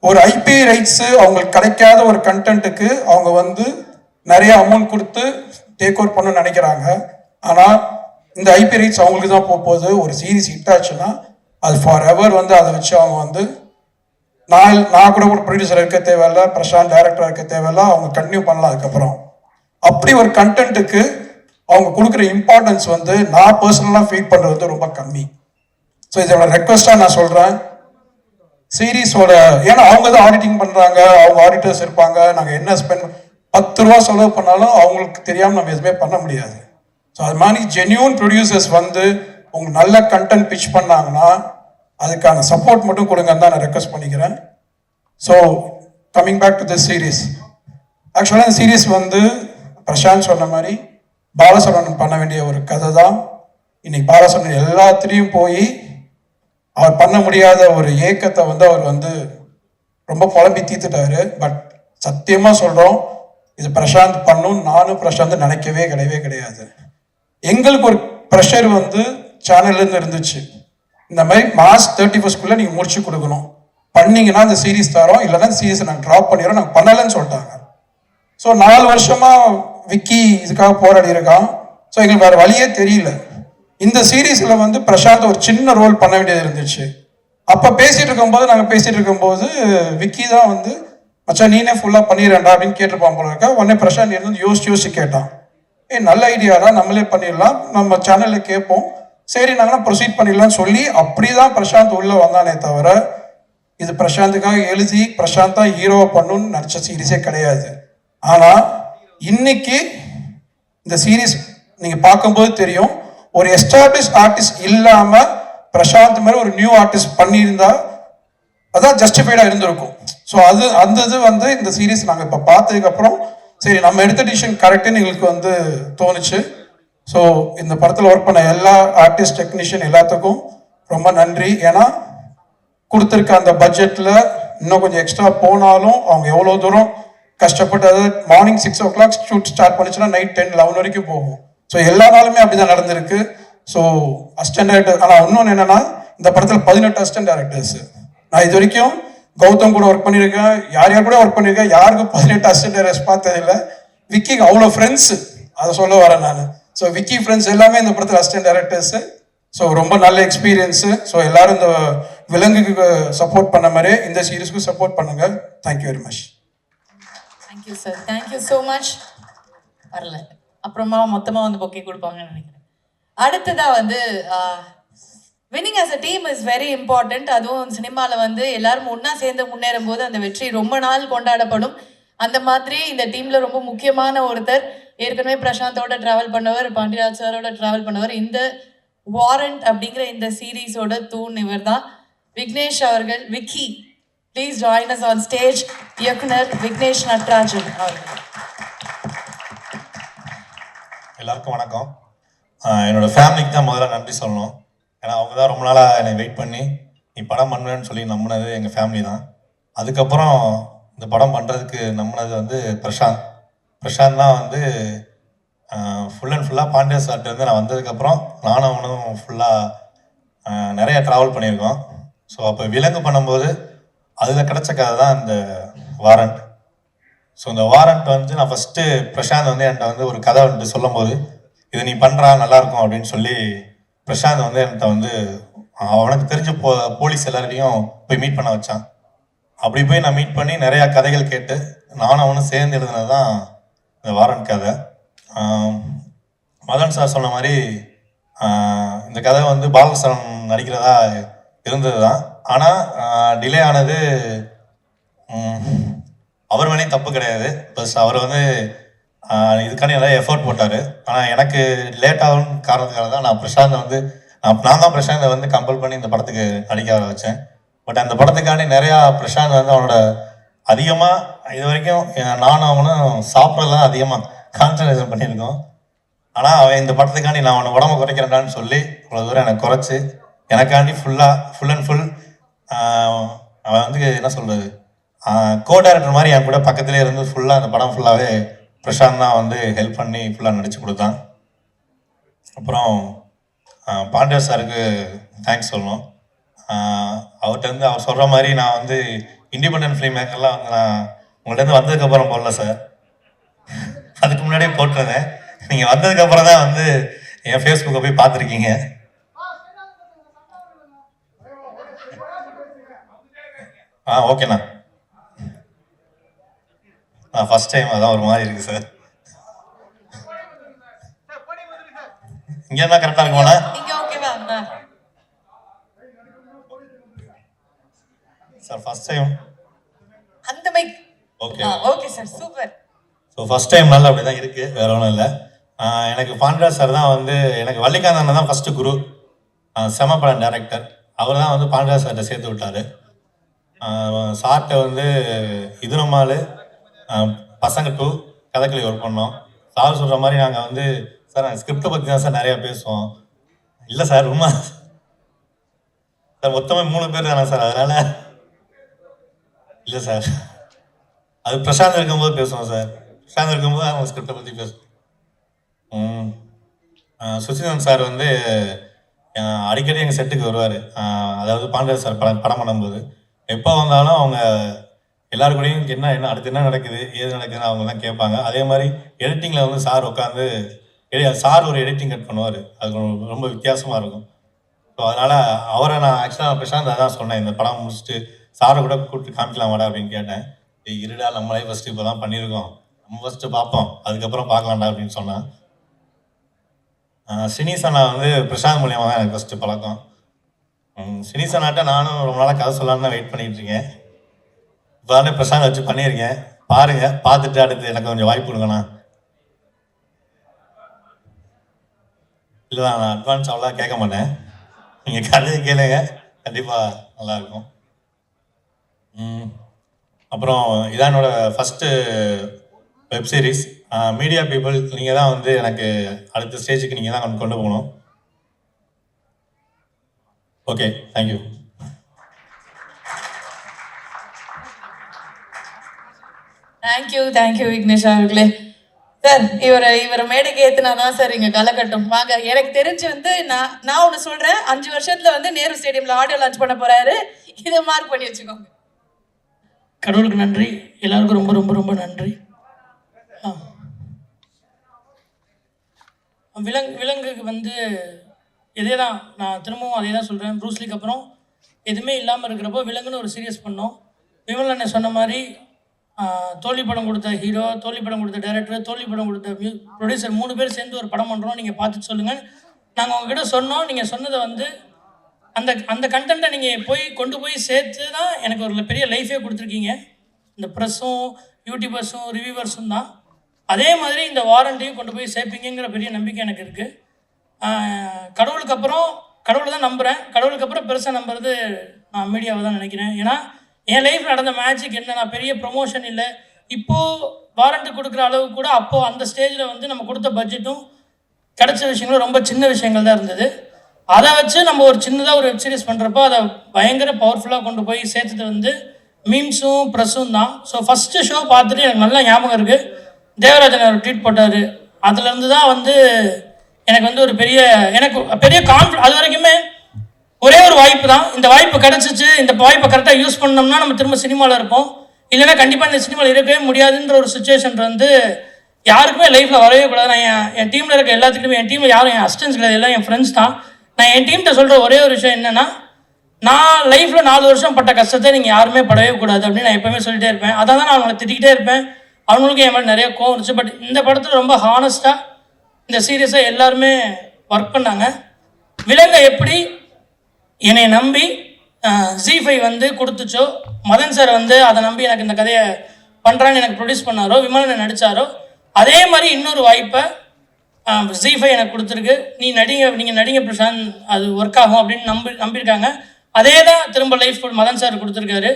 ஒரு ஐபி ரைட்ஸு அவங்களுக்கு கிடைக்காத ஒரு கண்டென்ட்டுக்கு அவங்க வந்து நிறைய அமௌண்ட் கொடுத்து டேக் ஓவர் பண்ணணும்னு நினைக்கிறாங்க. ஆனால் இந்த ஐபி ரைட்ஸ் அவங்களுக்கு தான் போகுது. ஒரு சீரீஸ் ஹிட் ஆச்சுன்னா அது ஃபார் எவர் வந்து அதை வச்சு அவங்க வந்து நான் கூட ஒரு ப்ரொடியூசர் இருக்க தேவையில்ல, பிரசாந்த் டைரக்டராக இருக்க தேவையில்ல, அவங்க கண்டினியூ பண்ணலாம். அதுக்கப்புறம் அப்படி ஒரு கண்டென்ட்டுக்கு அவங்க கொடுக்குற இம்பார்ட்டன்ஸ் வந்து நான் பர்சனலாக ஃபீல் பண்ணுறது வந்து ரொம்ப கம்மி. ஸோ இதோட ரெக்வஸ்ட்டாக நான் சொல்கிறேன், சீரீஸோட ஏன்னா அவங்க தான் ஆடிட்டிங் பண்ணுறாங்க, அவங்க ஆடிட்டர்ஸ் இருப்பாங்க. நாங்கள் என்ன ஸ்பெண்ட் 10 ரூபா செலவு பண்ணாலும் அவங்களுக்கு தெரியாமல் நம்ம எதுவுமே பண்ண முடியாது. ஸோ அது மாதிரி ஜென்யூன் ப்ரொடியூசர்ஸ் வந்து உங்களுக்கு நல்ல கண்டென்ட் பிச் பண்ணாங்கன்னா அதுக்கான சப்போர்ட் மட்டும் கொடுங்கன்னு தான் நான் ரெக்வஸ்ட் பண்ணிக்கிறேன். So coming back to this series, ஆக்சுவலாக இந்த சீரீஸ் வந்து பிரசாந்த் சொன்ன மாதிரி பாலசரவணன் பண்ண வேண்டிய ஒரு கதை தான். இன்னைக்கு பாலசரவணன் எல்லாத்துலேயும் போய் அவர் பண்ண முடியாத ஒரு ஏக்கத்தை வந்து அவர் வந்து ரொம்ப புலம்பி தீர்த்துட்டாரு. பட் சத்தியமாக சொல்கிறோம், இது பிரசாந்த் பண்ணும் நானும் பிரசாந்த் நினைக்கவே கிடையாது. எங்களுக்கு ஒரு ப்ரெஷர் வந்து சேனல்லேருந்து இருந்துச்சு, இந்த மாதிரி மார்ச் 31 நீங்கள் முடிச்சு கொடுக்கணும், பண்ணிங்கன்னா இந்த சீரீஸ் தரோம், இல்லைன்னா இந்த சீரீஸை நாங்கள் ட்ராப் பண்ணிடுறோம், நாங்கள் பண்ணலைன்னு சொல்லிட்டாங்க. ஸோ 4 வருஷமாக விக்கி இதுக்காக போராடி இருக்கான். ஸோ எங்களுக்கு வேறு வழியே தெரியல. இந்த சீரீஸில் வந்து பிரசாந்த் ஒரு சின்ன ரோல் பண்ண வேண்டியது இருந்துச்சு. அப்போ நாங்கள் பேசிகிட்டு இருக்கும்போது விக்கி தான் வந்து மச்சா நீனே ஃபுல்லாக பண்ணிடுறேன்டா அப்படின்னு கேட்டிருப்பான் போல இருக்கா. உடனே பிரசாந்த் இருந்து யோசிச்சு கேட்டான், நல்ல ஐடியாடா, நம்மளே பண்ணிடலாம், நம்ம சேனலில் கேட்போம், சரி நாங்களாம் ப்ரொசீட் பண்ணிடலாம்னு சொல்லி அப்படி தான் பிரசாந்த் உள்ளே வந்தானே தவிர இது பிரசாந்துக்காக எழுதி பிரசாந்த் தான் ஹீரோவை பண்ணணும்னு நினச்ச சீரீஸே கிடையாது. ஆனால் இன்னைக்கு இந்த சீரீஸ் நீங்கள் பார்க்கும்போது தெரியும், ஒரு எஸ்டாப்ளிஷ் ஆர்டிஸ்ட் இல்லாமல் பிரசாந்த் மாதிரி ஒரு நியூ ஆர்டிஸ்ட் பண்ணியிருந்தா அதான் ஜஸ்டிஃபைடாக இருந்திருக்கும். ஸோ அந்த இது வந்து இந்த சீரீஸ் நாங்கள் இப்போ பார்த்ததுக்கப்புறம் சரி நம்ம எடுத்த டிசிஷன் கரெக்டுன்னு எங்களுக்கு வந்து தோணுச்சு. ஸோ இந்த படத்தில் ஒர்க் பண்ண எல்லா ஆர்டிஸ்ட் டெக்னீஷியன் எல்லாத்துக்கும் ரொம்ப நன்றி. ஏன்னா கொடுத்துருக்க அந்த பட்ஜெட்டில் இன்னும் கொஞ்சம் எக்ஸ்ட்ரா போனாலும் அவங்க எவ்வளோ தூரம் கஷ்டப்பட்டு, அதாவது மார்னிங் 6 o'clock ஷூட் ஸ்டார்ட் பண்ணிச்சுன்னா நைட் 10-11 வரைக்கும் போகும். ஸோ எல்லா நாளுமே அப்படி தான் நடந்திருக்கு. ஸோ அசிஸ்டன்ட் டைரக்டர், ஆனால் இன்னொன்று என்னென்னா இந்த படத்தில் 18 அசிஸ்டன்ட் டைரக்டர்ஸ். நான் இது வரைக்கும் கௌதம் கூட ஒர்க் பண்ணியிருக்கேன், யார் கூட ஒர்க் பண்ணியிருக்கேன், யாருக்கும் 18 அசிஸ்டன்ட் டைரக்டர்ஸ் பார்த்ததில்லை. விக்கிக்கு அவ்வளோ ஃப்ரெண்ட்ஸு, அதை சொல்ல வரேன் நான். ஸோ விக்கி ஃப்ரெண்ட்ஸ் எல்லாமே இந்த படத்தில் அசிஸ்டன்ட் டைரக்டர்ஸு. ஸோ ரொம்ப நல்ல எக்ஸ்பீரியன்ஸு. ஸோ எல்லாரும் இந்த விலங்குக்கு சப்போர்ட் பண்ண மாதிரி இந்த சீரீஸ்க்கும் சப்போர்ட் பண்ணுங்கள். Thank you very much. Thank you sir, thank you so much. வரல அப்புறமா மொத்தமாக வந்து பொக்கே கொடுப்பாங்கன்னு நினைக்கிறேன். அடுத்ததாக வந்து winning as a team is very important. அதுவும் சினிமாவில் வந்து எல்லாரும் ஒன்றா சேர்ந்து முன்னேறும் போது அந்த வெற்றி ரொம்ப நாள் கொண்டாடப்படும். அந்த மாதிரி இந்த டீமில் ரொம்ப முக்கியமான ஒருத்தர், ஏற்கனவே பிரசாந்தோட ட்ராவல் பண்ணவர், பாண்டியராஜ் சாரோட ட்ராவல் பண்ணவர். இந்த வாரண்ட் அப்படிங்கிற இந்த சீரீஸோட தூண் இவர் தான். விக்னேஷ் அவர்கள், Vicky, please join us on stage. இயக்குனர் விக்னேஷ் நட்ராஜன் அவர்கள். எல்லாருக்கும் வணக்கம். என்னோடய ஃபேமிலிக்கு தான் முதல்ல நன்றி சொல்லணும். ஏன்னா அவங்க தான் ரொம்ப நாளாக என்னை வெயிட் பண்ணி நீ படம் பண்ணுவேன்னு சொல்லி நம்பினது எங்கள் ஃபேமிலி தான். அதுக்கப்புறம் இந்த படம் பண்ணுறதுக்கு நம்பினது வந்து பிரசாந்த் தான் வந்து ஃபுல் அண்ட் ஃபுல்லாக பாண்டியா சார்ட்டு வந்து நான் வந்ததுக்கப்புறம் நானும் அவனும் ஃபுல்லாக நிறையா ட்ராவல் பண்ணியிருக்கோம். ஸோ அப்போ விலங்கு பண்ணும்போது அதில் கிடச்ச கதை தான் இந்த வாரண்ட். ஸோ இந்த வாரண்ட் வந்து நான் ஃபஸ்ட்டு பிரசாந்த் வந்து என்கிட்ட வந்து ஒரு கதை வந்துட்டு சொல்லும்போது இதை நீ பண்ணுறா நல்லாயிருக்கும் அப்படின்னு சொல்லி பிரசாந்த் வந்து என்கிட்ட வந்து அவனுக்கு தெரிஞ்ச போலீஸ் எல்லாரையும் போய் மீட் பண்ண வச்சான். அப்படி போய் நான் மீட் பண்ணி நிறையா கதைகள் கேட்டு நானும் அவனும் சேர்ந்து எழுதுனது தான் இந்த வாரண்ட் கதை. மதன் சார் சொன்ன மாதிரி இந்த கதை வந்து பாலகிருஷ்ணன் நடிக்கிறதா இருந்தது தான். ஆனால் டிலே ஆனது அவர் மேலேயும் தப்பு கிடையாது. ப்ளஸ் அவர் வந்து இதுக்காண்டி நிறைய எஃபர்ட் போட்டார். ஆனால் எனக்கு லேட் ஆகும் காரணத்துக்காக தான் நான் பிரசாந்தை வந்து நான் தான் பிரசாந்தை வந்து கம்பல் பண்ணி இந்த படத்துக்கு நடிக்க வச்சேன். பட் அந்த படத்துக்காண்டி நிறையா பிரசாந்த் வந்து அவனோட அதிகமாக இது வரைக்கும் நானும் அவனும் சாப்பிட்றதுலாம் அதிகமாக கான்சன்ட்ரேஷன் பண்ணியிருக்கோம். ஆனால் அவன் இந்த படத்துக்காண்டி நான் அவனை உடம்பு குறைக்கிறேன்டான்னு சொல்லி இவ்வளோ தூரம் எனக்கு குறைச்சி எனக்காண்டி ஃபுல் அண்ட் ஃபுல் அவன் வந்து என்ன சொல்கிறது கோ டைரக்டர் மாதிரி என் கூட பக்கத்துலேயே இருந்து ஃபுல்லாக அந்த படம் ஃபுல்லாகவே பிரசாந்த் தான் வந்து ஹெல்ப் பண்ணி ஃபுல்லாக நடித்து கொடுத்தான். அப்புறம் பாண்டியா சாருக்கு தேங்க்ஸ் சொல்லணும். அவர்கிட்ட வந்து அவர் சொல்கிற மாதிரி நான் வந்து இண்டிபெண்டன்ட் ஃபிலிம் மேக்கர்லாம் வந்து நான் உங்கள்கிட்ட வந்ததுக்கப்புறம் போடல சார், அதுக்கு முன்னாடியே போட்டிருந்தேன். நீங்கள் வந்ததுக்கப்புறம் தான் வந்து என் ஃபேஸ்புக்கை போய் பார்த்துருக்கீங்க. ஓகேண்ணா. ஃபர்ஸ்ட் டைம் அதான் ஒரு மாதிரி இருக்குது சார். இங்கே இருந்தால் கரெக்டாக இருக்குமாண்ணா? சார் ஃபர்ஸ்ட் டைம் அந்த mic. Okay okay sir, super. So first time நல்லா அப்படி தான் இருக்குது, வேற ஒன்றும் இல்லை. எனக்கு பாண்டியராஜ் சார் தான் வந்து எனக்கு வள்ளிகாந்தன் தான் ஃபஸ்ட்டு குரு, செம படம் டைரக்டர். அவர் தான் வந்து பாண்டியராஜ் சார்கிட்ட சேர்த்து விட்டார். சார்கிட்ட வந்து இது நம்மால் பசங்க 2 கதைக்களி ஒர்க் பண்ணோம். சார் சொல்கிற மாதிரி நாங்கள் வந்து சார் நாங்கள் ஸ்கிரிப்டை பற்றி தான் சார் நிறையா பேசுவோம். இல்லை சார் உண்மை சார், மொத்தமாக 3 பேர் தானே சார், அதனால் இல்லை சார் அது பிரசாந்த் இருக்கும்போது பேசுவோம் சார். பிரசாந்த் இருக்கும்போது அவங்க ஸ்கிரிப்டை பற்றி பேசுவோம். சுசீந்தன் சார் வந்து அடிக்கடி எங்கள் செட்டுக்கு வருவார். அதாவது பாண்டியராஜ் சார் படம் பண்ணும்போது எப்போ வந்தாலும் அவங்க எல்லாருக்கூடையும் என்ன அடுத்து என்ன நடக்குது ஏது நடக்குதுன்னு அவங்கெல்லாம் கேட்பாங்க. அதே மாதிரி எடிட்டிங்கில் வந்து சார் உட்காந்து சார் ஒரு எடிட்டிங் கட் பண்ணுவார், அது ரொம்ப வித்தியாசமாக இருக்கும். ஸோ அதனால் அவரை நான் ஆக்சுவலாக பிரசாந்த் அதான் சொன்னேன், இந்த படம் முடிச்சுட்டு சாரை கூட கூப்பிட்டு காமிக்கலாம் வாடா அப்படின்னு கேட்டேன். இருடா நம்மளே ஃபஸ்ட்டு இப்போ தான் பண்ணியிருக்கோம், நம்ம ஃபஸ்ட்டு பார்ப்போம் அதுக்கப்புறம் பார்க்கலாம்டா அப்படின்னு சொன்னேன். சினிசனா வந்து பிரசாந்த் மூலியமாக தான் எனக்கு ஃபஸ்ட்டு பழக்கம். சினிசனாட்ட நானும் ரொம்ப நாளாக கதை சொல்லலான்னு தான் வெயிட் பண்ணிகிட்டு இருக்கேன். இப்போ தானே பிரசாந்த் வச்சு பண்ணியிருக்கேன், பாருங்கள், பார்த்துட்டு அடுத்து எனக்கு கொஞ்சம் வாய்ப்பு கொடுங்கண்ணா. இல்லை நான் அட்வான்ஸ் அவ்வளோ கேட்க மாட்டேன், நீங்கள் கதையை கேளுங்க, கண்டிப்பாக நல்லாயிருக்கும். அப்புறம் இதான் என்னோட first web series. Media people நீங்கள் தான் வந்து எனக்கு அடுத்த ஸ்டேஜுக்கு நீங்கள் தான் கொண்டு போகணும். Okay, thank you. தேங்க்யூ விக்னேஷ் அவர்களே. சார் இவரை மேடைக்கு ஏற்றுனா தான் சார் இங்கே கலக்கட்டும். வாங்க, எனக்கு தெரிஞ்சு வந்து நான் ஒன்று சொல்கிறேன், 5 வருஷத்தில் வந்து நேரு ஸ்டேடியமில் ஆடியோ லான்ச் பண்ண போகிறாரு, இதை மார்க் பண்ணி வச்சுக்கோங்க. கடவுளுக்கு நன்றி, எல்லாருக்கும் ரொம்ப ரொம்ப ரொம்ப நன்றி. விலங்குக்கு வந்து இதே தான், நான் திரும்பவும் அதே தான் சொல்கிறேன். ப்ரூஸ்லிக்கு அப்புறம் எதுவுமே இல்லாமல் இருக்கிறப்போ விலங்குன்னு ஒரு சீரியஸ் பண்ணோம். விமல் அண்ணன் சொன்ன மாதிரி தோல்வி படம் கொடுத்த ஹீரோ, தோல்வி படம் கொடுத்த டைரக்டர், தோல்வி படம் கொடுத்த ப்ரொடியூசர் 3 பேர் சேர்ந்து ஒரு படம் பண்ணுறோம், நீங்கள் பார்த்துட்டு சொல்லுங்கள். நாங்கள் உங்ககிட்ட சொன்னோம், நீங்கள் சொன்னதை வந்து அந்த அந்த கண்டென்ட்டை நீங்கள் கொண்டு போய் சேர்த்து தான் எனக்கு ஒரு பெரிய லைஃபே கொடுத்துருக்கீங்க. இந்த ப்ரெஸ்ஸும் யூடியூபர்ஸும் ரிவ்யூவர்ஸும் தான். அதே மாதிரி இந்த வாரண்ட்டியும் கொண்டு போய் சேர்ப்பீங்கிற பெரிய நம்பிக்கை எனக்கு இருக்குது. கடவுளை தான் நம்புகிறேன். கடவுளுக்கு அப்புறம் பெருசாக நம்புறது நான் மீடியாவை தான் நினைக்கிறேன். ஏன்னா என் லைஃப்பில் நடந்த மேஜிக் என்ன, நான் பெரிய ப்ரொமோஷன் இல்லை, இப்போது வாரண்ட்டி கொடுக்குற அளவுக்கு கூட அப்போது அந்த ஸ்டேஜில் வந்து நம்ம கொடுத்த பட்ஜெட்டும் கிடைச்ச விஷயங்களும் ரொம்ப சின்ன விஷயங்கள் தான் இருந்தது. அதை வச்சு நம்ம ஒரு சின்னதாக ஒரு வெப் சீரிஸ் பண்ணுறப்போ அதை பயங்கர பவர்ஃபுல்லாக கொண்டு போய் சேர்த்துட்டு வந்து மீம்ஸும் ப்ரெஸ்ஸும் தான். ஸோ ஃபஸ்ட்டு ஷோ பார்த்துட்டு எனக்கு நல்லா ஞாபகம் இருக்குது, தேவராஜன் ஒரு ட்வீட் போட்டார். அதுலேருந்து தான் வந்து எனக்கு வந்து ஒரு பெரிய அது வரைக்குமே ஒரே ஒரு வாய்ப்பு தான். இந்த வாய்ப்பு கிடச்சிச்சு, இந்த வாய்ப்பை கரெக்டாக யூஸ் பண்ணோம்னா நம்ம திரும்ப சினிமாவில் இருப்போம், இல்லைன்னா கண்டிப்பாக இந்த சினிமாவில் இருக்கவே முடியாதுன்ற ஒரு சுச்சுவேஷன் வந்து யாருக்குமே லைஃப்பில் வரவே கூடாது. நான் என் டீமில் இருக்க எல்லாத்துக்குமே, என் டீமில் யாரும் என் அசிஸ்டன்ஸ் கிடையாது, எல்லாம் என் ஃப்ரெண்ட்ஸ் தான். நான் என் டீம்கிட்ட சொல்கிற ஒரே ஒரு விஷயம் என்னென்னா, நான் லைஃப்பில் 4 வருஷம் பட்ட கஷ்டத்தை நீங்கள் யாருமே படவே கூடாது அப்படின்னு நான் எப்போவுமே சொல்லிட்டே இருப்பேன். அதான் நான் அவங்களை திட்டிக்கிட்டே இருப்பேன். அவங்களுக்கு என் மேலே நிறைய கோவம் இருந்துச்சு. பட் இந்த படத்தில் ரொம்ப ஹானஸ்ட்டாக இந்த சீரியஸாக எல்லாருமே ஒர்க் பண்ணாங்க. விலங்கை எப்படி என்னை நம்பி ZEE5 வந்து கொடுத்துச்சோ, மதன் சார் வந்து அதை நம்பி எனக்கு இந்த கதையை பண்ணுறான்னு எனக்கு ப்ரொடியூஸ் பண்ணாரோ, விமலனை நடித்தாரோ, அதே மாதிரி இன்னொரு வாய்ப்பை ZEE5 எனக்கு கொடுத்துருக்கு. நீங்கள் நடிங்க பிரசாந்த், அது ஒர்க் ஆகும் அப்படின்னு நம்பியிருக்காங்க. அதே தான் திரும்ப லைஃப் மதன் சார் கொடுத்துருக்காரு.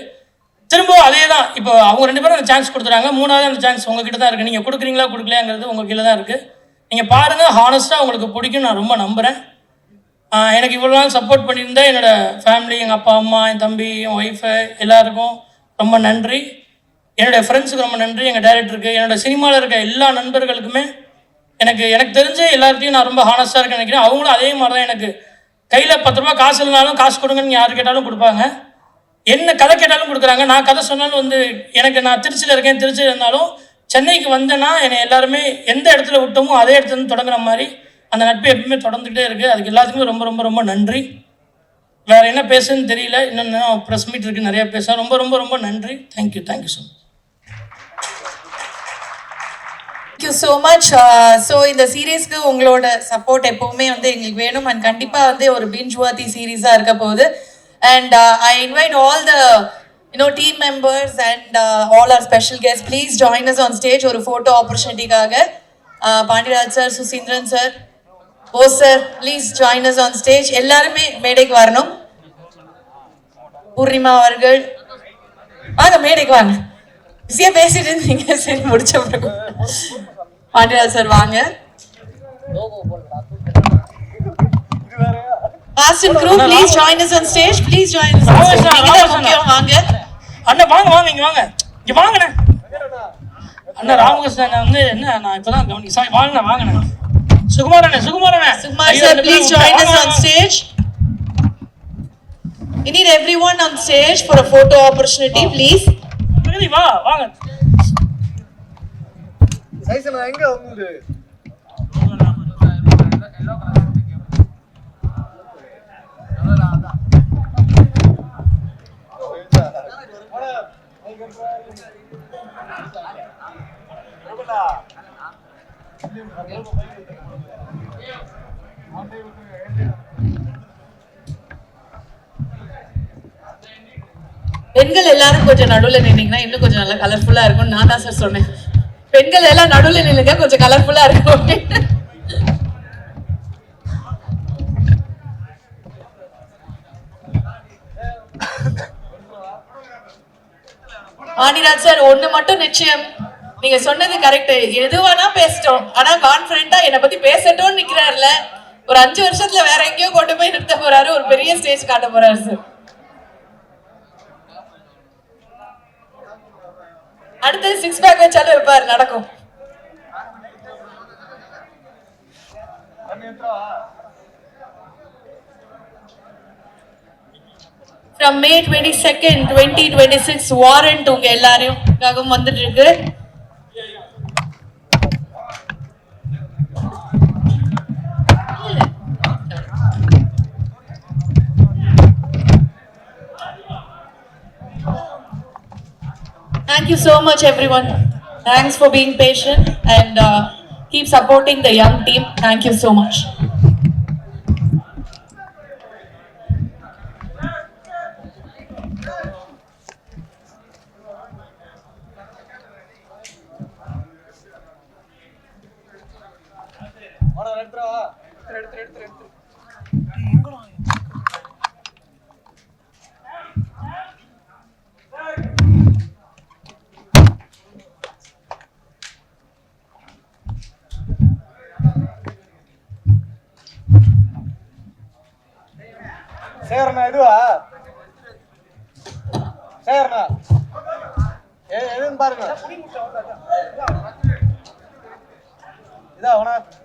திரும்ப அதே தான் இப்போ அவங்க 2 பேரும் அந்த சான்ஸ் கொடுத்துறாங்க. 3வது அந்த சான்ஸ் உங்ககிட்ட தான் இருக்குது. நீங்கள் கொடுக்குறீங்களா கொடுக்கலையாங்கிறது உங்கள் கீழே தான் இருக்குது. நீங்கள் பாருங்கள், ஹானஸ்ட்டாக உங்களுக்கு பிடிக்கும், நான் ரொம்ப நம்புகிறேன். எனக்கு இவ்வளோ நாள் சப்போர்ட் பண்ணியிருந்தேன் என்னோடய ஃபேமிலி, எங்கள் அப்பா அம்மா, என் தம்பி, என் ஒய்ஃபு, எல்லாருக்கும் ரொம்ப நன்றி. என்னோடய ஃப்ரெண்ட்ஸுக்கு ரொம்ப நன்றி, எங்கள் டைரக்டருக்கு, என்னோடய சினிமாவில் இருக்க எல்லா நண்பர்களுக்குமே எனக்கு தெரிஞ்ச எல்லார்ட்டையும் நான் ரொம்ப ஹானஸ்ட்டாக இருக்கேன்னு நினைக்கிறேன். அவங்களும் அதே மாதிரி தான். எனக்கு கையில் 10 ரூபா காசு இல்லைனாலும் காசு கொடுங்கன்னு யார் கேட்டாலும் கொடுப்பாங்க, என்ன கதை கேட்டாலும் கொடுக்குறாங்க. நான் கதை சொன்னாலும் வந்து நான் திருச்சியில் இருக்கேன், திருச்சியில் இருந்தாலும் சென்னைக்கு வந்தேன்னா என்னை எல்லாருமே எந்த இடத்துல விட்டோமோ அதே இடத்துல தொடங்குற மாதிரி அந்த நட்பு எப்பவுமே தொடர்ந்துகிட்டே இருக்குது. அதுக்கு எல்லாத்துக்குமே ரொம்ப ரொம்ப ரொம்ப நன்றி. வேறு என்ன பேசுன்னு தெரியல, இன்னும் ப்ரெஸ் மீட் இருக்குது, நிறையா பேச. ரொம்ப ரொம்ப ரொம்ப நன்றி. Thank you so much. Thank you so much. So இந்த சீரீஸ்க்கு உங்களோட சப்போர்ட் எப்போவுமே வந்து எங்களுக்கு வேணும். அண்ட் கண்டிப்பாக வந்து ஒரு பிஞ்ச் வர்த்தி சீரீஸாக இருக்க போகுது. And I invite all the team members and all our special guests. Please join us on stage ஒரு ஃபோட்டோ ஆப்பர்ச்சுனிட்டிக்காக. Pandiraj sir, Suseenthiran sir, Bose sir, please join us on stage. எல்லாருமே மேடைக்கு வரணும். பூர்ணிமா அவர்கள் வாங்க, மேடைக்கு வாங்க. பிஸியாக பேசிட்டு இருந்தீங்க, சரி முடிச்ச பிறகு. பாண்டியராஜ் சார் வாங்க. Cast and crew, please join us on stage. Please join us on stage. நீங்க தான் முக்கியம், வாங்க. அண்ணா வாங்க இங்கே வாங்கண்ணே. அண்ணா ராமகிருஷ்ணன் வந்து என்ன, நான் இப்போதான் கவனிக்க. வாங்கண்ணே. சுகுமாரண்ணே. Sugmar sir, please join us on stage. We need everyone on stage for a photo opportunity, please. வாங்க. சைசனா எங்க வந்து பெண்கள் எல்லாரும் கொஞ்சம் நடுவில் நின்னீங்கன்னா இன்னும் கொஞ்சம் நல்லா கலர்ஃபுல்லா இருக்கும். நான் தான் சார் சொன்னேன், பெண்கள் எல்லாம் நடுவில் நில்லுங்க, கொஞ்சம் கலர்ஃபுல்லா இருக்கும். ஆனிராஜ் சார், ஒண்ணு மட்டும் நிச்சயம், நீங்க சொன்னது கரெக்ட். எதுவானா பேசிட்டோம், ஆனா கான்பிடென்ட்டா என்னை பத்தி பேசட்டும்னு நிக்கிறாருல, ஒரு 5 வருஷத்துல வேற எங்கேயோ கொண்டு போய் நிறுத்த போறாரு, ஒரு பெரிய ஸ்டேஜ் காட்ட போறாரு சார். அடுத்தது 6 பேக் வச்சாலும் வைப்பாரு, நடக்கும். From May 22nd, 2026 வாரண்ட் உங்க எல்லாரையும் வந்துட்டு இருக்கு. Thank you so much everyone. Thanks for being patient and keep supporting the young team. Thank you so much. சேரண்ணா இதுவா சேரண்ணா எதுன்னு பாருங்க இதா உனக்கு